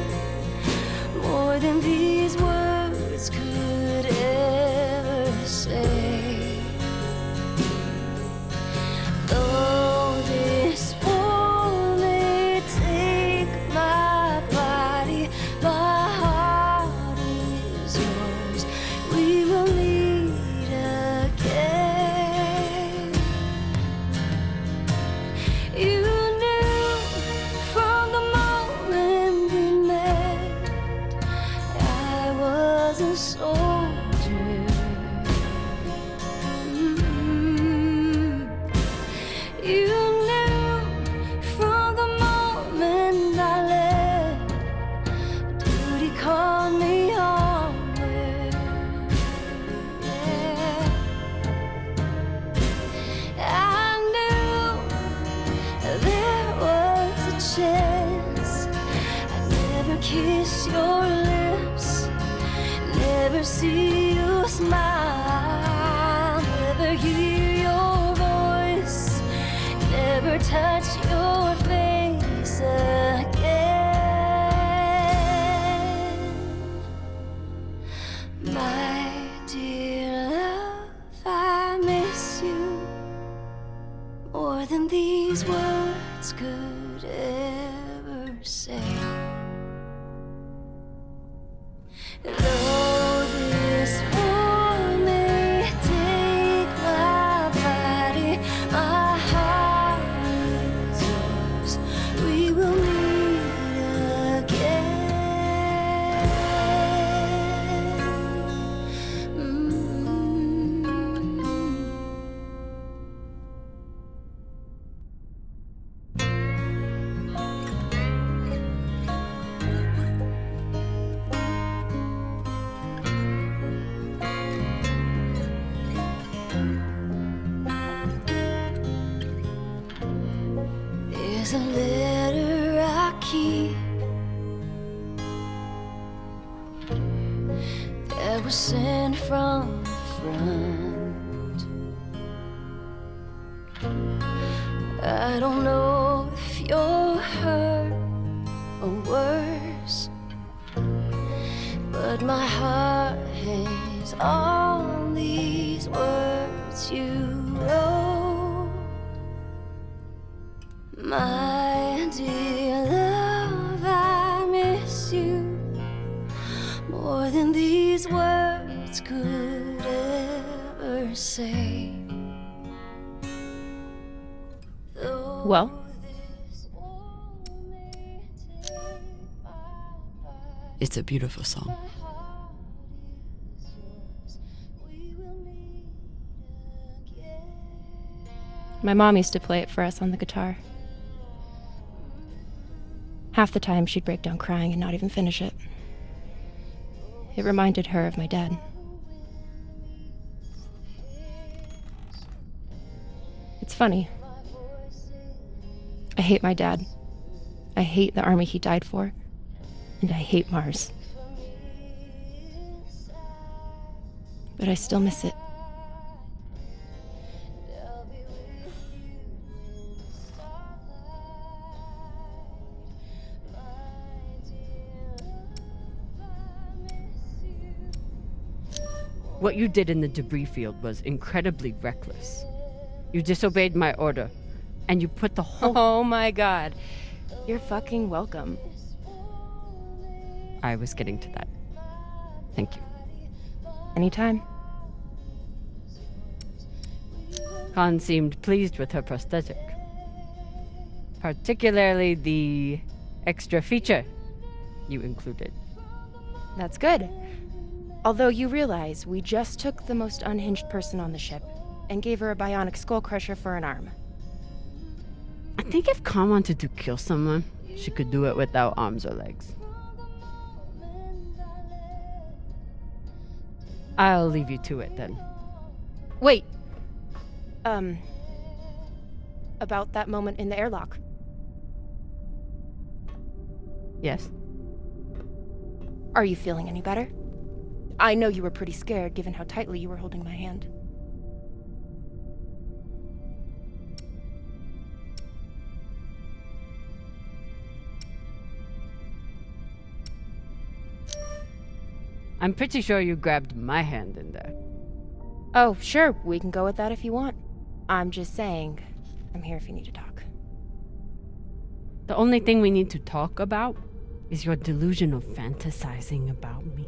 more than these words could ever say. kiss your lips, never see you smile, never hear your voice, never touch your face again. My dear love, I miss you more than these words could ever say. Though this war may take my body, my heart is yours. We will meet again. There's a letter I keep that was sent from the front. I don't know if you're hurt or worse, but my heart hangs on these words you wrote. My dear love, I miss you more than these words could ever say.
Well,
It's a beautiful song.
my mom used to play it for us on the guitar. Half the time, she'd break down crying and not even finish it. It reminded her of my dad. It's funny. I hate my dad. I hate the army he died for. And I hate Mars. But I still miss it.
What you did in the debris field was incredibly reckless. You disobeyed my order, and you put the whole—
Oh my god. You're fucking welcome.
I was getting to that. Thank you.
Anytime.
Khan seemed pleased with her prosthetic. Particularly the extra feature you included.
That's good. Although you realize we just took the most unhinged person on the ship and gave her a bionic skull crusher for an arm.
I think if Khan wanted to kill someone, she could do it without arms or legs. I'll leave you to it then.
Wait. About that moment in the airlock.
Yes?
Are you feeling any better? I know you were pretty scared given how tightly you were holding my hand.
I'm pretty sure you grabbed my hand in there.
Oh, sure, we can go with that if you want. I'm just saying, I'm here if you need to talk.
The only thing we need to talk about is your delusional fantasizing about me.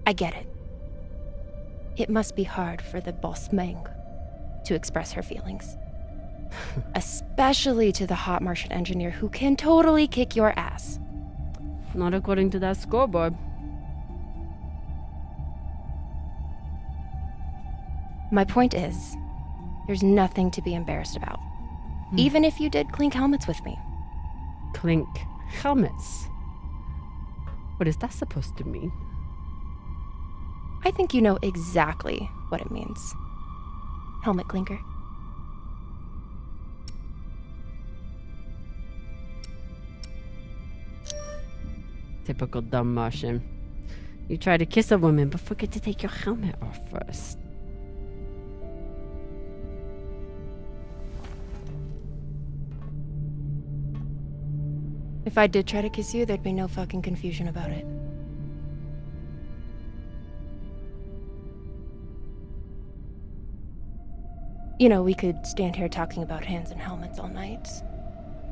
I get it. It must be hard for the boss Meng to express her feelings. Especially to the hot Martian engineer who can totally kick your ass.
Not according to that scoreboard.
My point is, there's nothing to be embarrassed about. Even if you did clink helmets with me.
Clink helmets? What is that supposed to mean?
I think you know exactly what it means. Helmet clinker.
Typical dumb Martian. You try to kiss a woman, but forget to take your helmet off first.
If I did try to kiss you, there'd be no fucking confusion about it. You know, we could stand here talking about hands and helmets all night.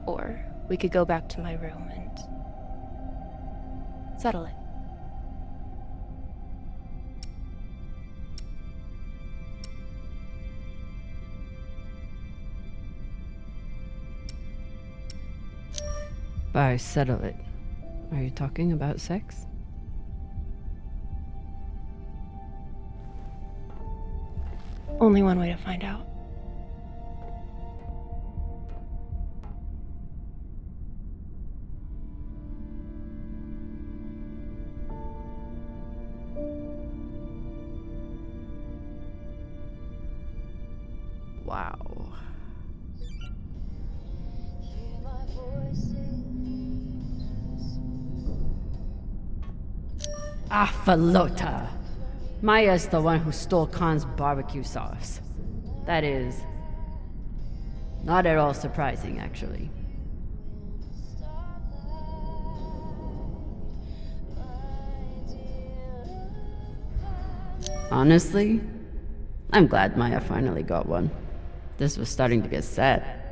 Or we could go back to my room and settle it.
By settle it, are you talking about sex?
Only one way to find out.
Wow. Afalota. Maya's the one who stole Khan's barbecue sauce. That is not at all surprising, actually. Honestly, I'm glad Maya finally got one. This was starting to get sad.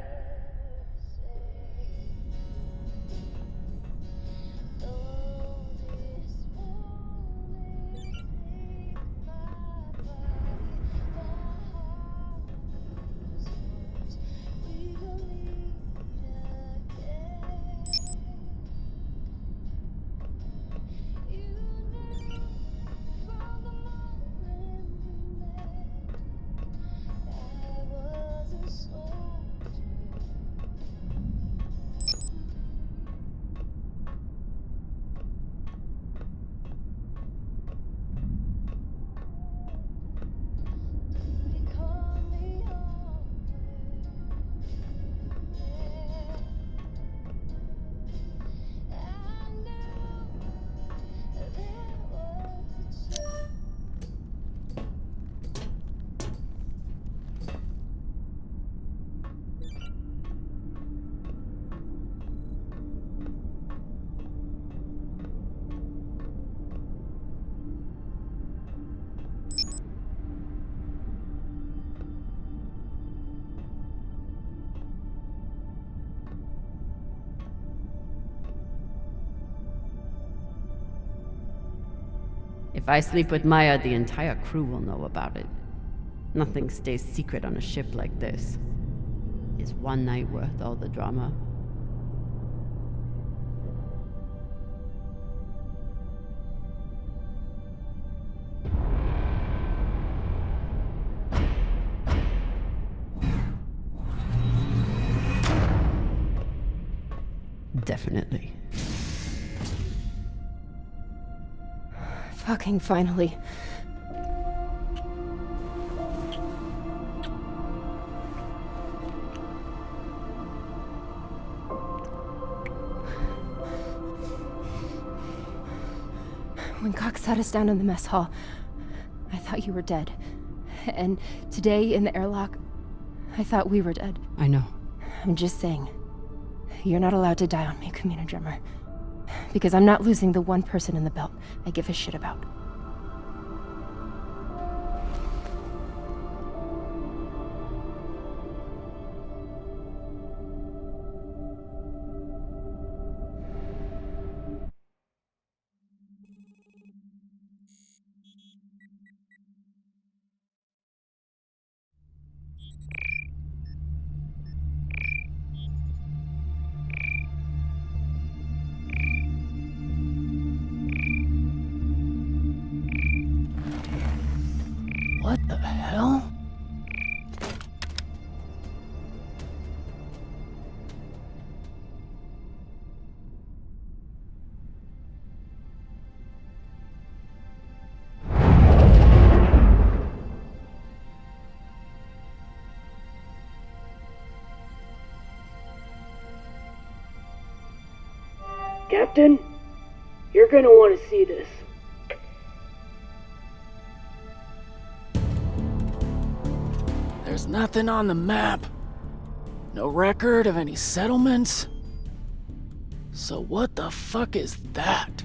If I sleep with Maya, the entire crew will know about it. Nothing stays secret on a ship like this. Is one night worth all the drama? Definitely.
Fucking finally. When Cox sat us down in the mess hall, I thought you were dead. And today in the airlock, I thought we were dead.
I know.
I'm just saying, you're not allowed to die on me, Camina Drummer. Because I'm not losing the one person in the belt I give a shit about.
What the hell?
Captain? You're gonna want to see this.
There's nothing on the map. No record of any settlements. So what the fuck is that?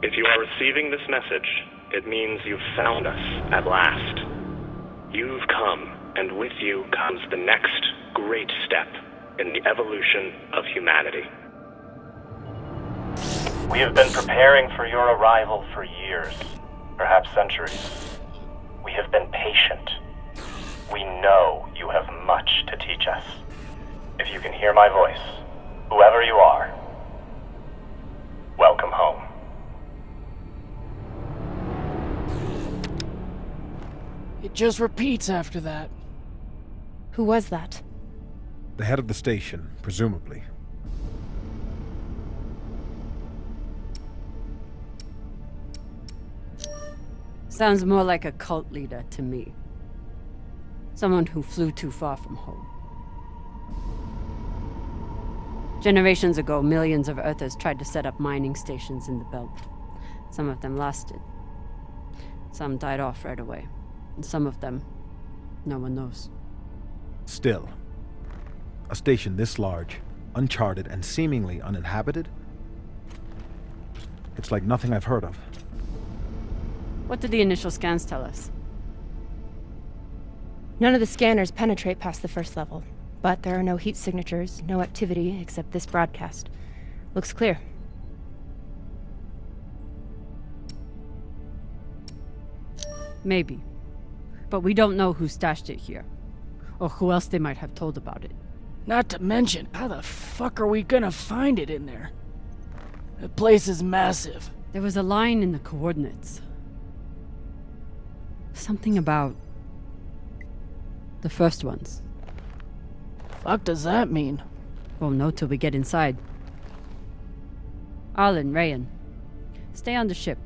If you are receiving this message, it means you've found us at last. You've come, and with you comes the next great step in the evolution of humanity.
We have been preparing for your arrival for years, perhaps centuries. We have been patient. We know you have much to teach us. If you can hear my voice, whoever you are, welcome home.
It just repeats after that.
Who was that?
The head of the station, presumably.
Sounds more like a cult leader to me. Someone who flew too far from home. Generations ago, millions of Earthers tried to set up mining stations in the belt. Some of them lasted. Some died off right away. And some of them, no one knows.
Still, a station this large, uncharted, and seemingly uninhabited? It's like nothing I've heard of.
What did the initial scans tell us?
None of the scanners penetrate past the first level, but there are no heat signatures, no activity except this broadcast. Looks clear.
Maybe. But we don't know who stashed it here, or who else they might have told about it.
Not to mention, how the fuck are we gonna find it in there? The place is massive.
There was a line in the coordinates. Something about the first ones.
Fuck does that mean?
Won't know till we get inside. Arlen, Rayan, stay on the ship.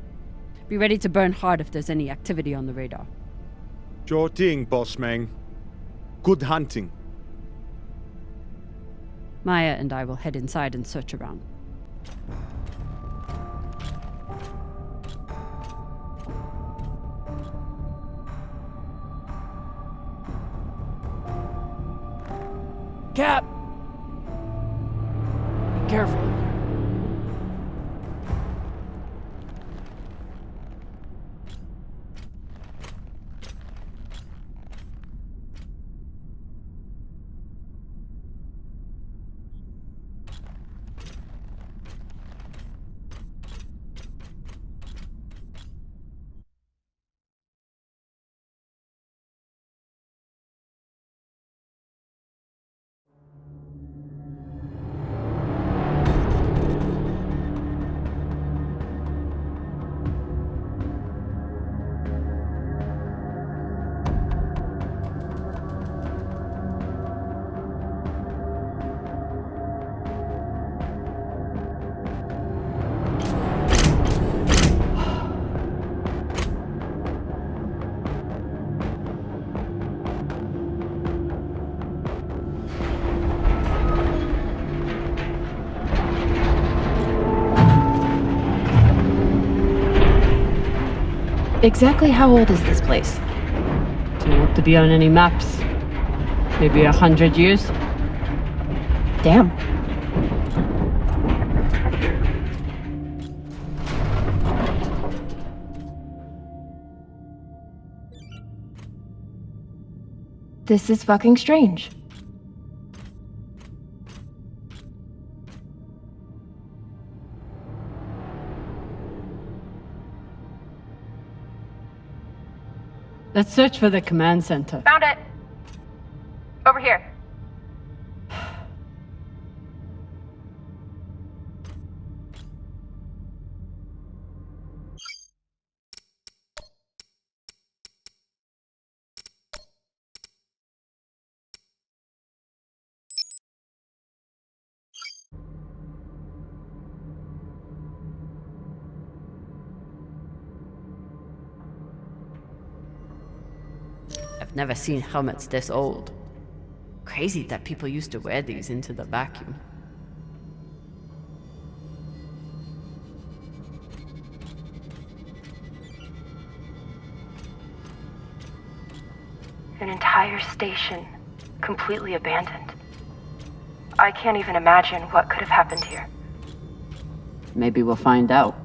Be ready to burn hard if there's any activity on the radar.
Sure thing, boss man. Good hunting.
Maya and I will head inside and search around.
Cap! Be careful in there.
Exactly how old is this place?
Too old to be on any maps. Maybe 100 years?
Damn. This is fucking strange.
Let's search for the command center.
Found it! Over here.
I've never seen helmets this old. Crazy that people used to wear these into the vacuum.
An entire station, completely abandoned. I can't even imagine what could have happened here.
Maybe we'll find out.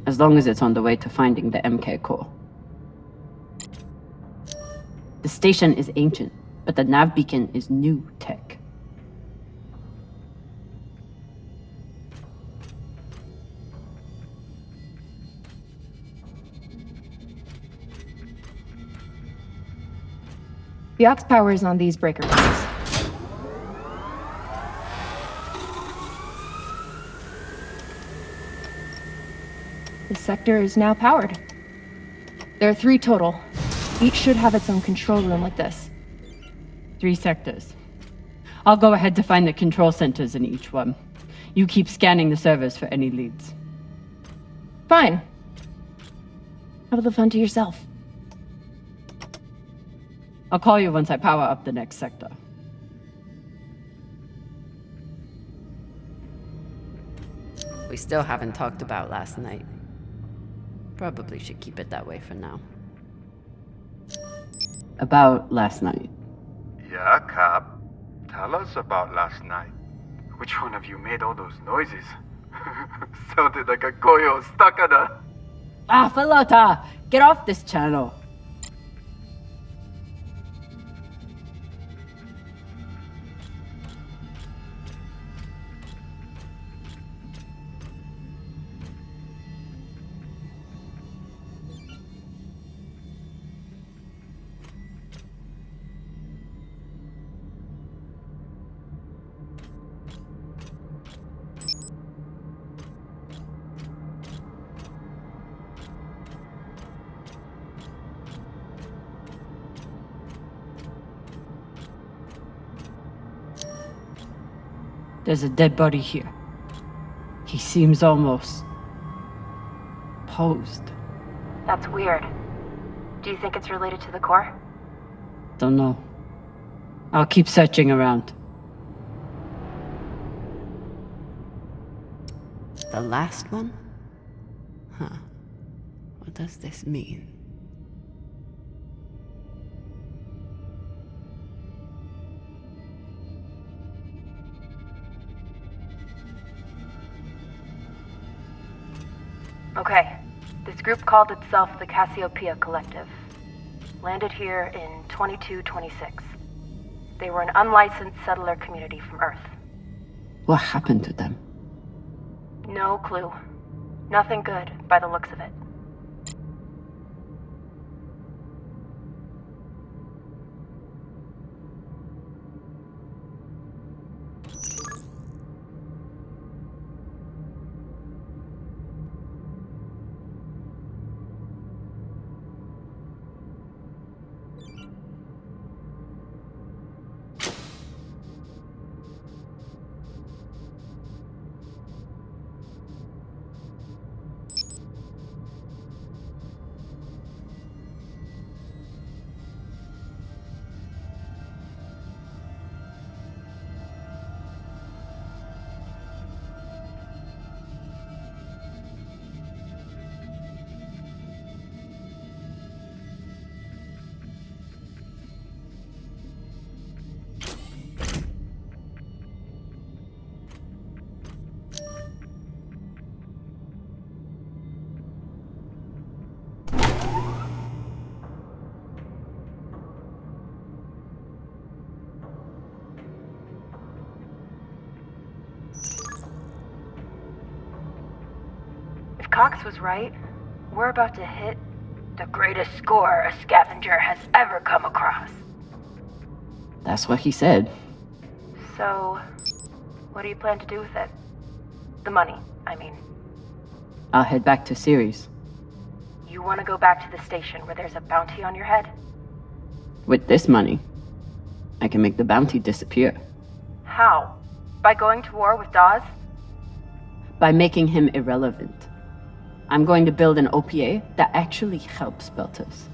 as long as it's on the way to finding the MK core. The station is ancient, but the nav beacon is new tech.
The aux power is on these breaker points. This sector is now powered. There are 3 total. Each should have its own control room like this.
3 sectors. I'll go ahead to find the control centers in each one. You keep scanning the servers for any leads.
Fine. Have all the fun to yourself.
I'll call you once I power up the next sector. We still haven't talked about last night. Probably should keep it that way for now. About last night.
Yeah, Cap. Tell us about last night.
Which one of you made all those noises? Sounded like a koyo stuck on a...
Ah, Falota! Get off this channel! There's a dead body here. He seems almost... posed.
That's weird. Do you think it's related to the core?
Don't know. I'll keep searching around. The last one? Huh. What does this mean?
Okay. This group called itself the Cassiopeia Collective. Landed here in 2226. They were an unlicensed settler community from Earth.
What happened to them?
No clue. Nothing good, by the looks of it. Cox was right. We're about to hit the greatest score a scavenger has ever come across.
That's what he said.
So, what do you plan to do with it? The money, I mean.
I'll head back to Series.
You want to go back to the station where there's a bounty on your head?
With this money, I can make the bounty disappear.
How? By going to war with Dawes?
By making him irrelevant. I'm going to build an OPA that actually helps Belters.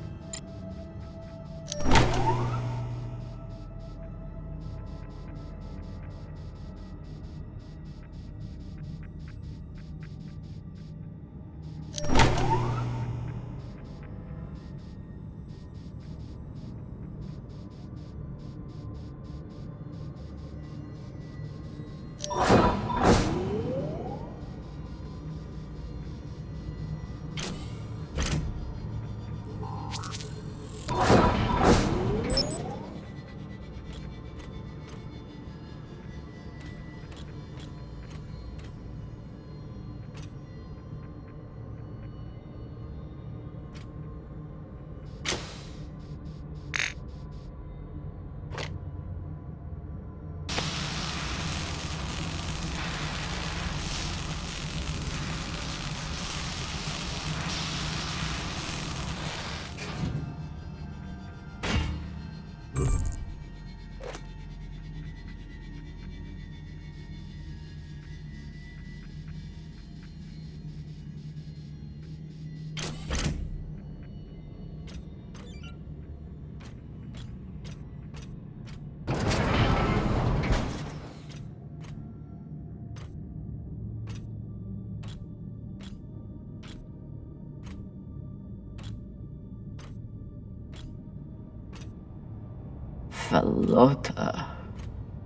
Falota.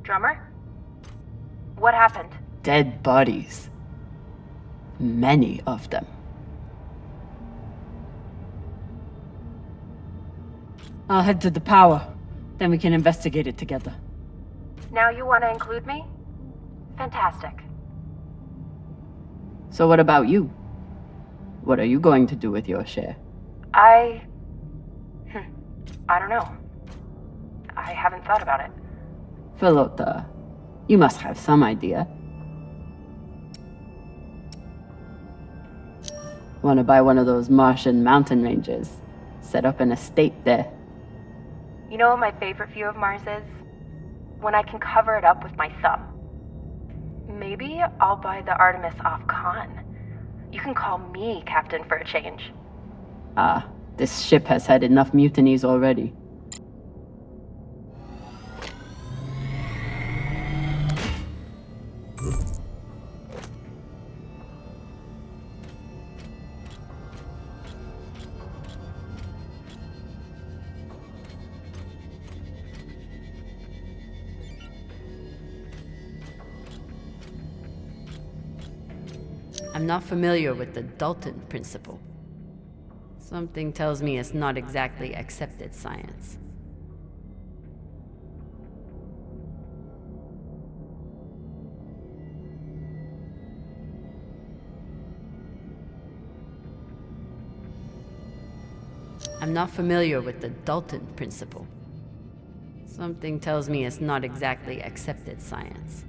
Drummer? What happened?
Dead bodies. Many of them. I'll head to the power. Then we can investigate it together.
Now you want to include me? Fantastic.
So what about you? What are you going to do with your share?
I don't know. I haven't thought about it.
Falota, you must have some idea. Want to buy one of those Martian mountain ranges? Set up an estate there.
You know what my favorite view of Mars is? When I can cover it up with my thumb. Maybe I'll buy the Artemis off Khan. You can call me Captain for a change.
Ah, this ship has had enough mutinies already.
I'm not familiar with the Dalton principle. Something tells me it's not exactly accepted science. I'm not familiar with the Dalton principle. Something tells me it's not exactly accepted science.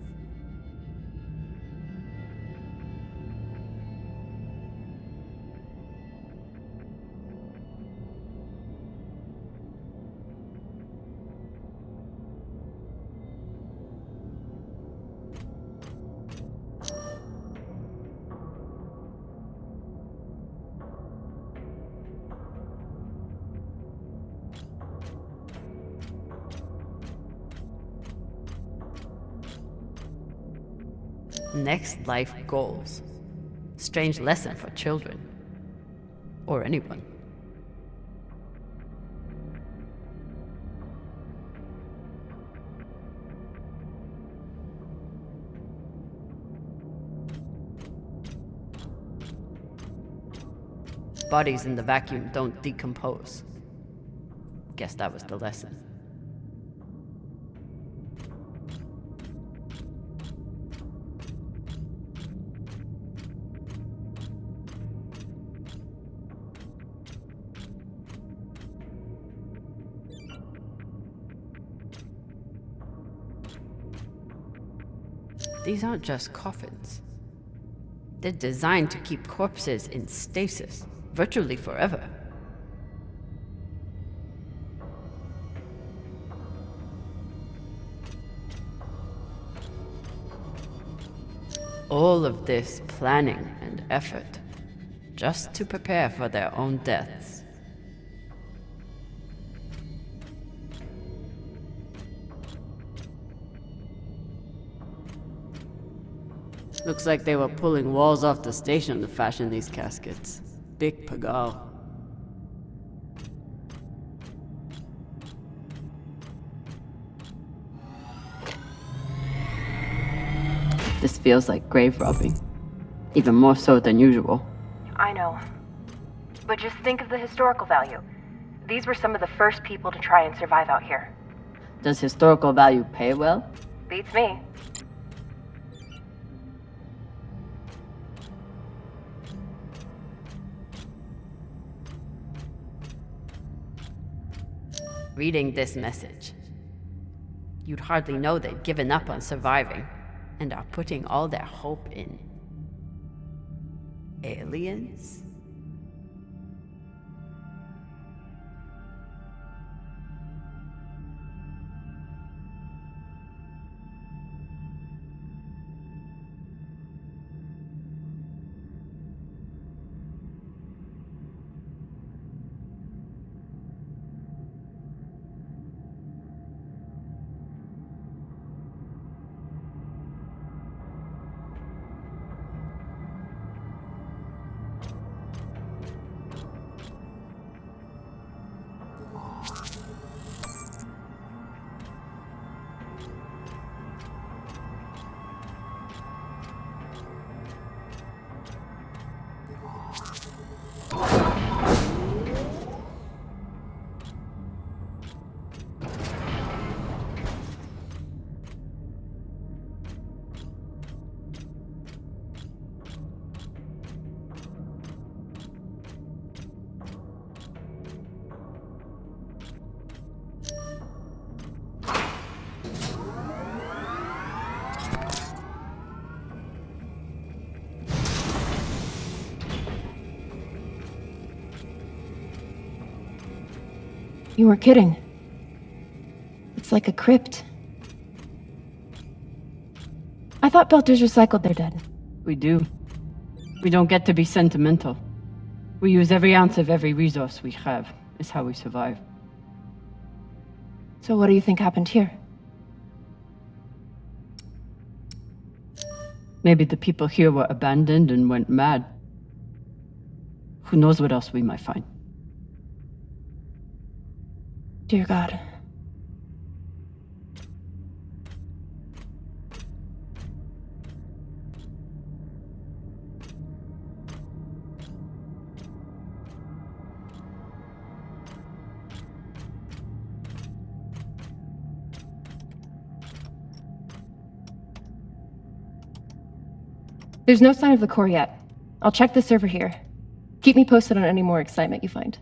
Next life goals. Strange lesson for children. Or anyone. Bodies in the vacuum don't decompose. Guess that was the lesson. These aren't just coffins. They're designed to keep corpses in stasis, virtually forever. All of this planning and effort, just to prepare for their own deaths. Looks like they were pulling walls off the station to fashion these caskets. Big pagal.
This feels like grave robbing. Even more so than usual.
I know. But just think of the historical value. These were some of the first people to try and survive out here.
Does historical value pay well?
Beats me.
Reading this message, you'd hardly know they'd given up on surviving and are putting all their hope in aliens?
You weren't kidding. It's like a crypt. I thought Belters recycled their dead.
We do. We don't get to be sentimental. We use every ounce of every resource we have. It's how we survive.
So what do you think happened here?
Maybe the people here were abandoned and went mad. Who knows what else we might find?
Dear God. There's no sign of the core yet. I'll check the server here. Keep me posted on any more excitement you find.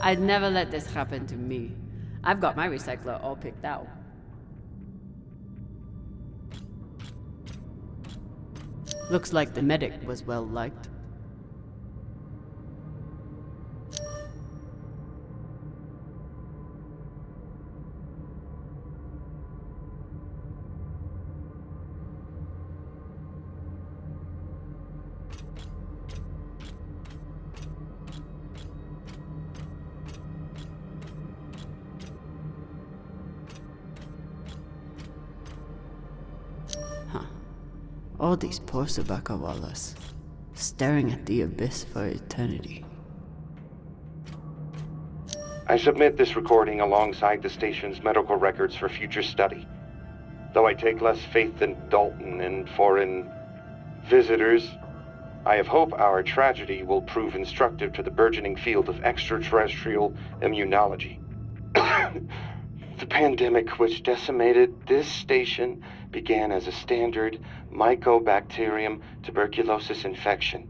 I'd never let this happen to me. I've got my recycler all picked out. Looks like the medic was well liked. All these poor Sabakawalas, staring at the abyss for eternity.
I submit this recording alongside the station's medical records for future study. Though I take less faith than Dalton in foreign visitors, I have hope our tragedy will prove instructive to the burgeoning field of extraterrestrial immunology. The pandemic which decimated this station began as a standard Mycobacterium tuberculosis infection.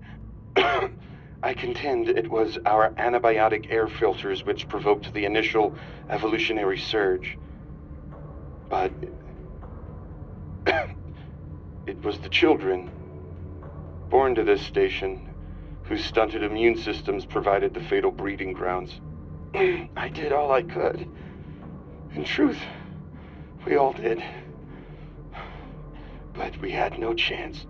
I contend it was our antibiotic air filters which provoked the initial evolutionary surge. But it was the children born to this station whose stunted immune systems provided the fatal breeding grounds. I did all I could. In truth, we all did. But we had no chance.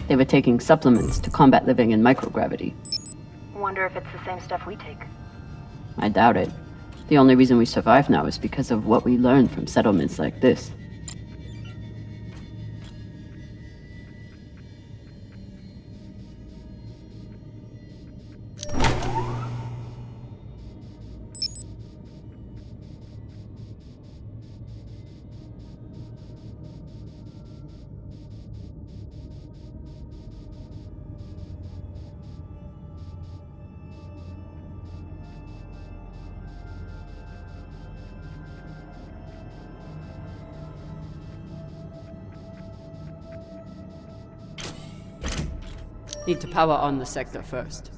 They were taking supplements to combat living in microgravity.
Wonder if it's the same stuff we take.
I doubt it. The only reason we survive now is because of what we learned from settlements like this.
Need to power on the sector first.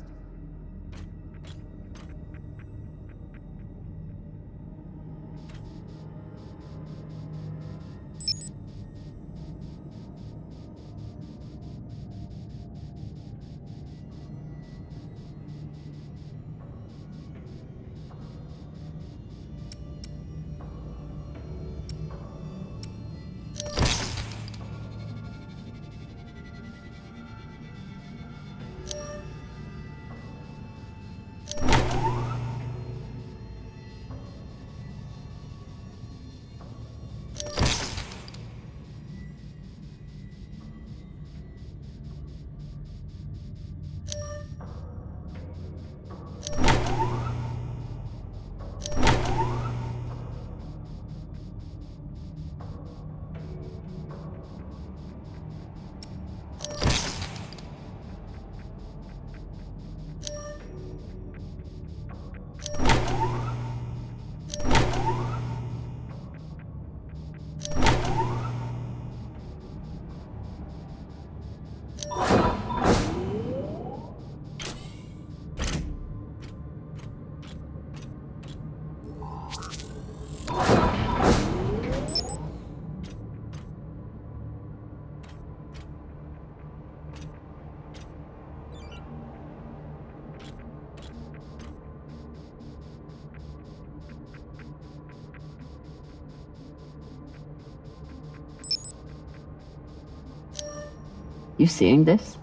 You seeing this?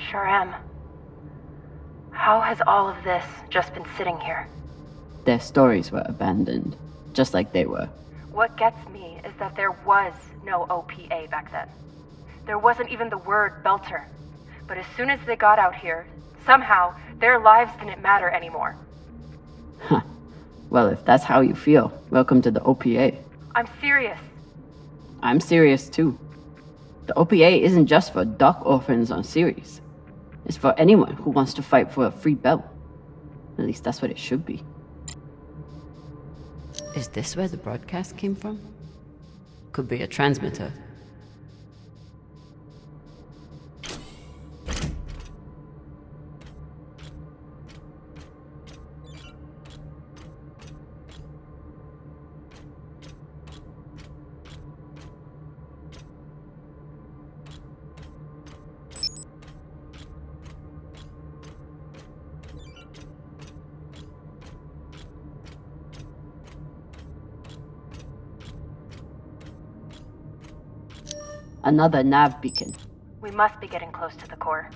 Sure am. How has all of this just been sitting here?
Their stories were abandoned, just like they were.
What gets me is that there was no OPA back then. There wasn't even the word Belter. But as soon as they got out here, somehow their lives didn't matter anymore.
Huh. Well, if that's how you feel, welcome to the OPA.
I'm serious.
I'm serious too. The OPA isn't just for dock orphans on Ceres. It's for anyone who wants to fight for a free belt. At least that's what it should be.
Is this where the broadcast came from? Could be a transmitter.
Another nav beacon.
We must be getting close to the core.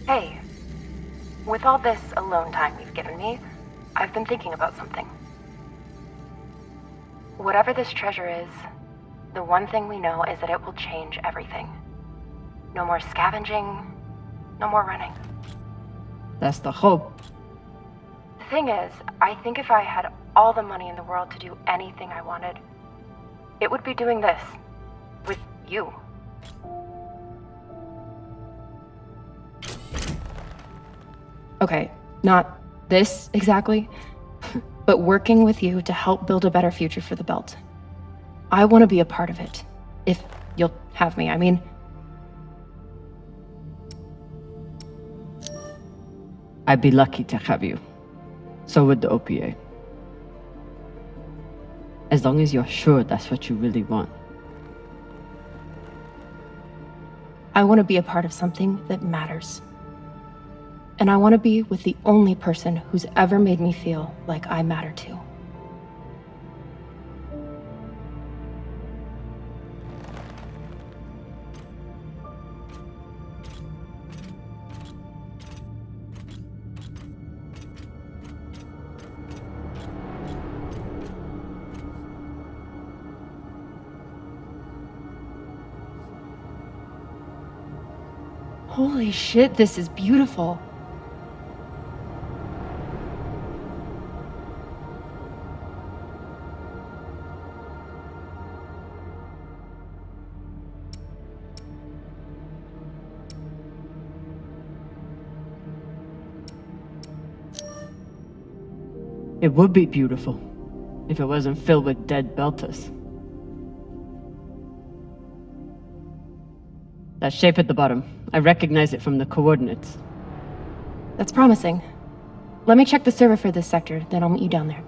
Hey, with all this alone time you've given me, I've been thinking about something. Whatever this treasure is, the one thing we know is that it will change everything. No more scavenging, no more running.
That's the hope.
The thing is, I think if I had all the money in the world to do anything I wanted, it would be doing this. With you.
Okay, not this exactly, but working with you to help build a better future for the Belt. I want to be a part of it. If you'll have me, I mean.
I'd be lucky to have you. So would the OPA. As long as you're sure that's what you really want.
I want to be a part of something that matters. And I want to be with the only person who's ever made me feel like I matter too. Holy shit, this is beautiful.
It would be beautiful if it wasn't filled with dead Belters. That shape at the bottom, I recognize it from the coordinates.
That's promising. Let me check the server for this sector, then I'll meet you down there.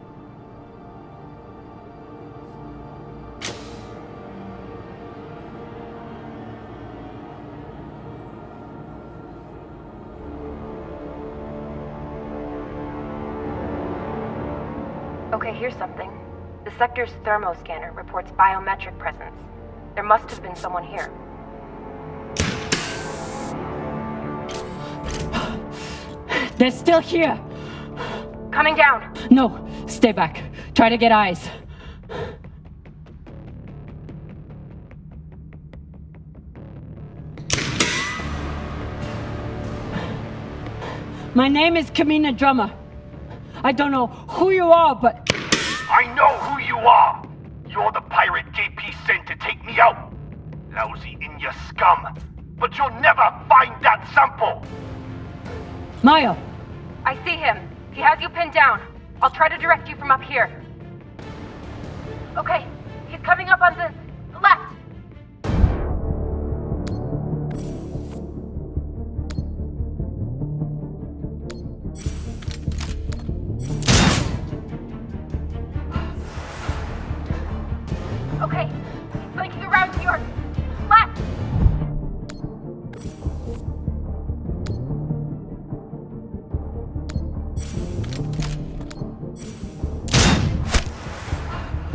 Okay, here's something. The sector's thermoscanner reports biometric presence. There must have been someone here.
They're still here!
Coming down!
No, stay back. Try to get eyes. My name is Camina Drummer. I don't know who you are, but...
I know who you are! You're the pirate JP sent to take me out! Lousy in your scum! But you'll never find that sample!
Maya!
I see him. He has you pinned down. I'll try to direct you from up here. Okay, he's coming up on the left. Okay, he's flanking around to your left.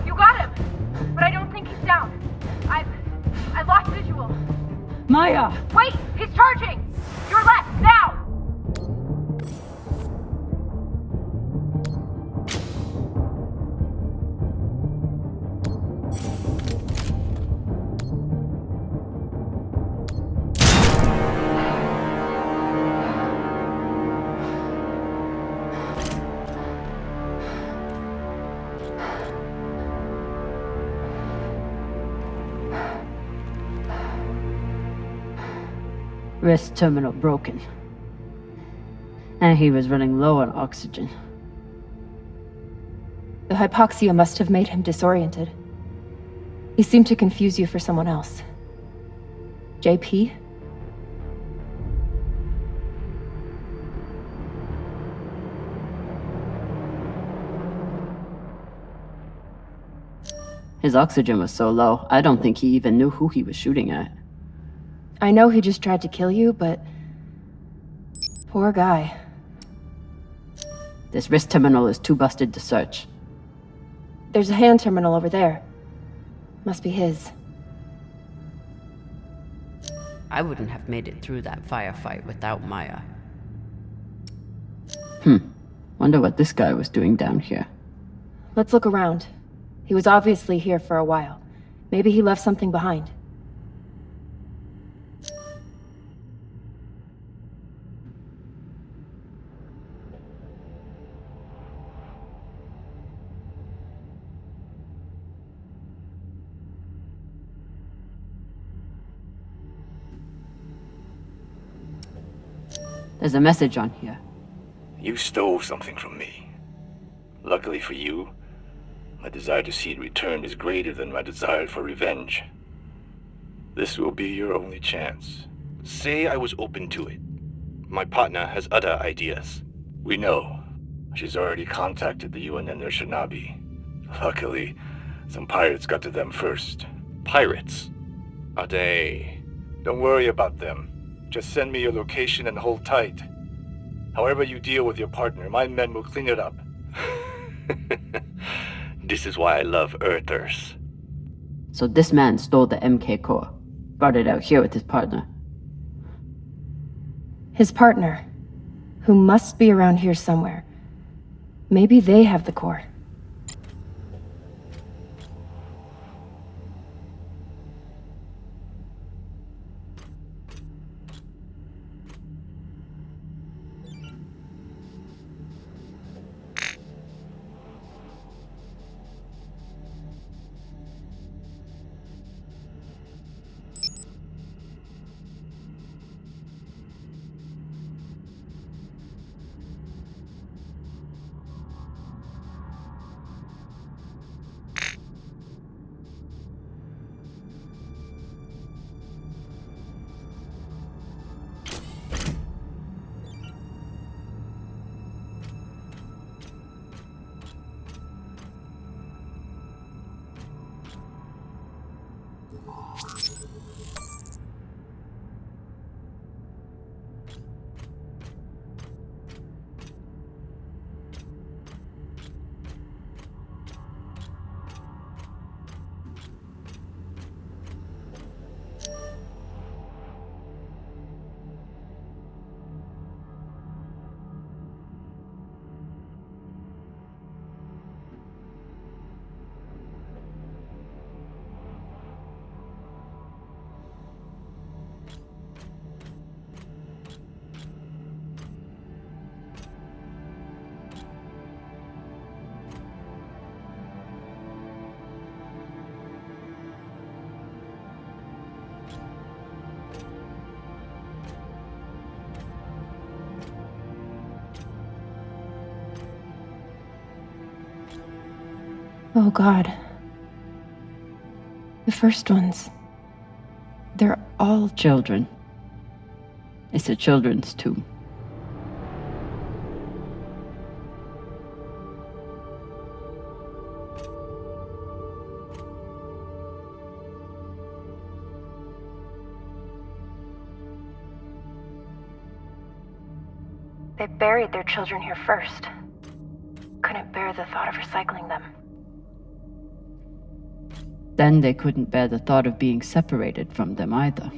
You got him, but I don't think he's down. I lost visual.
Maya!
Wait, he's charging. Your left now.
Wrist terminal broken. And he was running low on oxygen.
The hypoxia must have made him disoriented. He seemed to confuse you for someone else. JP?
His oxygen was so low, I don't think he even knew who he was shooting at.
I know he just tried to kill you, but... Poor guy.
This wrist terminal is too busted to search.
There's a hand terminal over there. Must be his.
I wouldn't have made it through that firefight without Maya. Wonder what this guy was doing down here.
Let's look around. He was obviously here for a while. Maybe he left something behind.
There's a message on here.
You stole something from me. Luckily for you, my desire to see it returned is greater than my desire for revenge. This will be your only chance. Say I was open to it. My partner has other ideas. We know. She's already contacted the UN and their Shinabi. Luckily, some pirates got to them first. Pirates? Are they? Don't worry about them. Just send me your location and hold tight. However you deal with your partner, my men will clean it up. This is why I love Earthers.
So this man stole the MK core, brought it out here with his partner.
His partner, who must be around here somewhere. Maybe they have the core. Oh, God. The first ones. They're all
Children. It's a children's tomb.
They buried their children here first. Couldn't bear the thought of recycling them.
Then they couldn't bear the thought of being separated from them either.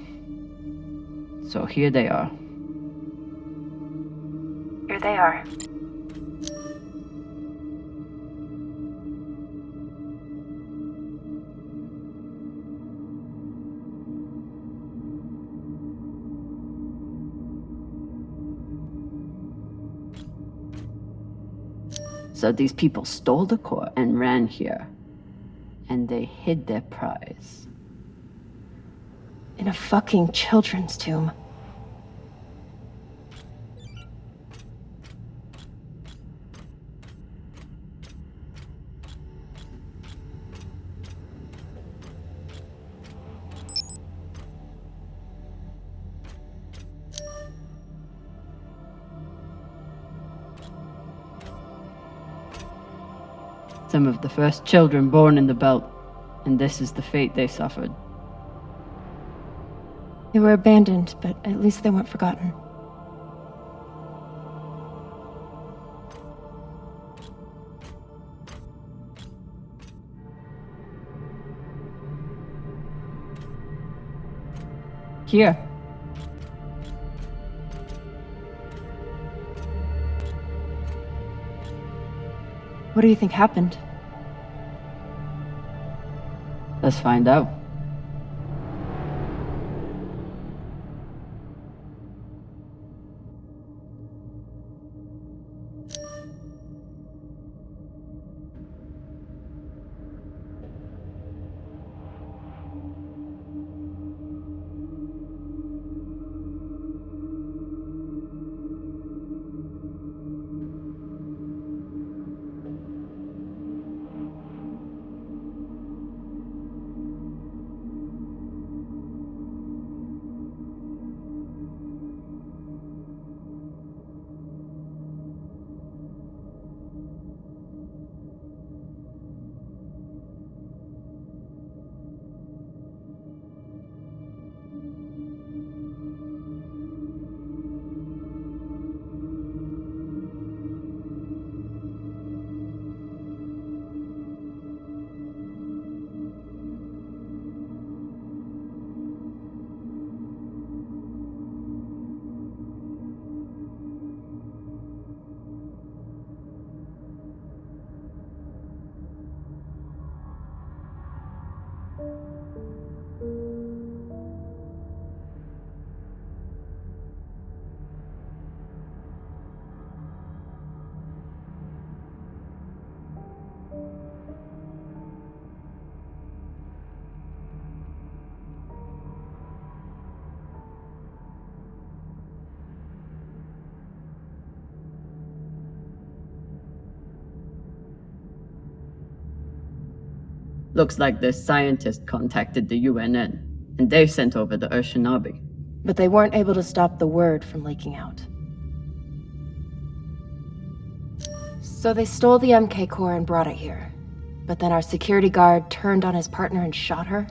So here they are.
Here they are.
So these people stole the core and ran here. And they hid their prize.
In a fucking children's tomb.
Some of the first children born in the belt, and this is the fate they suffered.
They were abandoned, but at least they weren't forgotten.
Here.
What do you think happened?
Let's find out. Looks like this scientist contacted the UNN, and they sent over the Urshinabi.
But they weren't able to stop the word from leaking out. So they stole the MK core and brought it here. But then our security guard turned on his partner and shot her?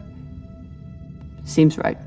Seems right.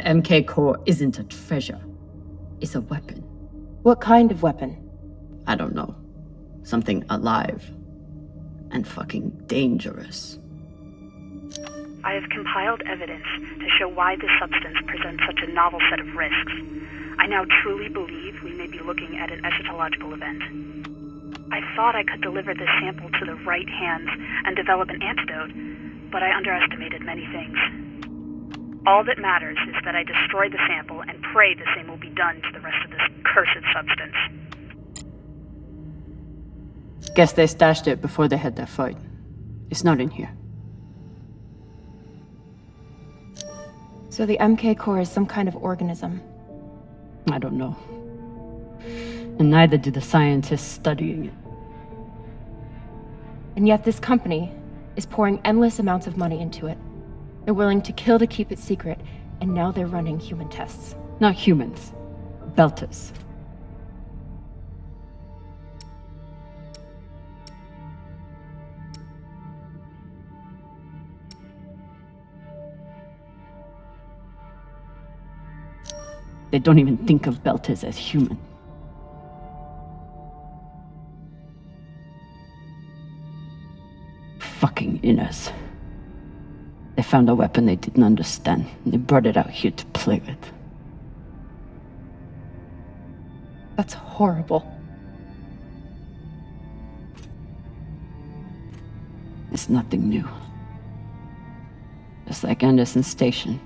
MK core isn't a treasure. It's a weapon.
What kind of weapon?
I don't know. Something alive. And fucking dangerous.
I have compiled evidence to show why this substance presents such a novel set of risks. I now truly believe we may be looking at an eschatological event. I thought I could deliver this sample to the right hands and develop an antidote, but I underestimated many things. All that matters is that I destroy the sample and pray the same will be done to the rest of this cursed substance.
Guess they stashed it before they had their fight. It's not in here.
So the MK core is some kind of organism.
I don't know. And neither do the scientists studying it.
And yet this company is pouring endless amounts of money into it. They're willing to kill to keep it secret, and now they're running human tests.
Not humans. Belters. They don't even think of Belters as human. Fucking inners. They found a weapon they didn't understand, and they brought it out here to play with.
That's horrible.
It's nothing new. Just like Anderson Station.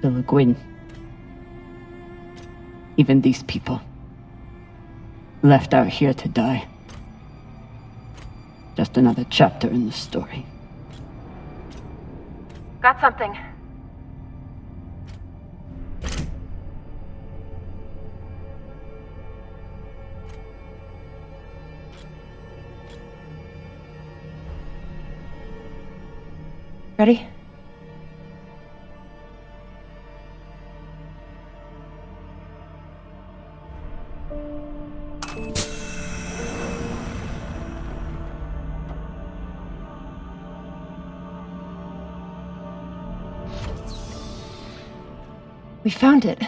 The Lagoon. Even these people. Left out here to die. Just another chapter in the story.
Got something.
Ready? We found it.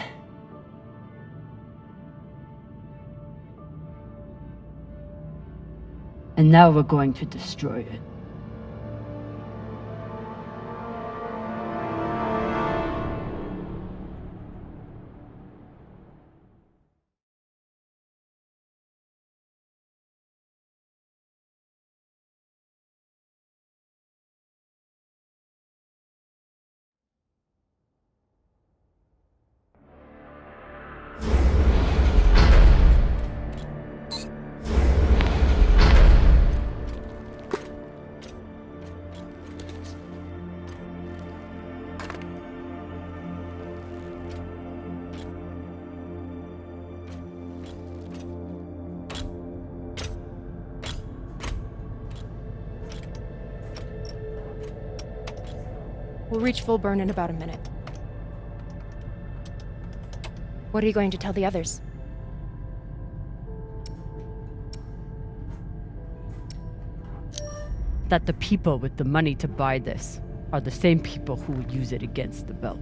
And now we're going to destroy it.
We'll reach full burn in about a minute. What are you going to tell the others?
That the people with the money to buy this are the same people who would use it against the belt.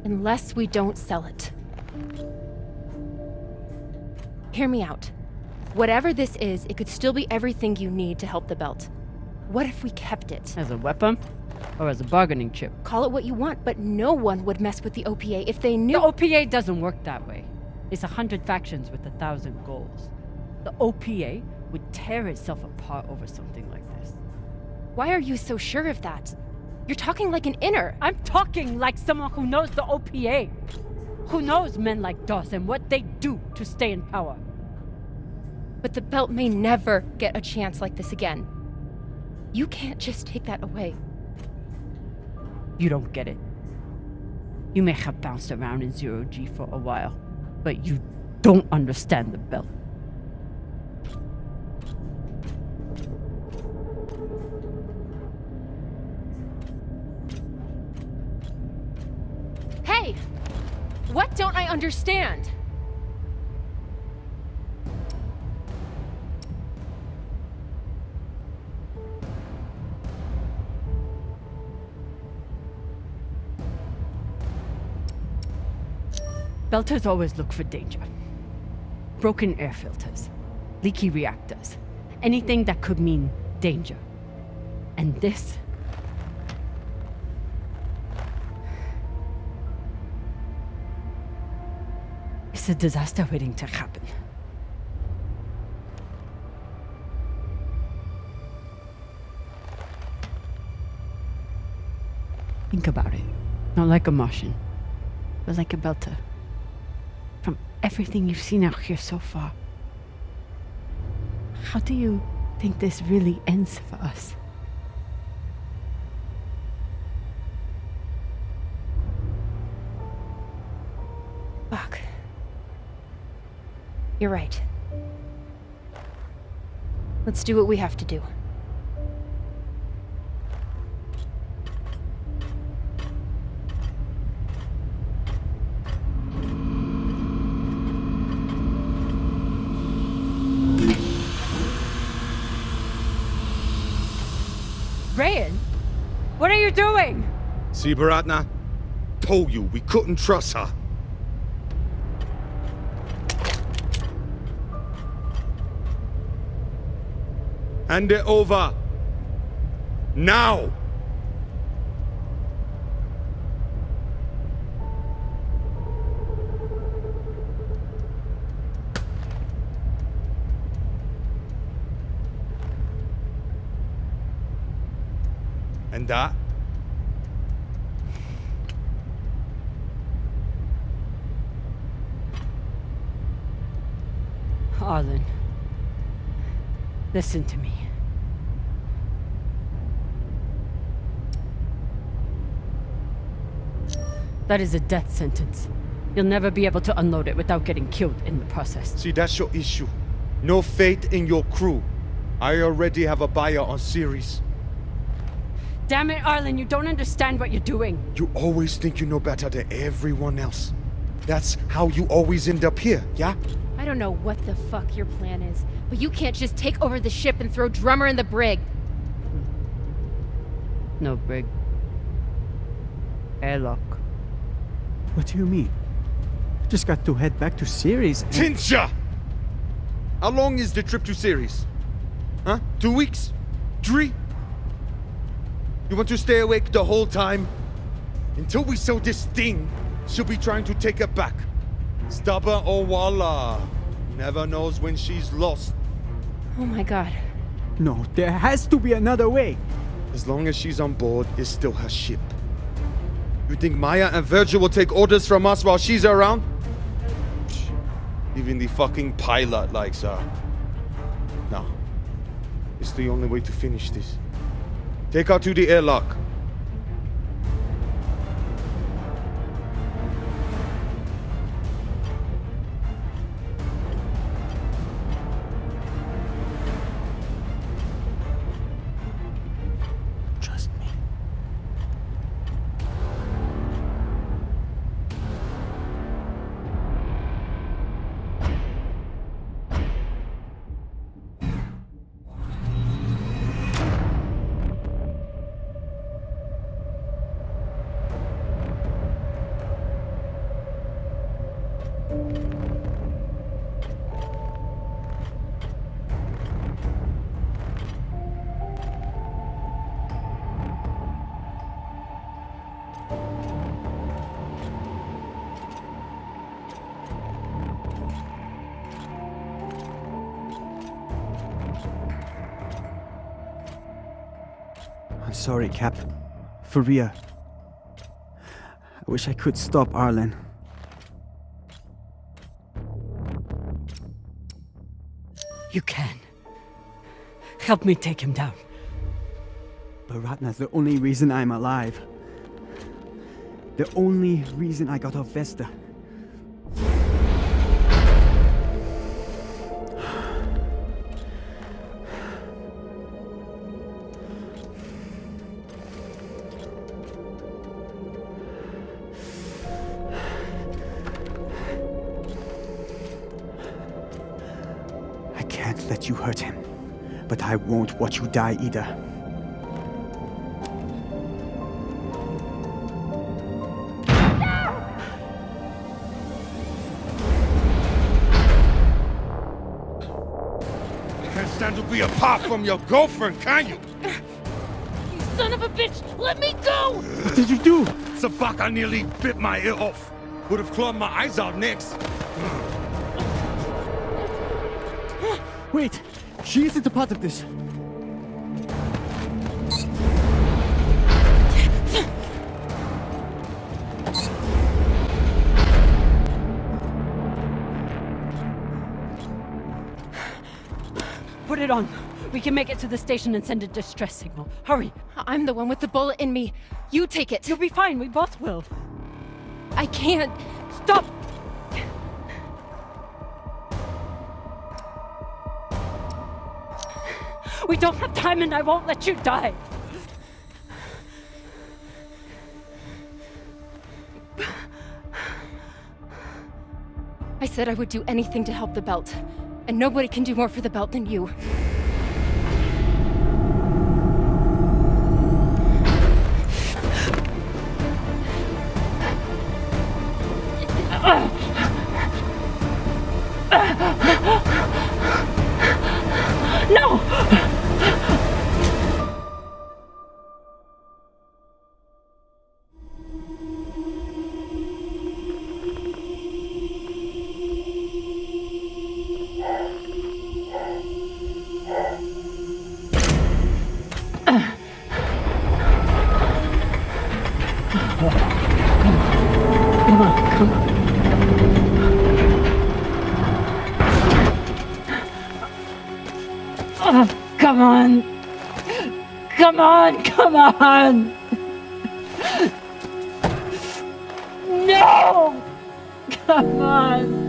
Unless we don't sell it. Hear me out. Whatever this is, it could still be everything you need to help the belt. What if we kept it?
As a weapon? Or as a bargaining chip?
Call it what you want, but no one would mess with the OPA if they knew—
The OPA doesn't work that way. It's 100 factions with 1,000 goals. The OPA would tear itself apart over something like this.
Why are you so sure of that? You're talking like an inner.
I'm talking like someone who knows the OPA. Who knows men like Doss and what they do to stay in power.
But the belt may never get a chance like this again. You can't just take that away.
You don't get it. You may have bounced around in 0G for a while, but you don't understand the belt.
Hey! What don't I understand?
Belters always look for danger. Broken air filters, leaky reactors, anything that could mean danger. And this... it's a disaster waiting to happen. Think about it. Not like a Martian, but like a Belter. From everything you've seen out here so far, how do you think this really ends for us?
Fuck. You're right. Let's do what we have to do.
Rayan, what are you doing?
See, Baratna? Told you we couldn't trust her. Hand it over. Now! And that?
Arlen, listen to me. That is a death sentence. You'll never be able to unload it without getting killed in the process.
See, that's your issue. No faith in your crew. I already have a buyer on Series.
Damn it, Arlen, you don't understand what you're doing.
You always think you know better than everyone else. That's how you always end up here, yeah?
I don't know what the fuck your plan is, but you can't just take over the ship and throw Drummer in the brig.
No brig. Airlock.
What do you mean? Just got to head back to Series and...
Tinsha! How long is the trip to Series? Huh? 2 weeks? 3? You want to stay awake the whole time? Until we sell this thing, she'll be trying to take it back. Stubborn or voila. Never knows when she's lost.
Oh my god.
No, there has to be another way.
As long as she's on board, it's still her ship. You think Maya and Virgil will take orders from us while she's around? Even the fucking pilot likes her. No. It's the only way to finish this. Take her to the airlock.
Trust me. I'm sorry, Cap. For real. I wish I could stop Arlen.
You can. Help me take him down.
Baratna's the only reason I'm alive. The only reason I got off Vesta. I can't let you hurt him, but I won't watch you die either.
stand to be apart from your girlfriend, can you?
You son of a bitch! Let me go!
What did you do? Sabaka nearly bit my ear off. Would have clawed my eyes out next.
Wait, she isn't a part of this.
Put it on. We can make it to the station and send a distress signal. Hurry.
I'm the one with the bullet in me. You take it.
You'll be fine. We both will.
I can't.
Stop! We don't have time and I won't let you die.
I said I would do anything to help the belt. And nobody can do more for the belt than you.
No! Come on! Come on! Come on! No! Come on!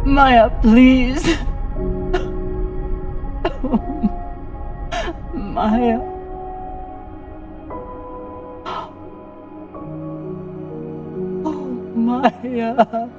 Maya, please. Maya. Oh, Maya.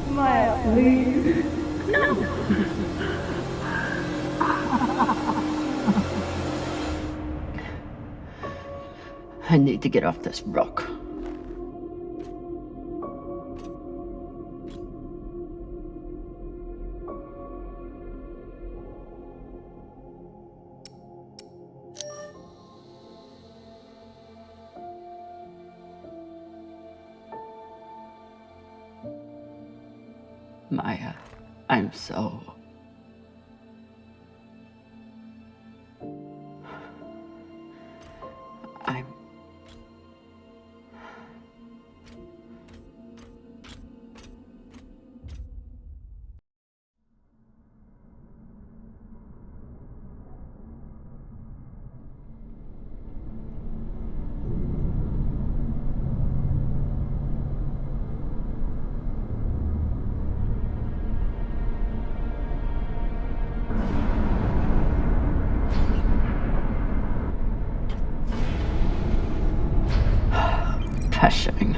Smile, please. No.
I need to get off this rock. Maya, I'm so... I'm... pressuring.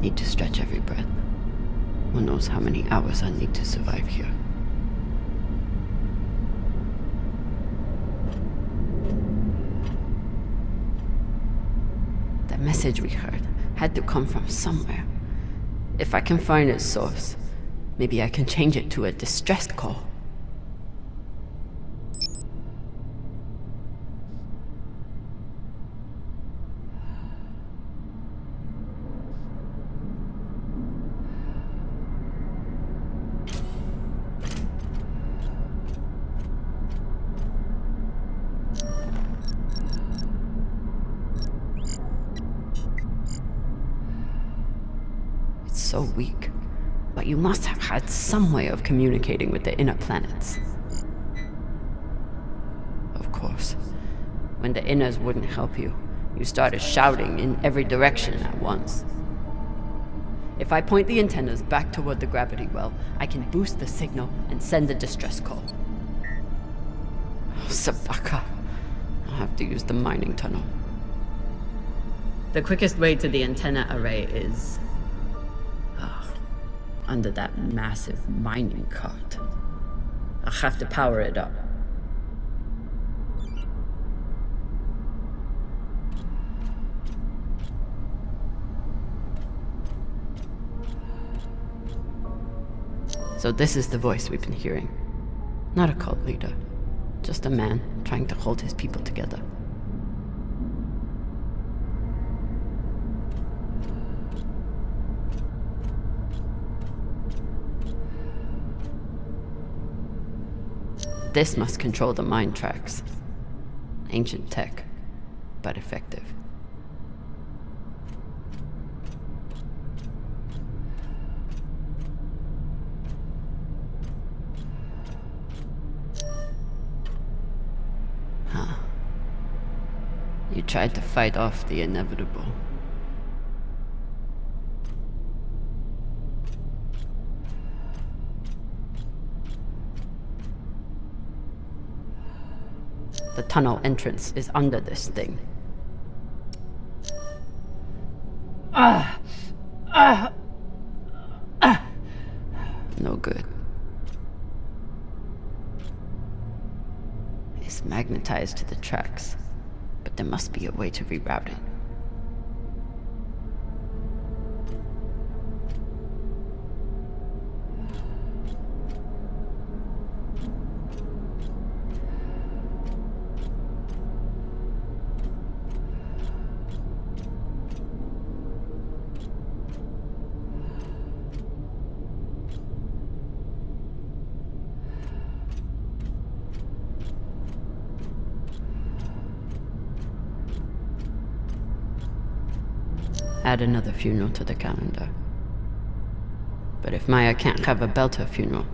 Need to stretch every breath. Who knows how many hours I need to survive here. That message we heard had to come from somewhere. If I can find its source, maybe I can change it to a distress call. So weak, but you must have had some way of communicating with the inner planets. Of course, when the inners wouldn't help you, you started shouting in every direction at once. If I point the antennas back toward the gravity well, I can boost the signal and send a distress call. Oh, Sabaka. I'll have to use the mining tunnel. The quickest way to the antenna array is... under that massive mining cart. I'll have to power it up. So this is the voice we've been hearing. Not a cult leader, just a man trying to hold his people together. This must control the mine tracks. Ancient tech, but effective. Huh. You tried to fight off the inevitable. The tunnel entrance is under this thing.
No good. It's magnetized to the tracks, but there must be a way to reroute it. Add another funeral to the calendar. But if Maya can't have a Belter funeral,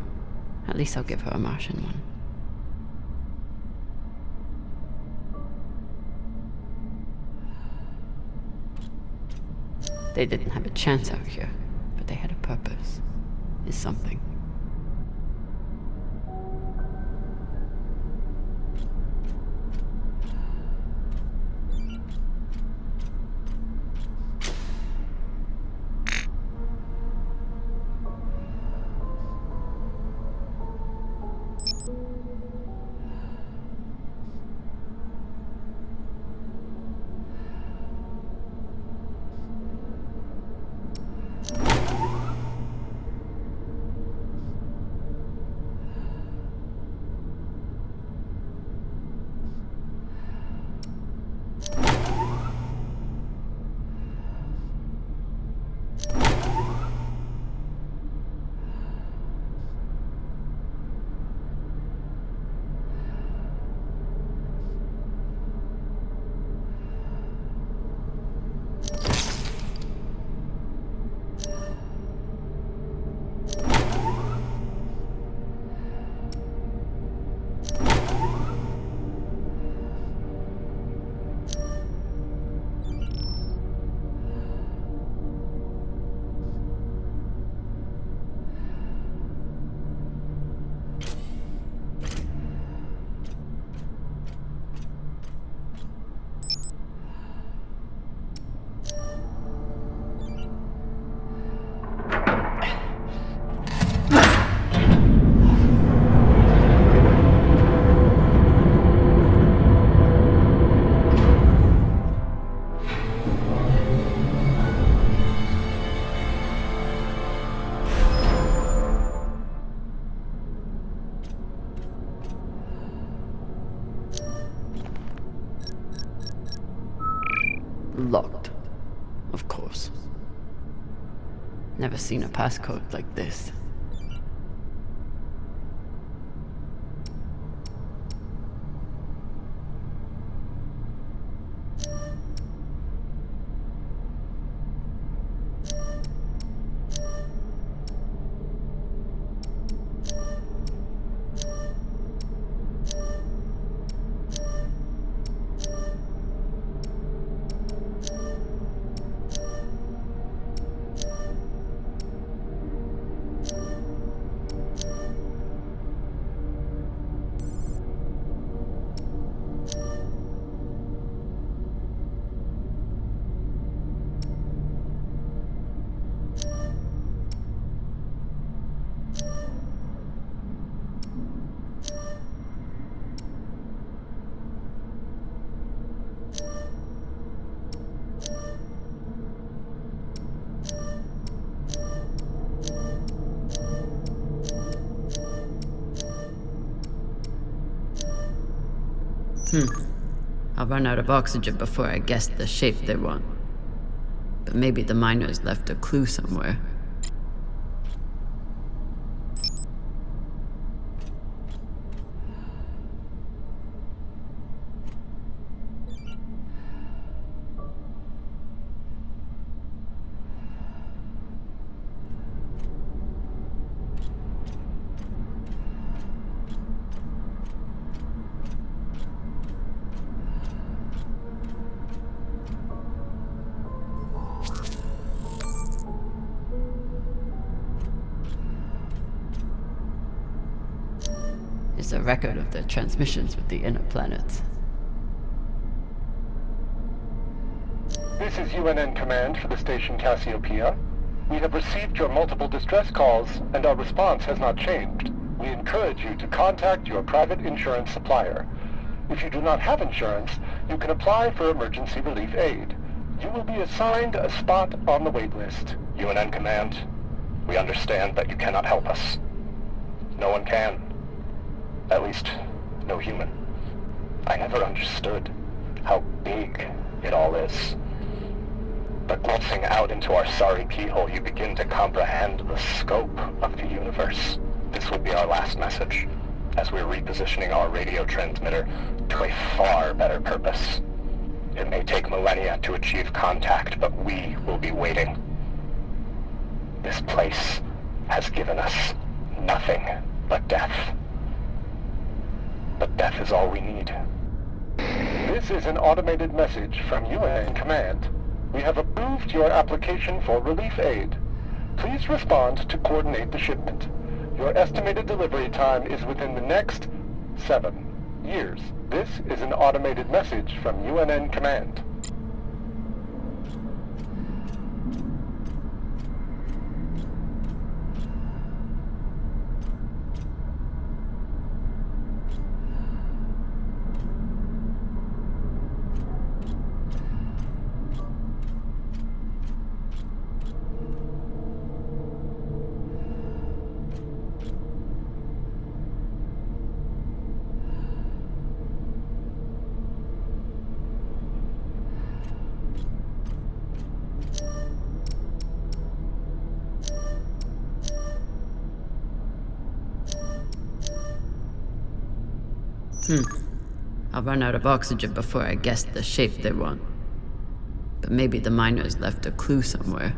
at least I'll give her a Martian one. They didn't have a chance out here, but they had a purpose. Is something. Locked. Of course. Never seen a passcode like this. I'll run out of oxygen before I guess the shape they want. But maybe the miners left a clue somewhere. It's a record of the transmissions with the inner planets.
This is UNN Command for the station Cassiopeia. We have received your multiple distress calls, and our response has not changed. We encourage you to contact your private insurance supplier. If you do not have insurance, you can apply for emergency relief aid. You will be assigned a spot on the wait list.
UNN Command, we understand that you cannot help us. No one can. At least, no human. I never understood how big it all is. But glancing out into our sorry keyhole, you begin to comprehend the scope of the universe. This will be our last message, as we're repositioning our radio transmitter to a far better purpose. It may take millennia to achieve contact, but we will be waiting. This place has given us nothing but death. But death is all we need.
This is an automated message from UNN Command. We have approved your application for relief aid. Please respond to coordinate the shipment. Your estimated delivery time is within the next 7 years. This is an automated message from UNN Command.
I'll run out of oxygen before I guess the shape they want. But maybe the miners left a clue somewhere.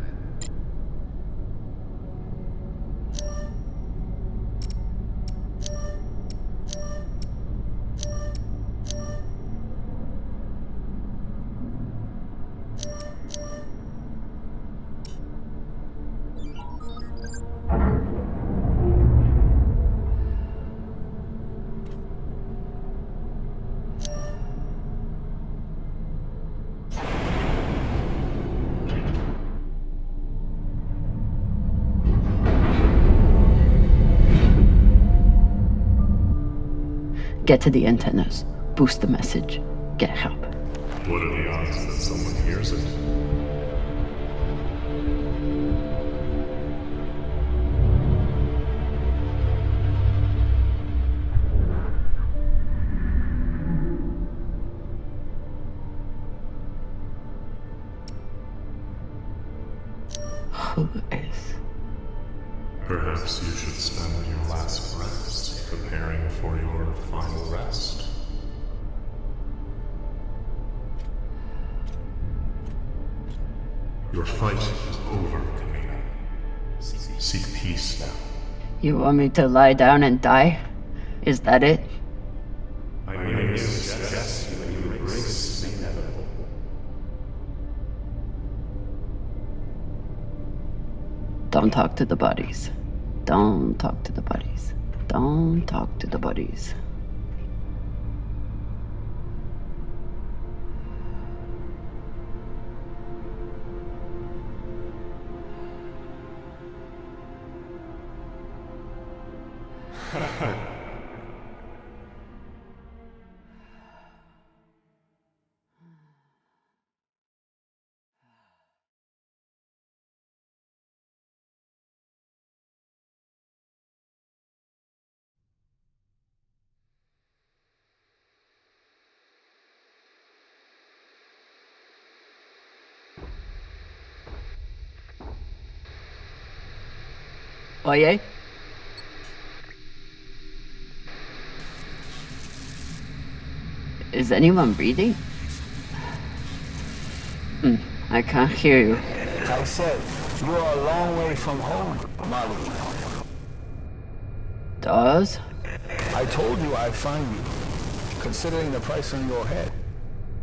Get to the antennas, boost the message, get help.
What are the odds that someone hears it?
Who is?
Perhaps you should spend your last breaths preparing for your final rest. Your fight is over, Camina. Seek peace now.
You want me to lie down and die? Is that it?
I may suggest that you embrace the inevitable.
Don't talk to the bodies. Don't talk to the bodies. Don't talk to the bodies. Oye? Is anyone breathing? I can't hear you.
I said, you are a long way from home, Molly.
Dawes?
I told you I'd find you. Considering the price on your head,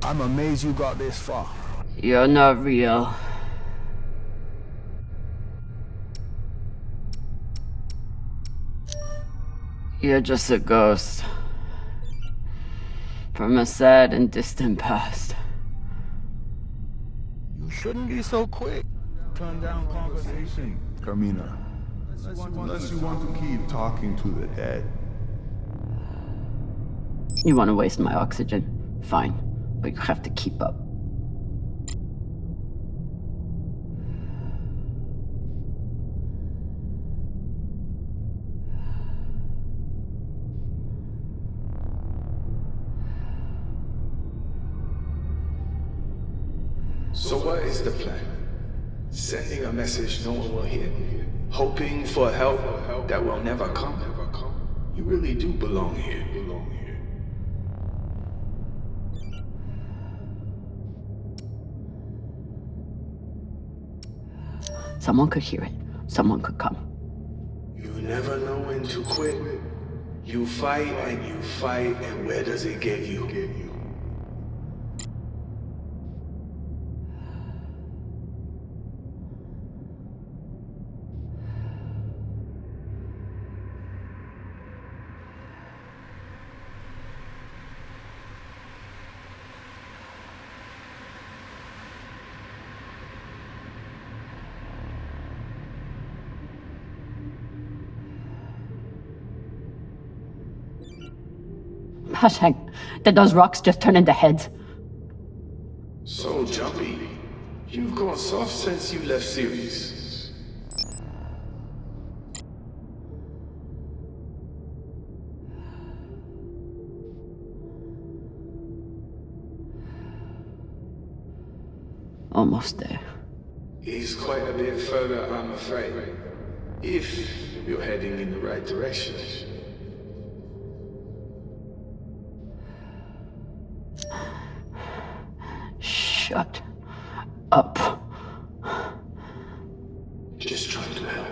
I'm amazed you got this far.
You're not real. You're just a ghost. From a sad and distant past.
You shouldn't be so quick
turn down conversation, Camina. Unless you want to keep talking to the dead.
You want to waste my oxygen? Fine, but you have to keep up.
So what is the plan? Sending a message no one will hear? Hoping for help that will never come? You really do belong here.
Someone could hear it. Someone could come.
You never know when to quit. You fight, and where does it get you?
Hashang, did those rocks just turn into heads?
So jumpy. You've gone soft since you left Series.
Almost there.
He's quite a bit further, I'm afraid. If you're heading in the right direction.
Shut up.
Just trying to help.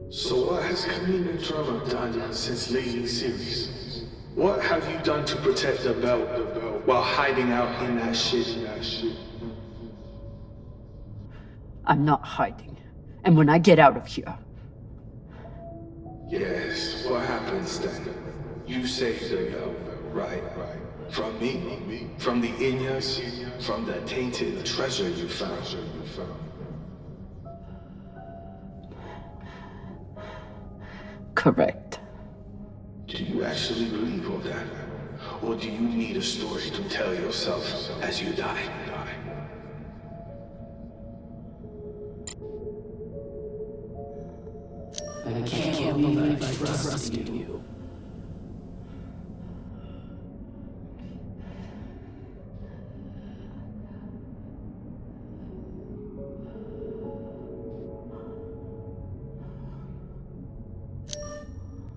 So what has Camina Drummer done since leaving Series? What have you done to protect the belt while hiding out in that shit?
I'm not hiding. And when I get out of here...
Yes, what happens then? You saved the belt, right? From me? From the Inyas? From the tainted treasure you found?
Correct.
Do you actually believe all that? Or do you need a story to tell yourself as you die?
I can't believe I trusted you.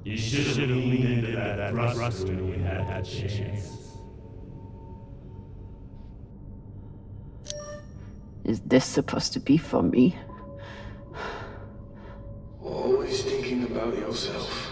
You should have leaned into that thrust when you had that chance.
Is this supposed to be for me?
Always thinking about yourself.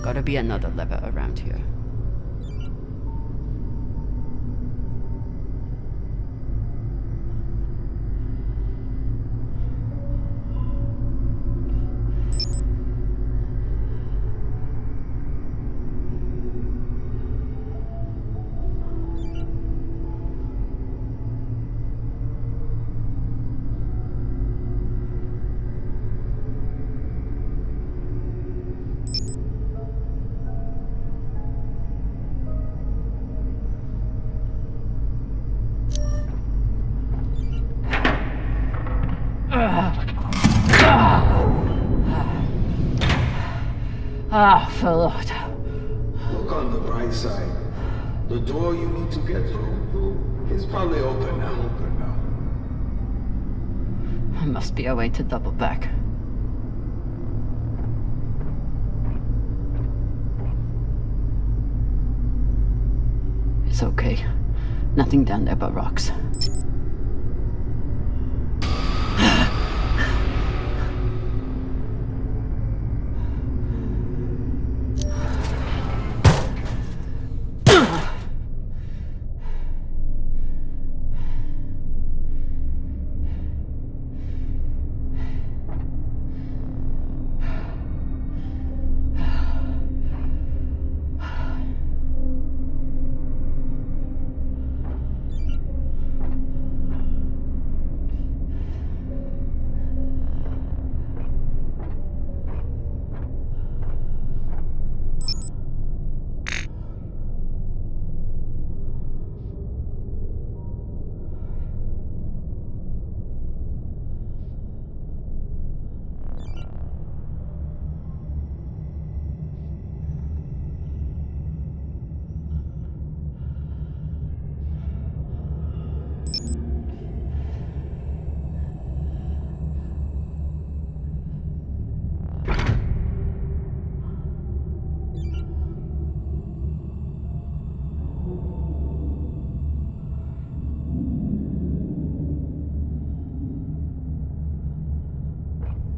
Gotta be another lever around here.
Ah, Lord.
Look on the bright side. The door you need to get through is probably open now.
There must be a way to double back. It's okay. Nothing down there but rocks.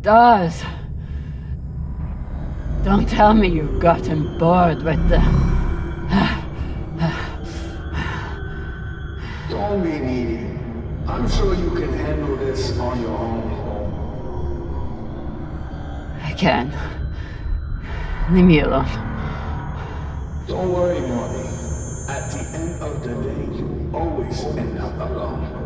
Does. Don't tell me you've gotten bored with the...
Don't be needy. I'm sure you can handle this on your own.
I can. Leave me alone.
Don't worry, Morty. At the end of the day, you always end up alone.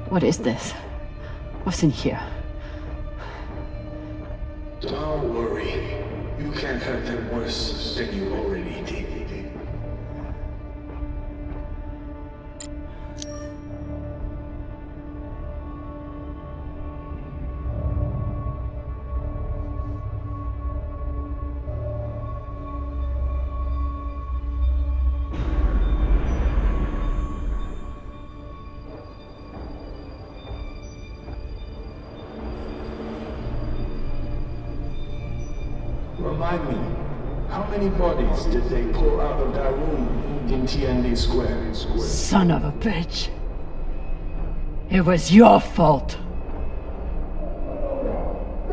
What is this? What's in here?
Don't worry. You can't hurt them worse than you already did. Remind me, how many bodies did they pull out of that room in TND Square?
Son of a bitch. It was your fault.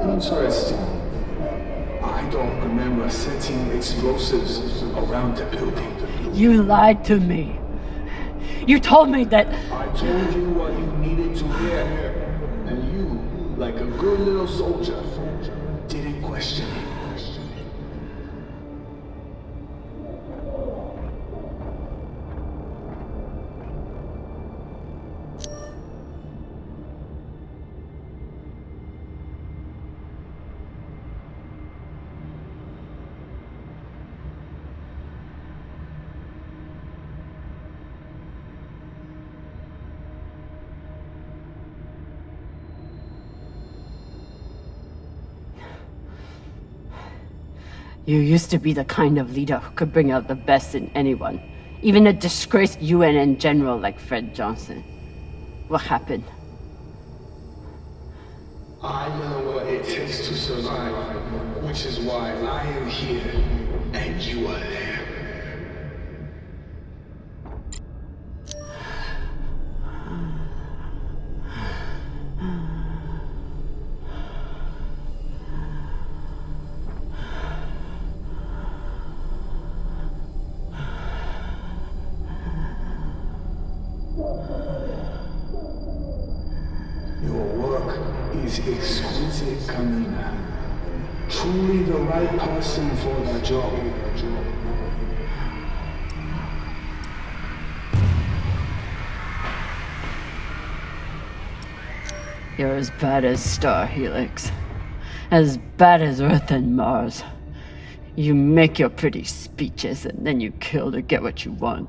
Interesting. I don't remember setting explosives around the building.
You lied to me. You told me that...
I told you what you needed to hear. And you, like a good little soldier, didn't question it.
You used to be the kind of leader who could bring out the best in anyone, even a disgraced UNN general like Fred Johnson. What happened?
I know what it takes to survive, which is why I am here, and you are there. Your work is exquisite, Camina. Truly the right person for the job.
You're as bad as Star Helix. As bad as Earth and Mars. You make your pretty speeches and then you kill to get what you want.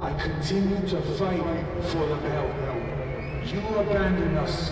I continue to fight for the belt. You abandon us.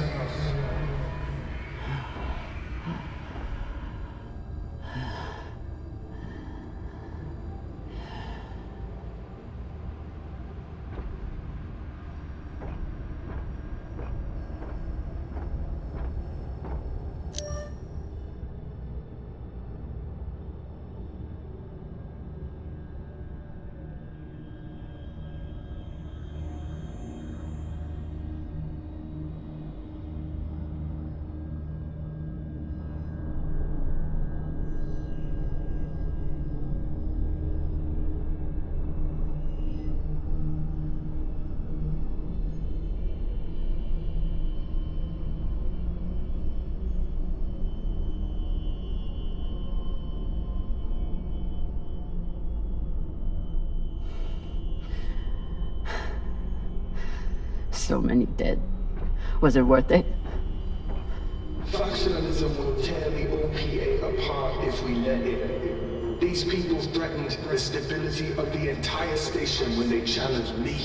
So many dead. Was it worth it?
Factionalism will tear the OPA apart if we let it. These people threatened the stability of the entire station when they challenged me.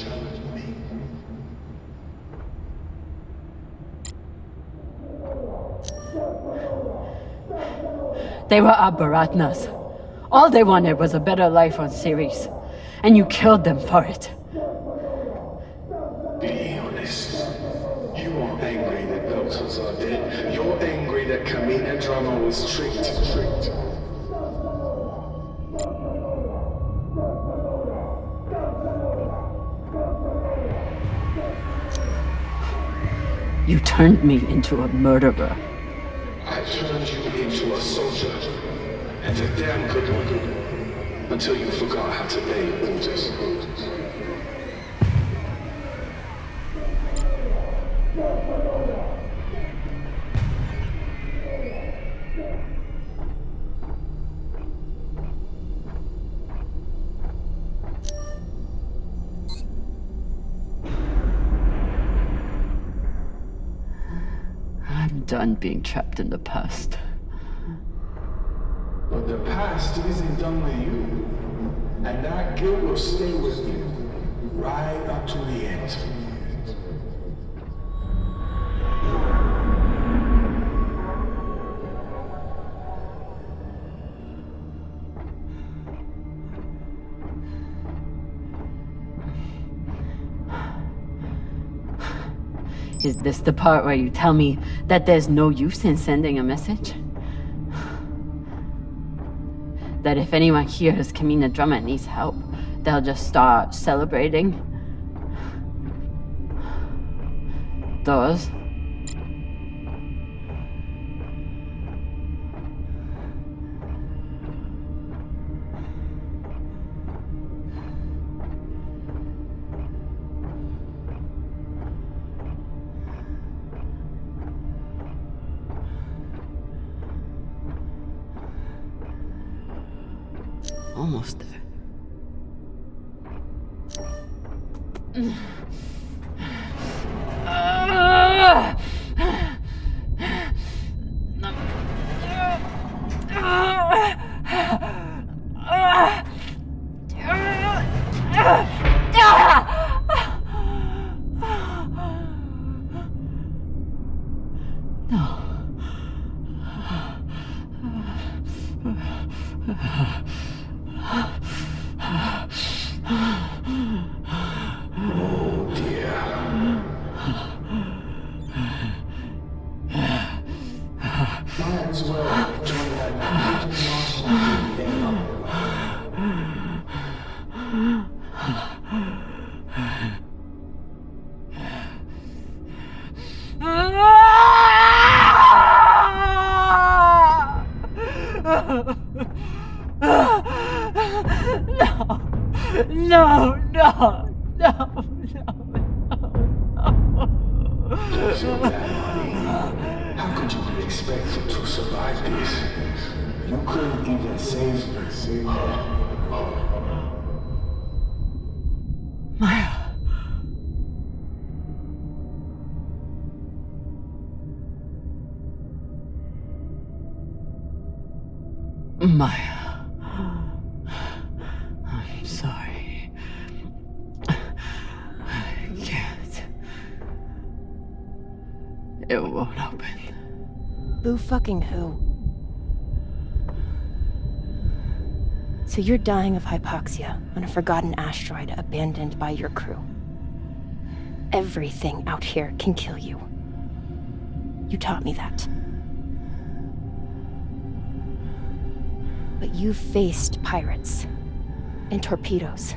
They were our Baratnas. All they wanted was a better life on Ceres. And you killed them for it.
Be honest. You aren't angry that Belters are dead. You're angry that Camina Drummer was tricked.
You turned me into a murderer.
I turned you into a soldier. And a damn good one. Until you forgot how to obey orders.
I'm done being trapped in the past.
But the past isn't done with you. And that guilt will stay with you. Right up to the end.
Is this the part where you tell me that there's no use in sending a message? That if anyone hears Camina Drummer needs help, they'll just start celebrating? Those? Almost there.
Oh dear. Might as well join that mutant Martian thing up. So bad, honey. How could you be expected to survive this? You couldn't even save
Maya. Maya. I'm sorry. I can't. It won't open.
Boo fucking who? So you're dying of hypoxia on a forgotten asteroid abandoned by your crew. Everything out here can kill you. You taught me that. But you've faced pirates and torpedoes.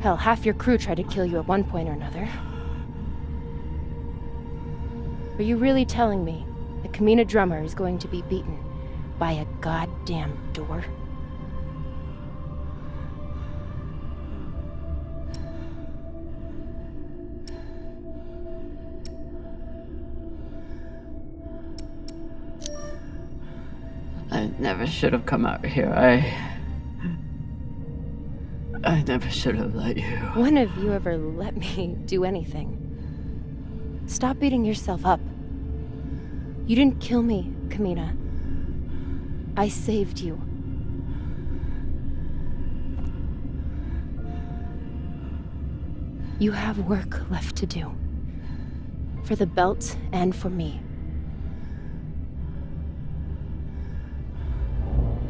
Hell, half your crew tried to kill you at one point or another. Are you really telling me that Camina Drummer is going to be beaten by a goddamn door?
I never should have come out here. I never should have let you.
When have you ever let me do anything? Stop beating yourself up. You didn't kill me, Camina. I saved you. You have work left to do. For the belt and for me.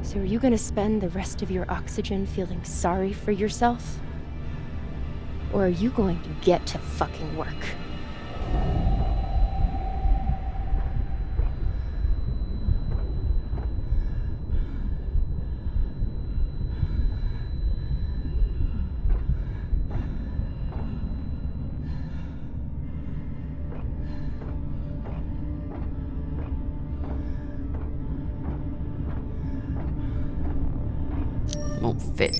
So are you gonna spend the rest of your oxygen feeling sorry for yourself? Or are you going to get to fucking work?
Won't fit.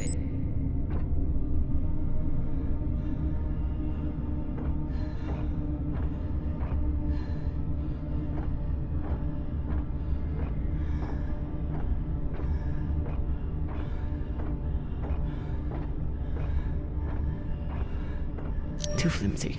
Too flimsy.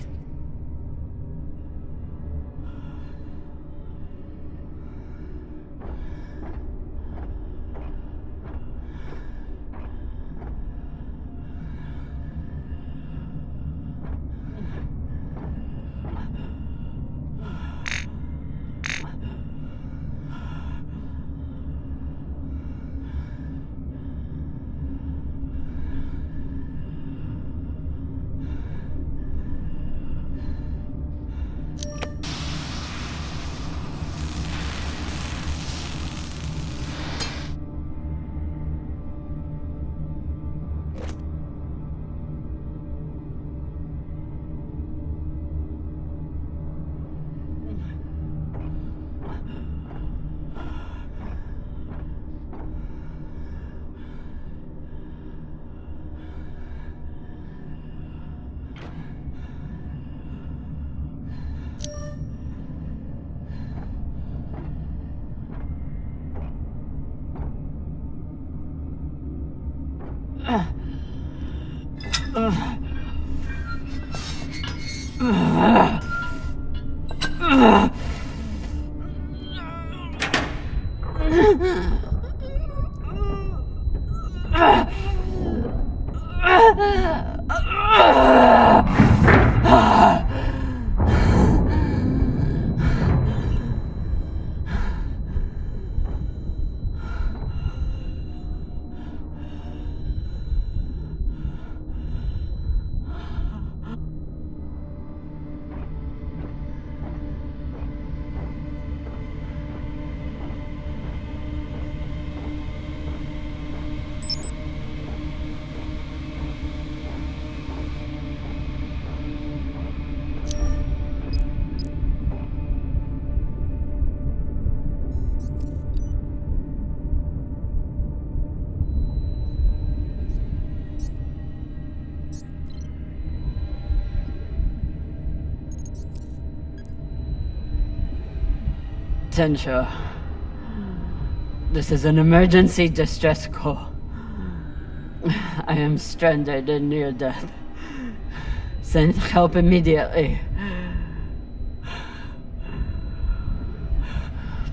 Tensha, this is an emergency distress call. I am stranded and near death. Send help immediately.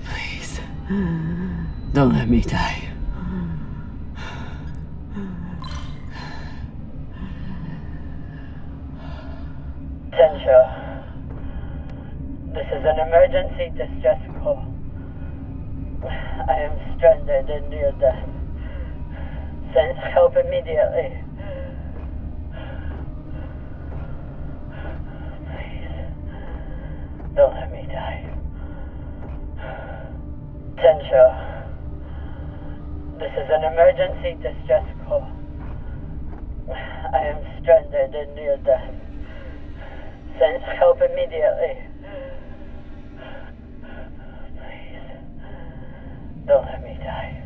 Please, don't let me die. Tensha, this is an emergency distress call. I am stranded and near death. Send help immediately. Please, don't let me die. Tensha, this is an emergency distress call. I am stranded and near death. Send help immediately. Please, don't let me die.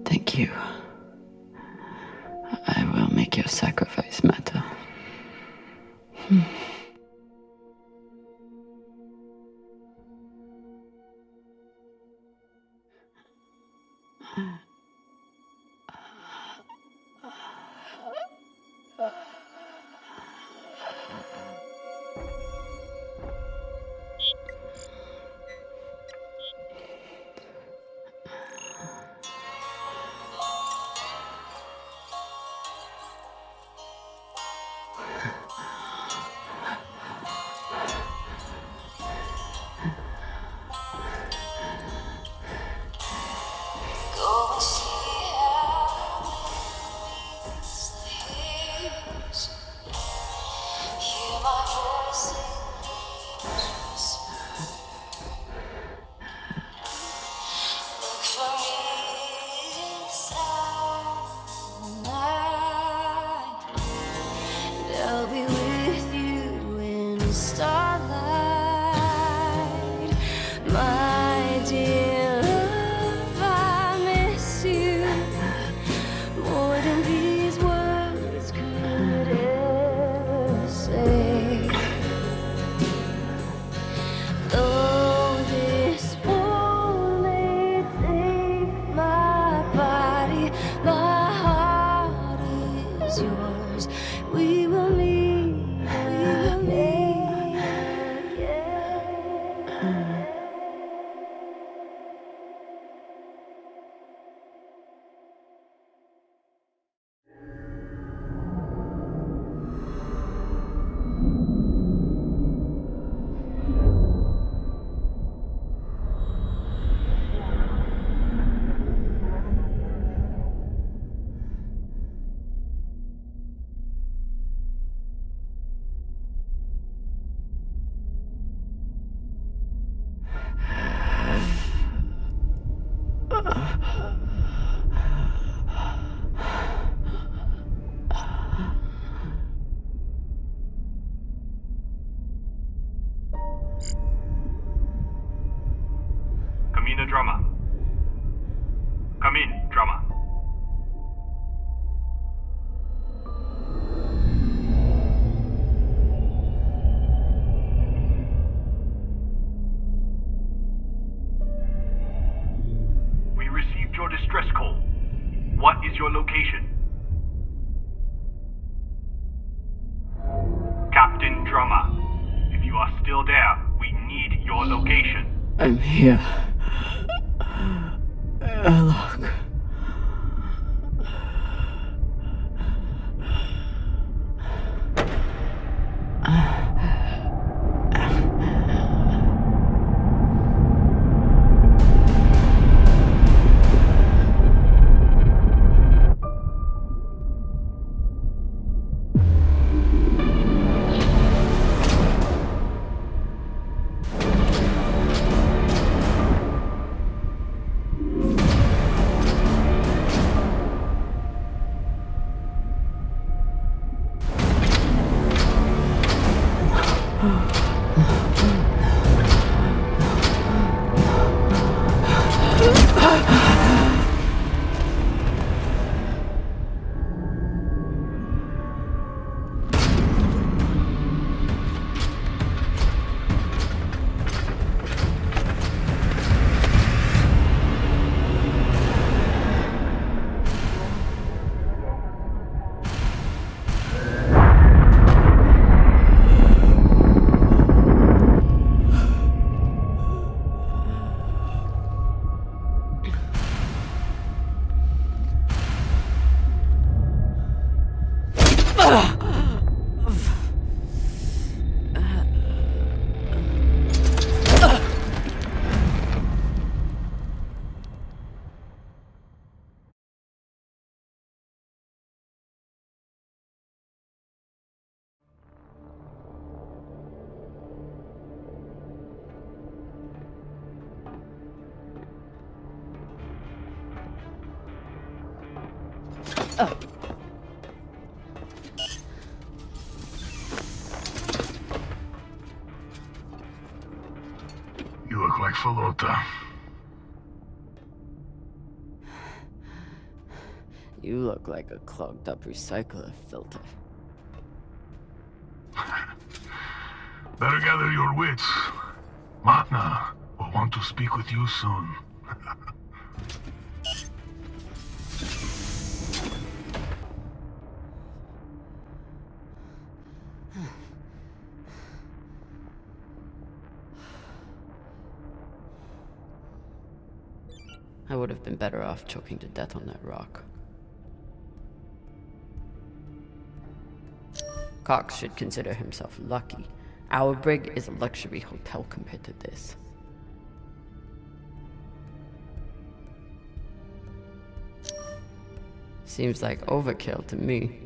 Thank you. I will make your sacrifice matter.
still there, we need your location.
I'm here. Look.
You look like Falota.
You look like a clogged up recycler filter.
Better gather your wits. Matna will want to speak with you soon.
I would have been better off choking to death on that rock. Cox should consider himself lucky. Our brig is a luxury hotel compared to this. Seems like overkill to me.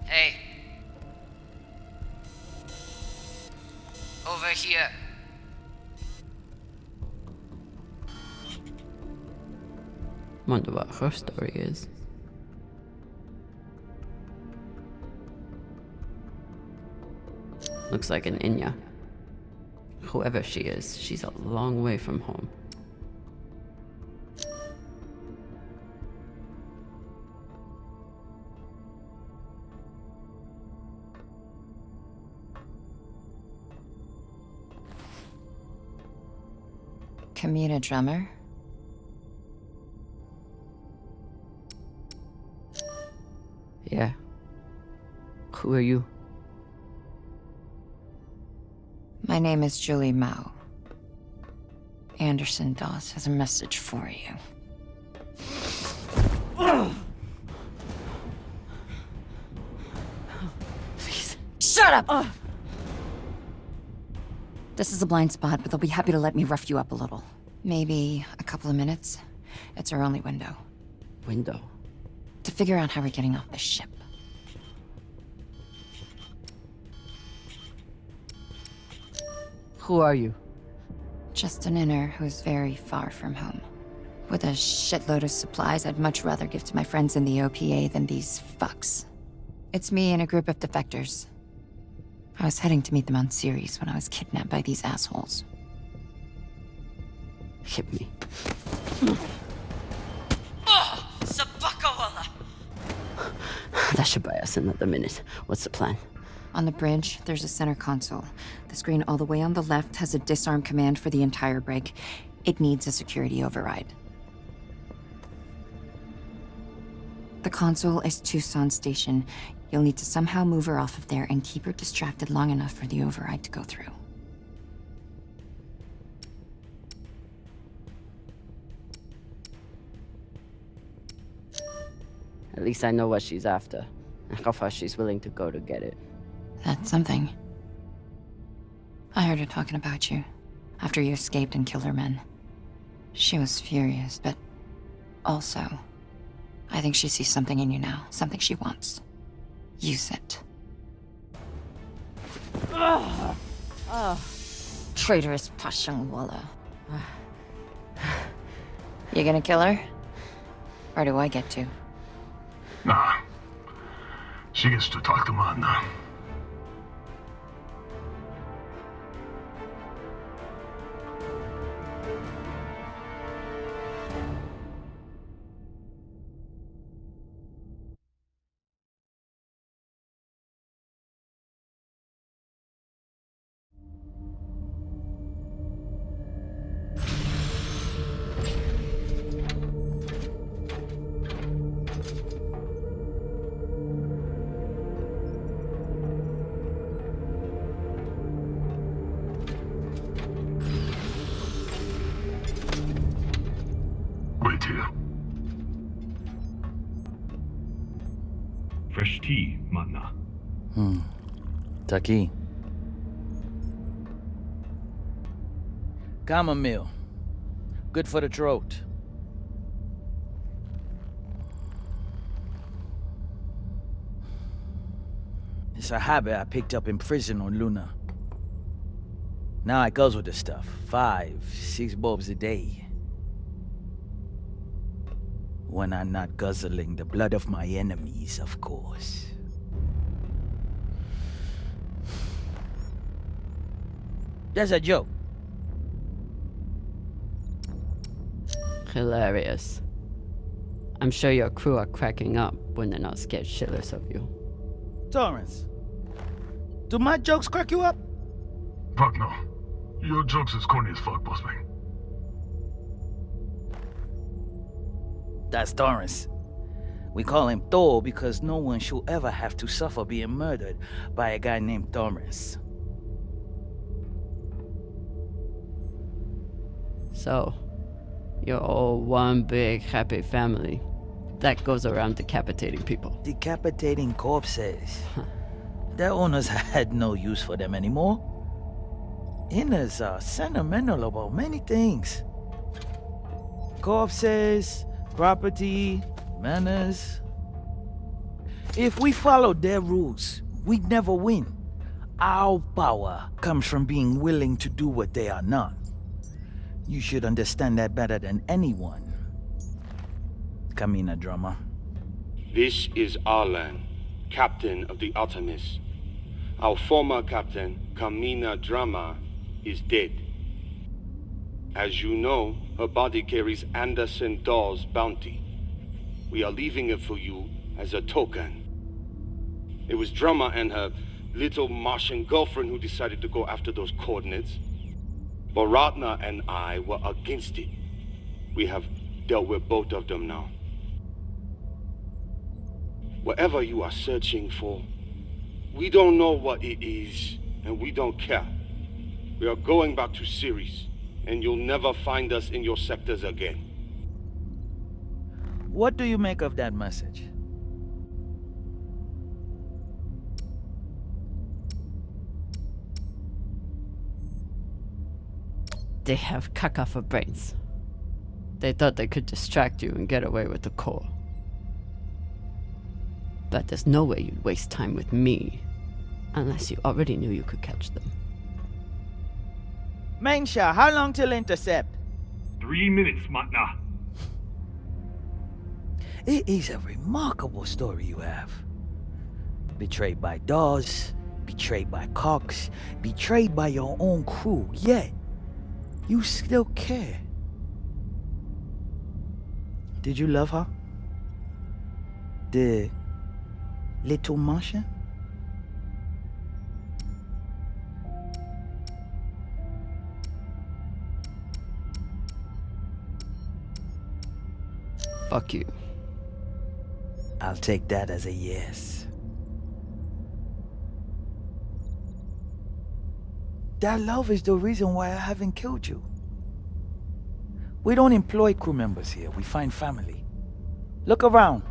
Hey. Over here. Wonder what her story is. Looks like an Inya. Whoever she is, she's a long way from home.
Camina Drummer?
Yeah. Who are you?
My name is Julie Mao. Anderson Dawes has a message for you.
Please.
Shut up! This is a blind spot, but they'll be happy to let me rough you up a little. Maybe a couple of minutes. It's our only window.
Window?
To figure out how we're getting off the ship.
Who are you?
Just an inner who's very far from home. With a shitload of supplies I'd much rather give to my friends in the OPA than these fucks. It's me and a group of defectors. I was heading to meet them on Ceres when I was kidnapped by these assholes.
Hit me.
Oh! Sabakawala!
That should buy us another minute. What's the plan?
On the bridge, there's a center console. The screen all the way on the left has a disarm command for the entire brig. It needs a security override. The console is Tucson Station. You'll need to somehow move her off of there and keep her distracted long enough for the override to go through.
At least I know what she's after, and how far she's willing to go to get it.
That's something. I heard her talking about you, after you escaped and killed her men. She was furious, but also, I think she sees something in you now, something she wants. Use it. Traitorous Pashangwala. You gonna kill her? Or do I get to?
Nah. She gets to talk to Manna. Wait here.
Fresh tea, Manna.
Taki. Chamomile. Good for the throat. It's a habit I picked up in prison on Luna. Now it goes with the stuff. 5, 6 bulbs a day. When I'm not guzzling the blood of my enemies, of course. That's a joke.
Hilarious. I'm sure your crew are cracking up when they're not scared shitless of you.
Torrance, do my jokes crack you up?
Fuck no. Your jokes is corny as fuck, boss man.
That's Torrance. We call him Thor because no one should ever have to suffer being murdered by a guy named Torrance.
So, you're all one big happy family that goes around decapitating people.
Decapitating corpses. Their owners had no use for them anymore. Inners are sentimental about many things. Corpses, property, manners. If we followed their rules, we'd never win. Our power comes from being willing to do what they are not. You should understand that better than anyone. Camina Drummer.
This is Arlan, captain of the Artemis. Our former captain, Camina Drummer, is dead. As you know, her body carries Anderson Dawes' bounty. We are leaving it for you as a token. It was Drummer and her little Martian girlfriend who decided to go after those coordinates. But Ratna and I were against it. We have dealt with both of them now. Whatever you are searching for, we don't know what it is, and we don't care. We are going back to Ceres, and you'll never find us in your sectors again.
What do you make of that message?
They have caca for brains. They thought they could distract you and get away with the core. But there's no way you'd waste time with me, unless you already knew you could catch them.
Mainsha, how long till intercept?
3 minutes, Manna.
It is a remarkable story you have. Betrayed by Dawes, betrayed by Cox, betrayed by your own crew, yet you still care. Did you love her? The little Martian?
Fuck you.
I'll take that as a yes. That love is the reason why I haven't killed you. We don't employ crew members here, we find family. Look around.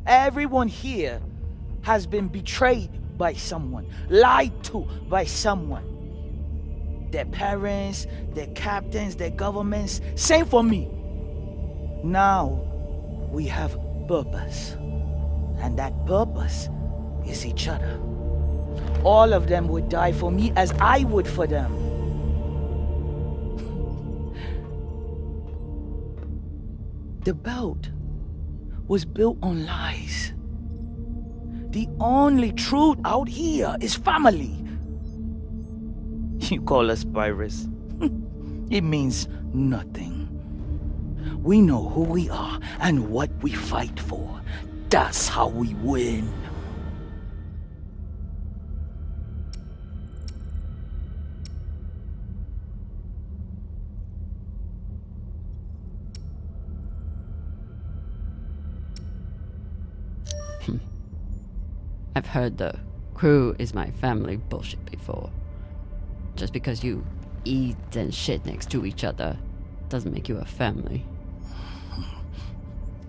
Everyone here has been betrayed by someone, lied to by someone. Their parents, their captains, their governments, same for me. Now, we have purpose. And that purpose is each other. All of them would die for me as I would for them. The belt was built on lies. The only truth out here is family. You call us pirates. It means nothing. We know who we are and what we fight for. That's how we win.
I've heard the crew is my family bullshit before. Just because you eat and shit next to each other doesn't make you a family.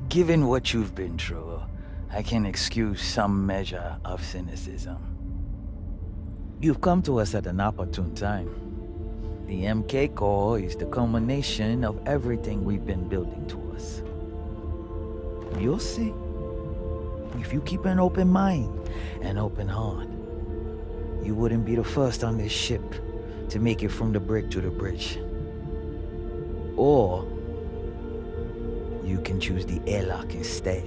Given what you've been through, I can excuse some measure of cynicism. You've come to us at an opportune time. The MK Core is the culmination of everything we've been building towards. You'll see. If you keep an open mind, an open heart, you wouldn't be the first on this ship to make it from the brick to the bridge. Or you can choose the airlock instead.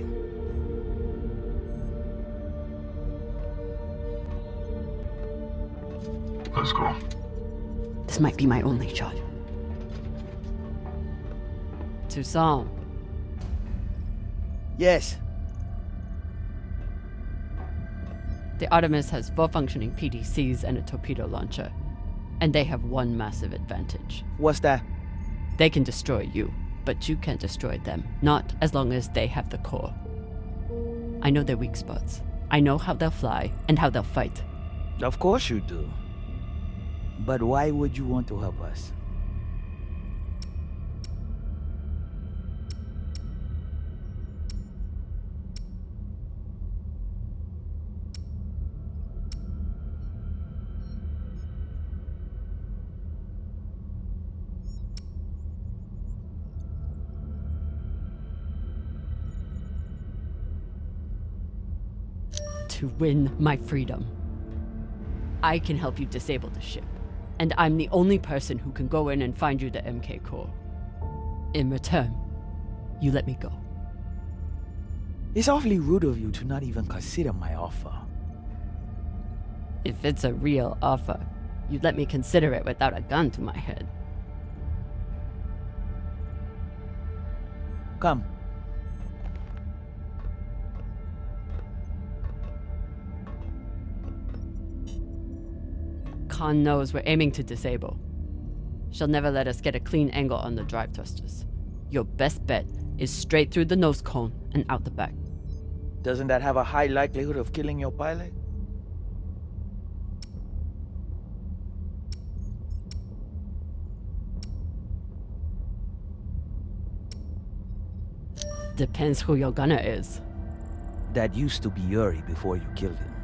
Let's go.
This might be my only shot. Toussaint.
Yes.
The Artemis has 4 functioning PDCs and a torpedo launcher. And they have one massive advantage.
What's that?
They can destroy you, but you can't destroy them. Not as long as they have the core. I know their weak spots. I know how they'll fly and how they'll fight.
Of course you do. But why would you want to help us?
To win my freedom. I can help you disable the ship. And I'm the only person who can go in and find you the MK core. In return, you let me go.
It's awfully rude of you to not even consider my offer.
If it's a real offer, you'd let me consider it without a gun to my head.
Come.
Khan knows we're aiming to disable. She'll never let us get a clean angle on the drive thrusters. Your best bet is straight through the nose cone and out the back.
Doesn't that have a high likelihood of killing your pilot?
Depends who your gunner is.
That used to be Yuri before you killed him.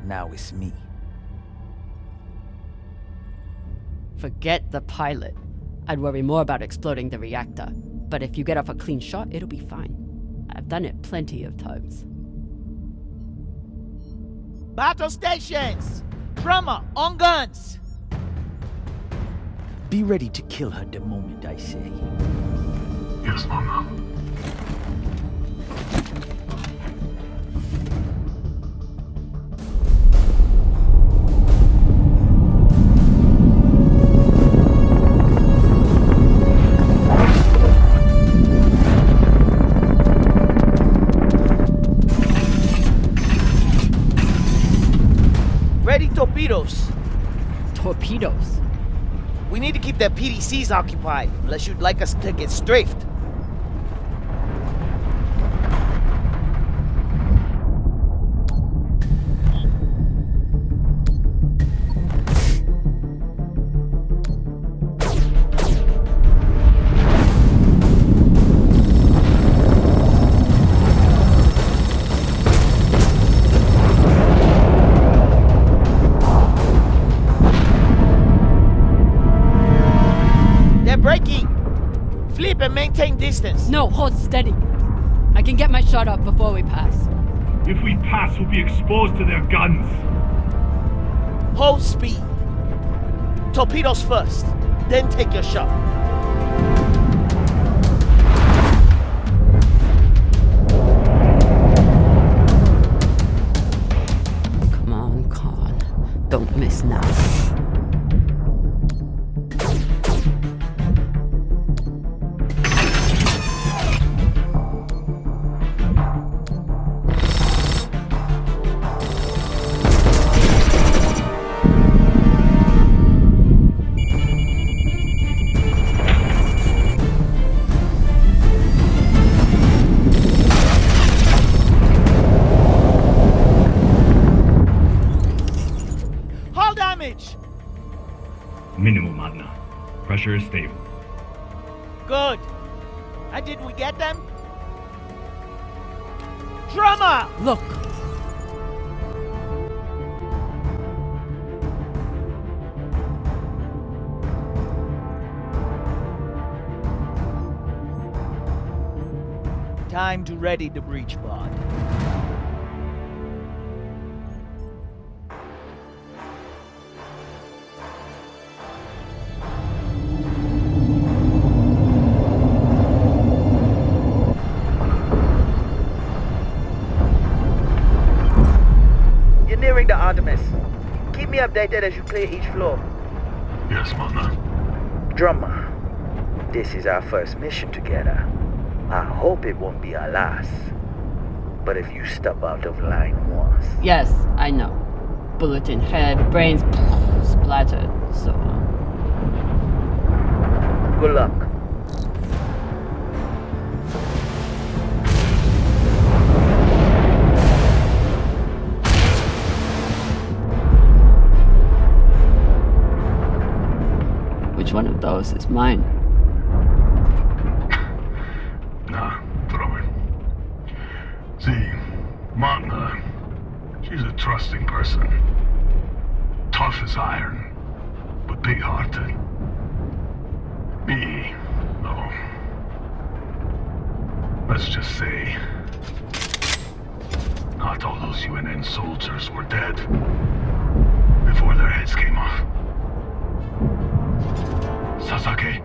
Now it's me.
Forget the pilot. I'd worry more about exploding the reactor. But if you get off a clean shot, it'll be fine. I've done it plenty of times.
Battle stations! Drummer, on guns! Be ready to kill her the moment I say.
Yes, Mama.
Ready torpedoes.
Torpedoes?
We need to keep their PDCs occupied, unless you'd like us to get strafed.
No, hold steady. I can get my shot off before we pass.
If we pass, we'll be exposed to their guns.
Hold speed. Torpedoes first, then take your shot.
Come on, Khan. Don't miss now.
Hull damage!
Minimal, Magna. Pressure is stable.
Good. And did we get them? Drummer!
Look!
Time to ready the breach pod.
You're nearing the Artemis. Keep me updated as you clear each floor.
Yes, Mama.
Drummer, this is our first mission together. I hope it won't be our last. But if you step out of line once...
Yes, I know. Bullet in head, brains splattered, so on.
Good luck.
Which one of those is mine?
Nah, throw it. See, Magna, she's a trusting person. Tough as iron, but big-hearted. Me, though. Let's just say, not all those UNN soldiers were dead before their heads came off. Sasaki.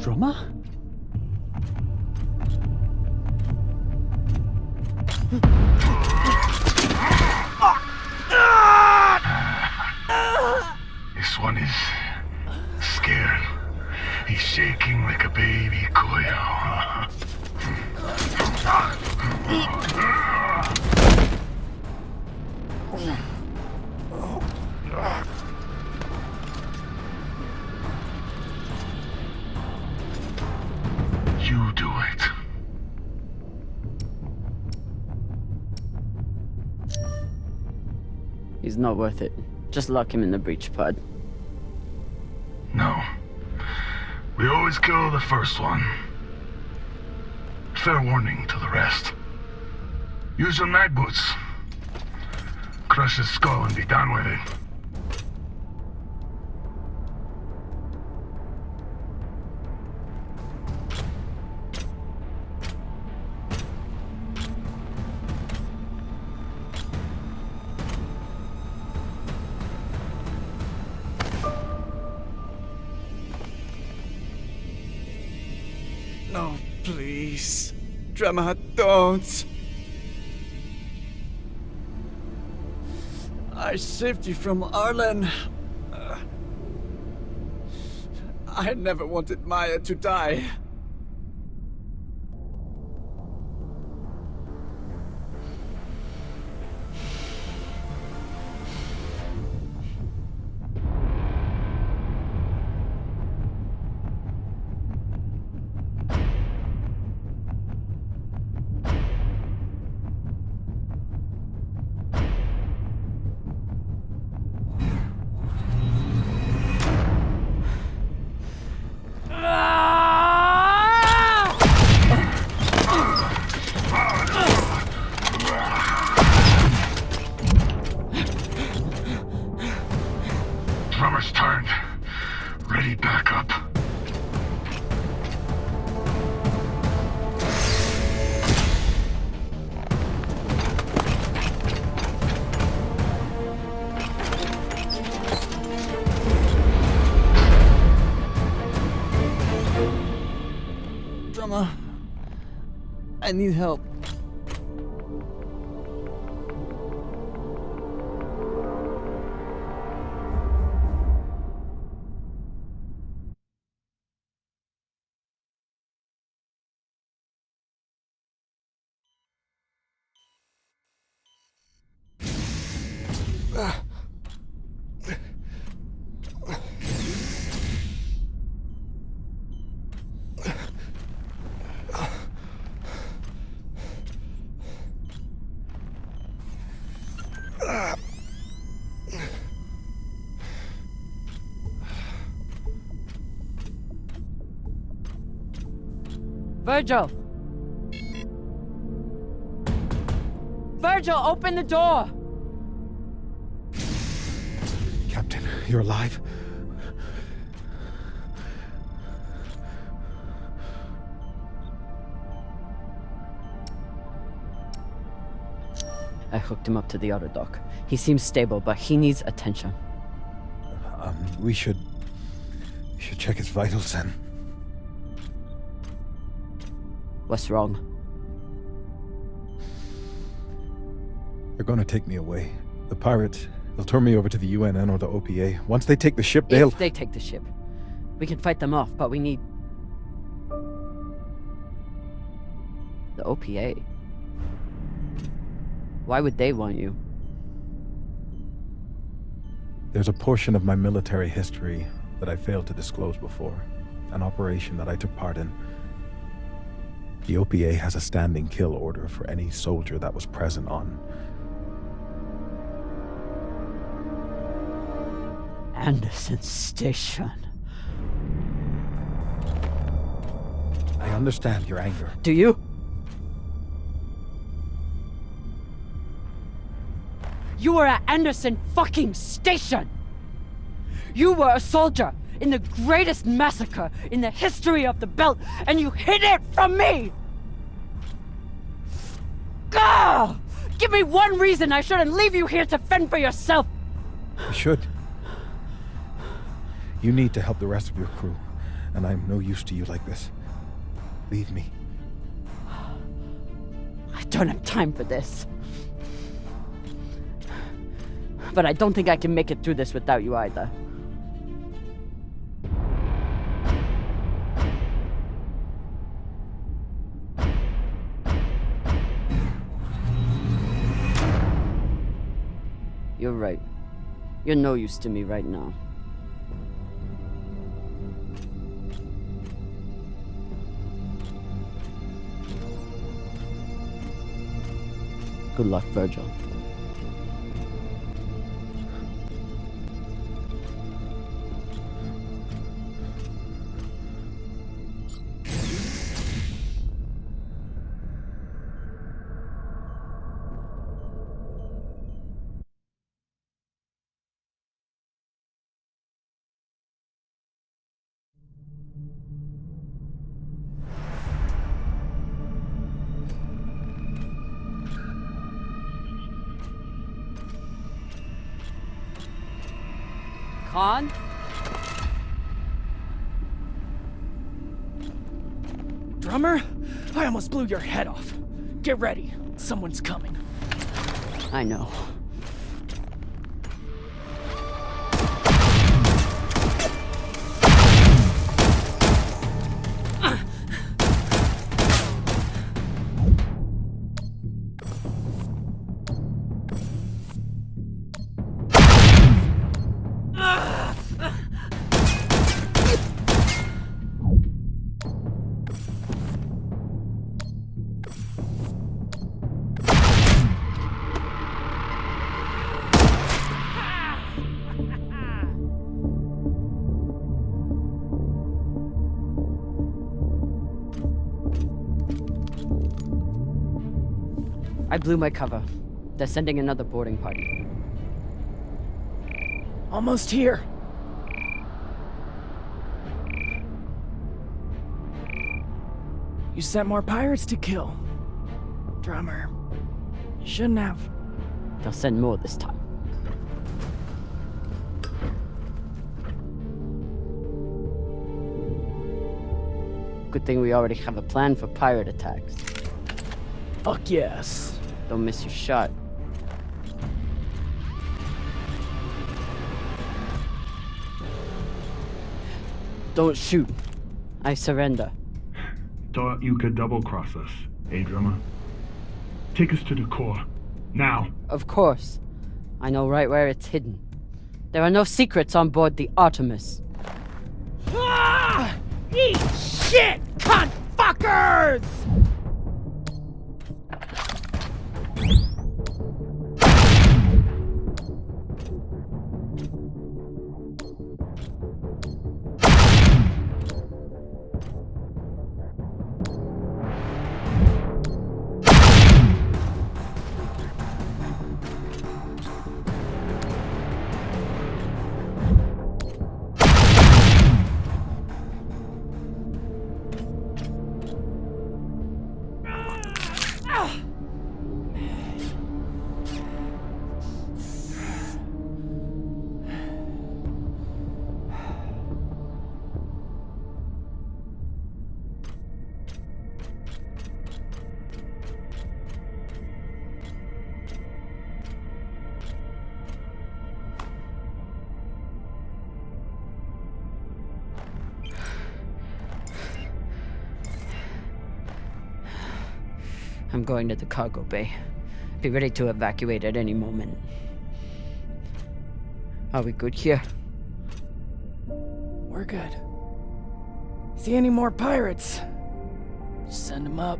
Drummer?
This one is scared. He's shaking like a baby coil. You do it.
He's not worth it. Just lock him in the breach pod.
No. We always kill the first one. Fair warning to the rest. Use your mag boots. Crush his skull and be done with it.
No, please. Drummer, don't. I saved you from Arlen. I never wanted Maya to die.
Drummer's turned. Ready back up.
Drummer, I need help.
Virgil! Virgil, open the door!
Captain, you're alive?
I hooked him up to the auto dock. He seems stable, but he needs attention.
We should check his vitals then.
What's wrong?
They're gonna take me away. The pirates, they'll turn me over to the UNN or the OPA. Once they take the ship, they'll...
If they take the ship. We can fight them off, but we need... the OPA. Why would they want you?
There's a portion of my military history that I failed to disclose before. An operation that I took part in. The OPA has a standing kill order for any soldier that was present on
Anderson Station.
I understand your anger.
Do you? You were at Anderson fucking Station! You were a soldier in the greatest massacre in the history of the belt, and you hid it from me! Gah! Give me one reason I shouldn't leave you here to fend for yourself!
You should. You need to help the rest of your crew.
and I'm no use to you like this. Leave me.
I don't have time for this. But I don't think I can make it through this without you either. You're right. You're no use to me right now. Good luck, Virgil. Khan?
Drummer? I almost blew your head off. Get ready. Someone's coming.
I know. I blew my cover. They're sending another boarding party.
Almost here. You sent more pirates to kill. Drummer. You shouldn't have.
They'll send more this time. Good thing we already have a plan for pirate attacks.
Fuck yes.
Don't miss your shot. Don't shoot. I surrender.
Thought you could double-cross us, eh, Drummer? Take us to the core. Now.
Of course. I know right where it's hidden. There are no secrets on board the Artemis.
Ah! Eat shit, cunt fuckers!
I'm going to the cargo bay. Be ready to evacuate at any moment. Are we good here?
We're good. See any more pirates? Just send them up.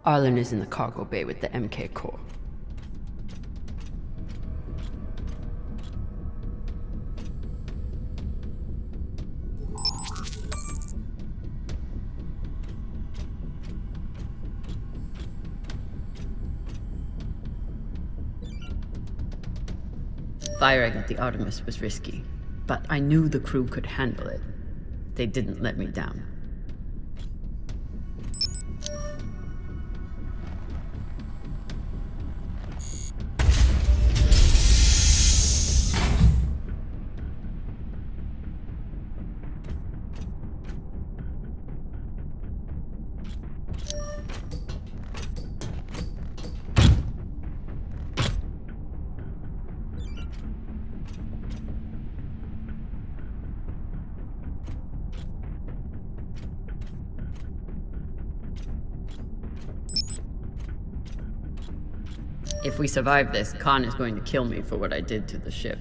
Arlen is in the cargo bay with the MK core.
Firing at the Artemis was risky, but I knew the crew could handle it. They didn't let me down. If we survive this, Khan is going to kill me for what I did to the ship.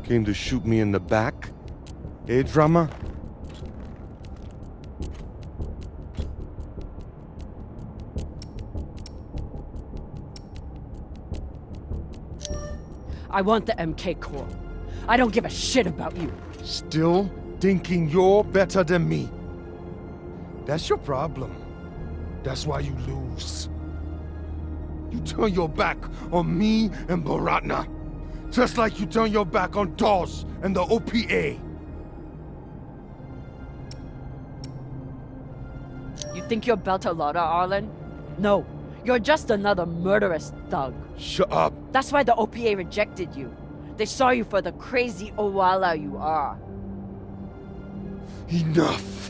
Came to shoot me in the back? Eh, Drummer?
I want the MK core. I don't give a shit about you.
Still thinking you're better than me. That's your problem. That's why you lose. You turn your back on me and Baratna. Just like you turn your back on DOS and the OPA.
You think you're Beltalowda, Arlen? No, you're just another murderous thug.
Shut up.
That's why the OPA rejected you. They saw you for the crazy Owala you are.
Enough.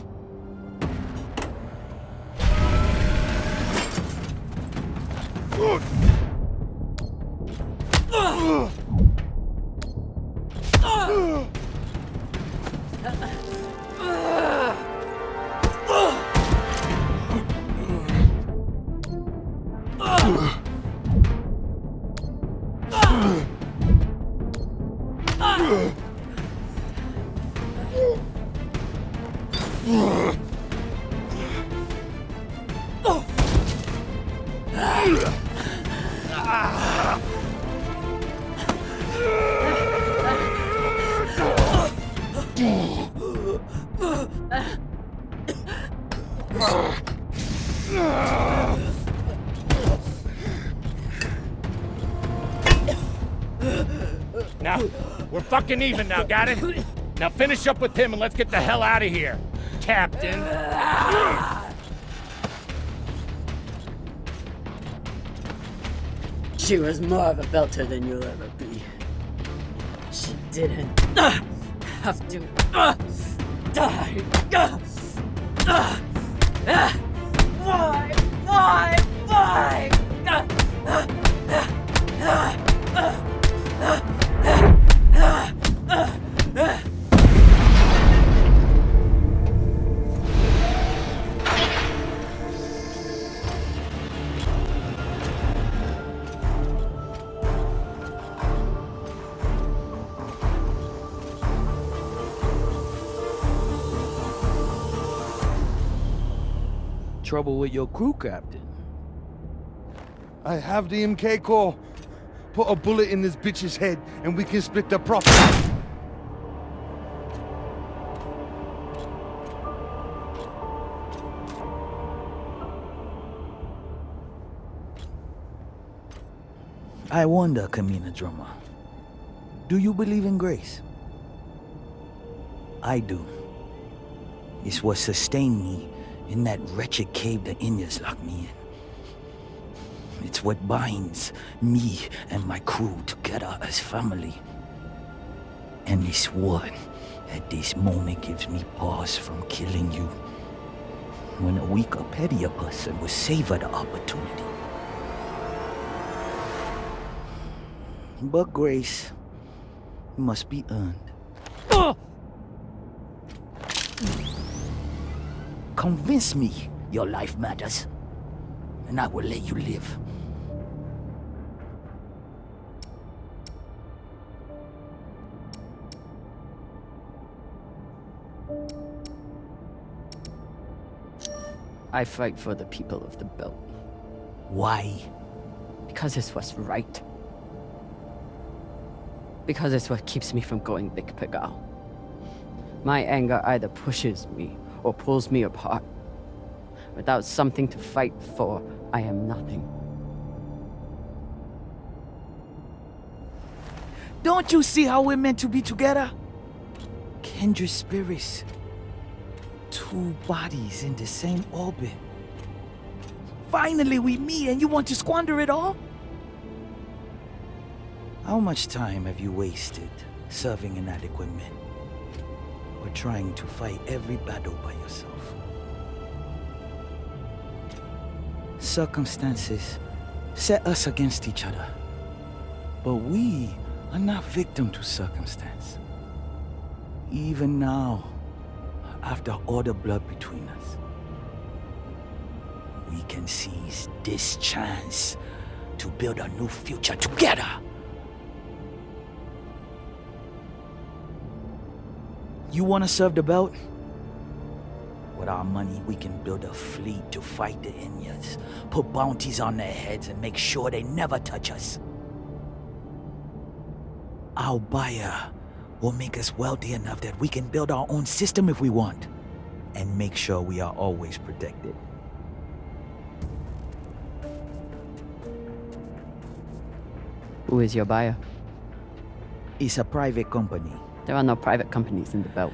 Now, we're fucking even now, got it? Now finish up with him and let's get the hell out of here, Captain.
She was more of a belter than you'll ever be. She didn't have to die. Why?
trouble with your crew, Captain.
I have the MK core. Put a bullet in this bitch's head and we can split the profit.
I wonder, Camina Drummer, do you believe in grace? I do. It's what sustained me in that wretched cave the Indians locked me in. It's what binds me and my crew together as family. And it's what, at this moment, gives me pause from killing you. When a weaker, pettier person will savor the opportunity. But grace must be earned. Convince me your life matters, and I will let you live.
I fight for the people of the belt.
Why?
Because it's what's right. Because it's what keeps me from going Big Pigal. My anger either pushes me or pulls me apart. Without something to fight for, I am nothing.
Don't you see how we're meant to be together? Kindred spirits. Two bodies in the same orbit. Finally we meet and you want to squander it all? How much time have you wasted serving inadequate men? Or trying to fight every battle by yourself? Circumstances set us against each other. But we are not victim to circumstance. Even now, after all the blood between us, we can seize this chance to build a new future together. You want to serve the belt? With our money, we can build a fleet to fight the Indians, put bounties on their heads, and make sure they never touch us. Our buyer will make us wealthy enough that we can build our own system if we want, and make sure we are always protected.
Who is your buyer?
It's a private company.
There are no private companies in the belt.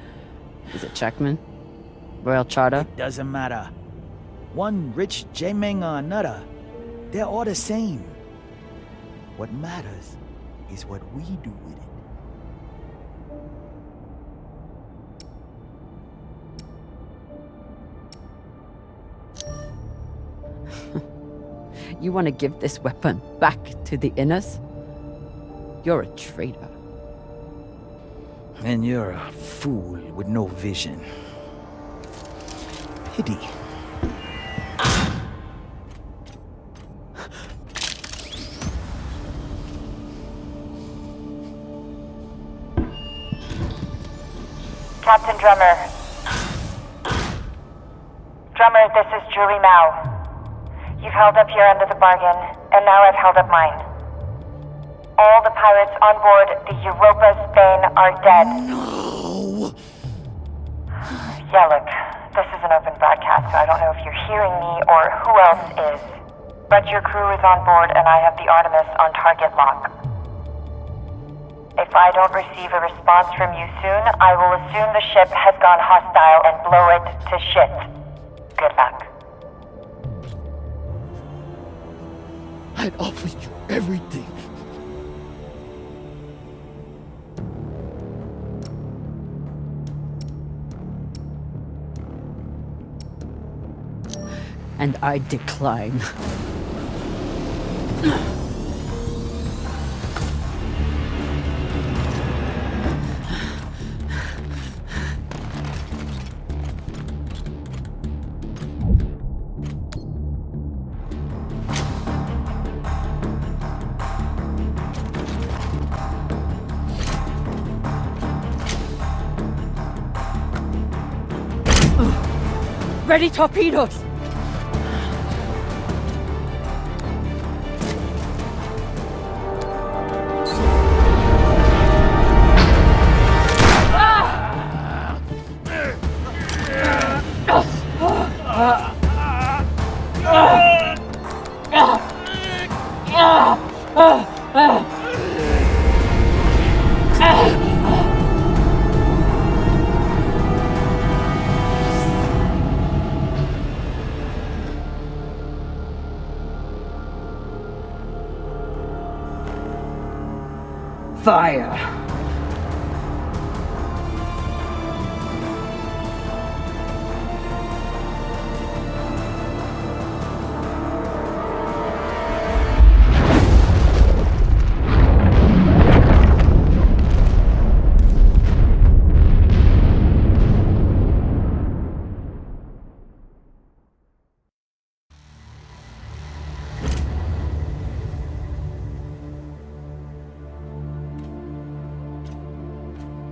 Is it Checkman? Royal Charter?
It doesn't matter. One rich J-Meng or another, they're all the same. What matters is what we do with it.
You want to give this weapon back to the Inners? You're a traitor.
And you're a fool with no vision. Pity.
Captain Drummer. Drummer, this is Julie Mao. You've held up your end of the bargain, and now I've held up mine. All the pirates on board the Europa Spain are dead.
No!
Yeah, look, this is an open broadcast, so I don't know if you're hearing me or who else is. But your crew is on board, and I have the Artemis on target lock. If I don't receive a response from you soon, I will assume the ship has gone hostile and blow it to shit. Good luck.
I'd offer you everything.
And I decline. Ready torpedoes!
Fire.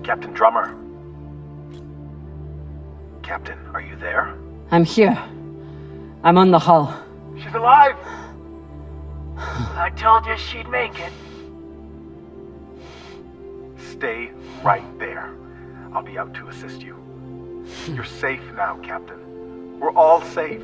Captain Drummer. Captain, are you there?
I'm here. I'm on the hull.
She's alive! I told you she'd make it. Stay right there. I'll be out to assist you. You're safe now, Captain. We're all safe.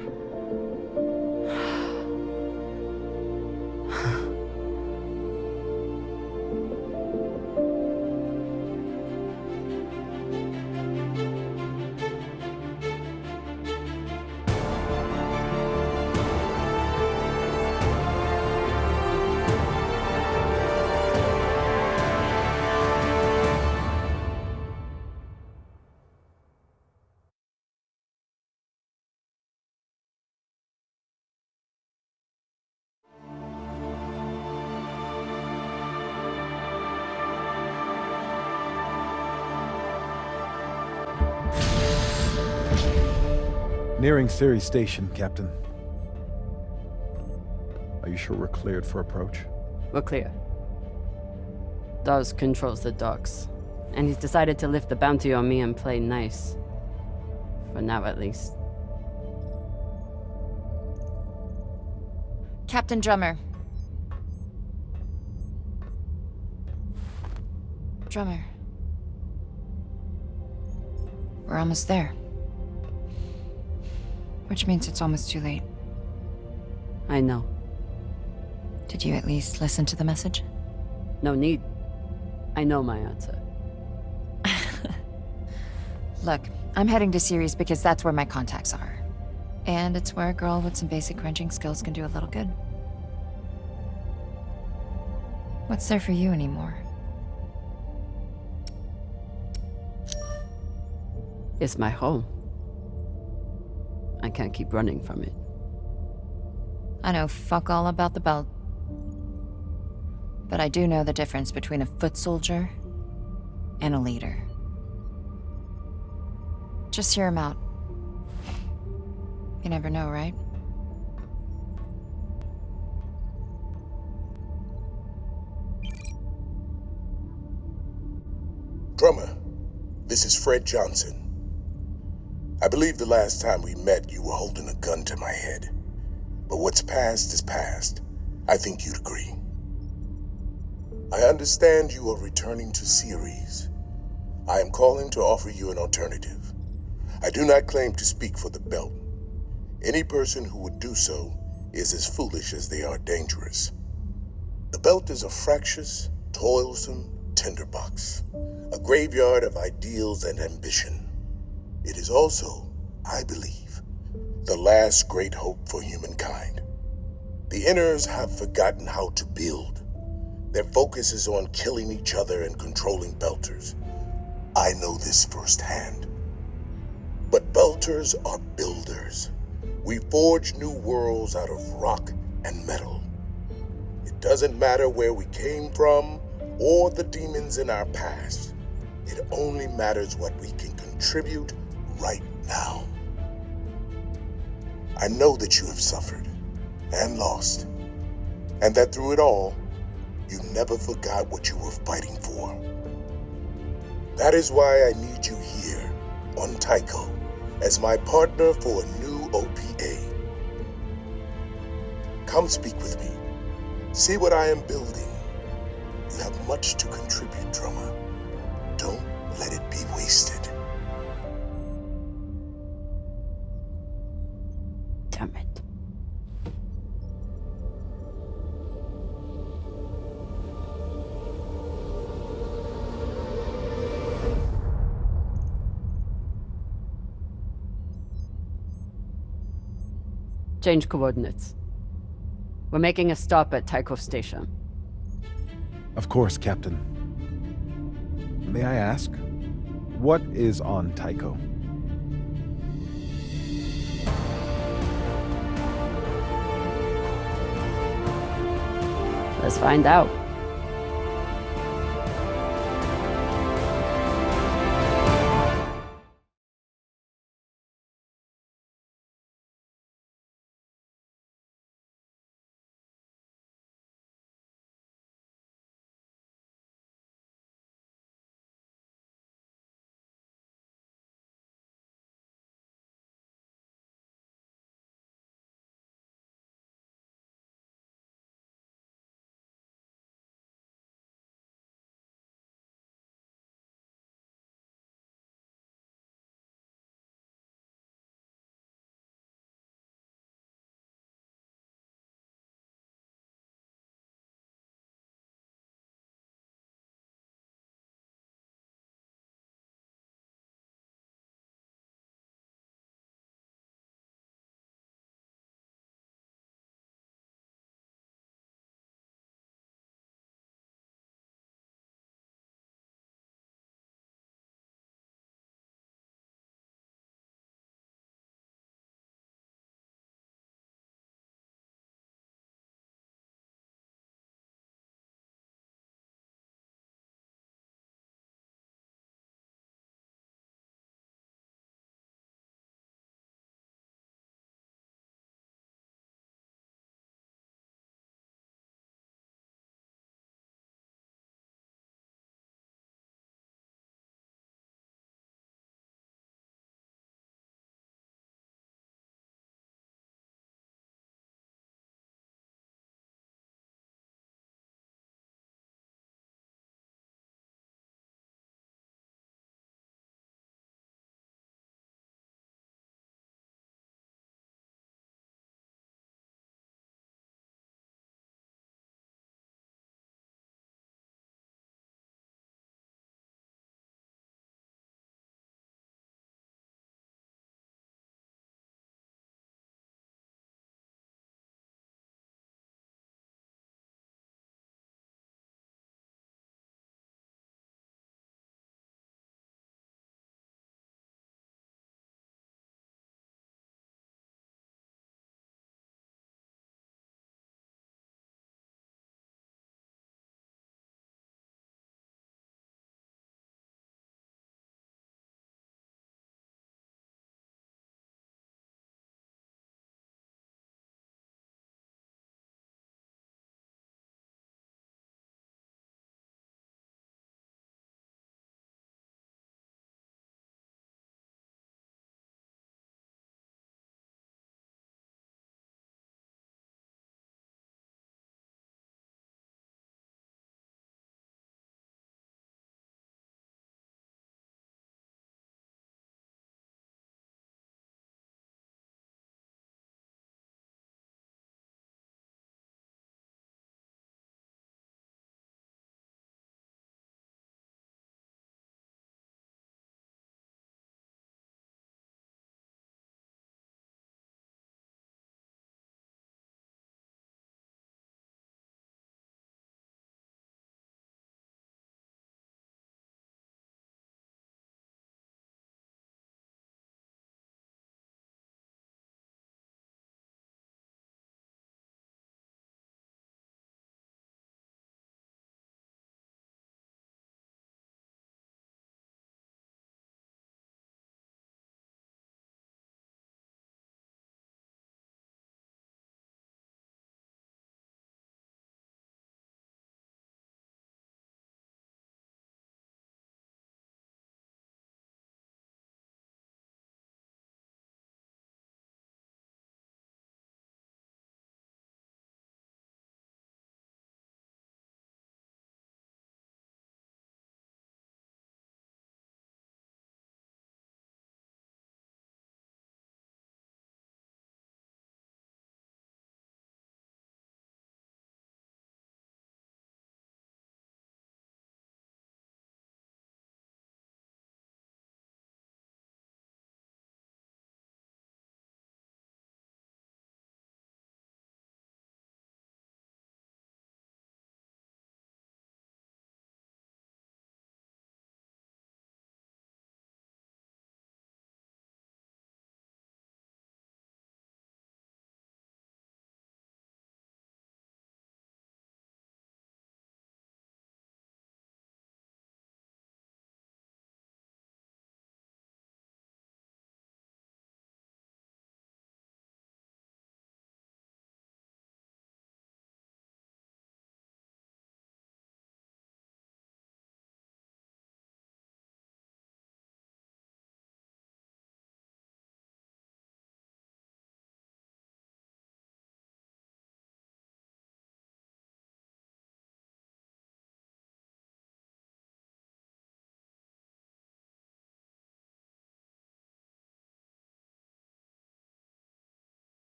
Nearing Ceres Station, Captain. Are you sure we're cleared for approach?
We're clear. Dawes controls the docks, and he's decided to lift the bounty on me and play nice. For now, at least.
Captain Drummer. Drummer. We're almost there. Which means it's almost too late.
I know.
Did you at least listen to the message?
No need. I know my answer.
Look, I'm heading to Ceres because that's where my contacts are. And it's where a girl with some basic crunching skills can do a little good. What's there for you anymore?
It's my home. I can't keep running from it.
I know fuck all about the belt. But I do know the difference between a foot soldier and a leader. Just hear him out. You never know, right?
Drummer, this is Fred Johnson. I believe the last time we met, you were holding a gun to my head. But what's past is past. I think you'd agree. I understand you are returning to Ceres. I am calling to offer you an alternative. I do not claim to speak for the Belt. Any person who would do so is as foolish as they are dangerous. The Belt is a fractious, toilsome tinderbox, a graveyard of ideals and ambition. It is also, I believe, the last great hope for humankind. The Inners have forgotten how to build. Their focus is on killing each other and controlling Belters. I know this firsthand. But Belters are builders. We forge new worlds out of rock and metal. It doesn't matter where we came from or the demons in our past. It only matters what we can contribute right now. I know that you have suffered and lost, and that through it all, you never forgot what you were fighting for. That is why I need you here on Tycho as my partner for a new OPA. Come speak with me. See what I am building. You have much to contribute, Drummer. Don't let it be wasted.
Damn it. Change coordinates. We're making a stop at Tycho Station.
Of course, Captain. May I ask, what is on Tycho?
Let's find out.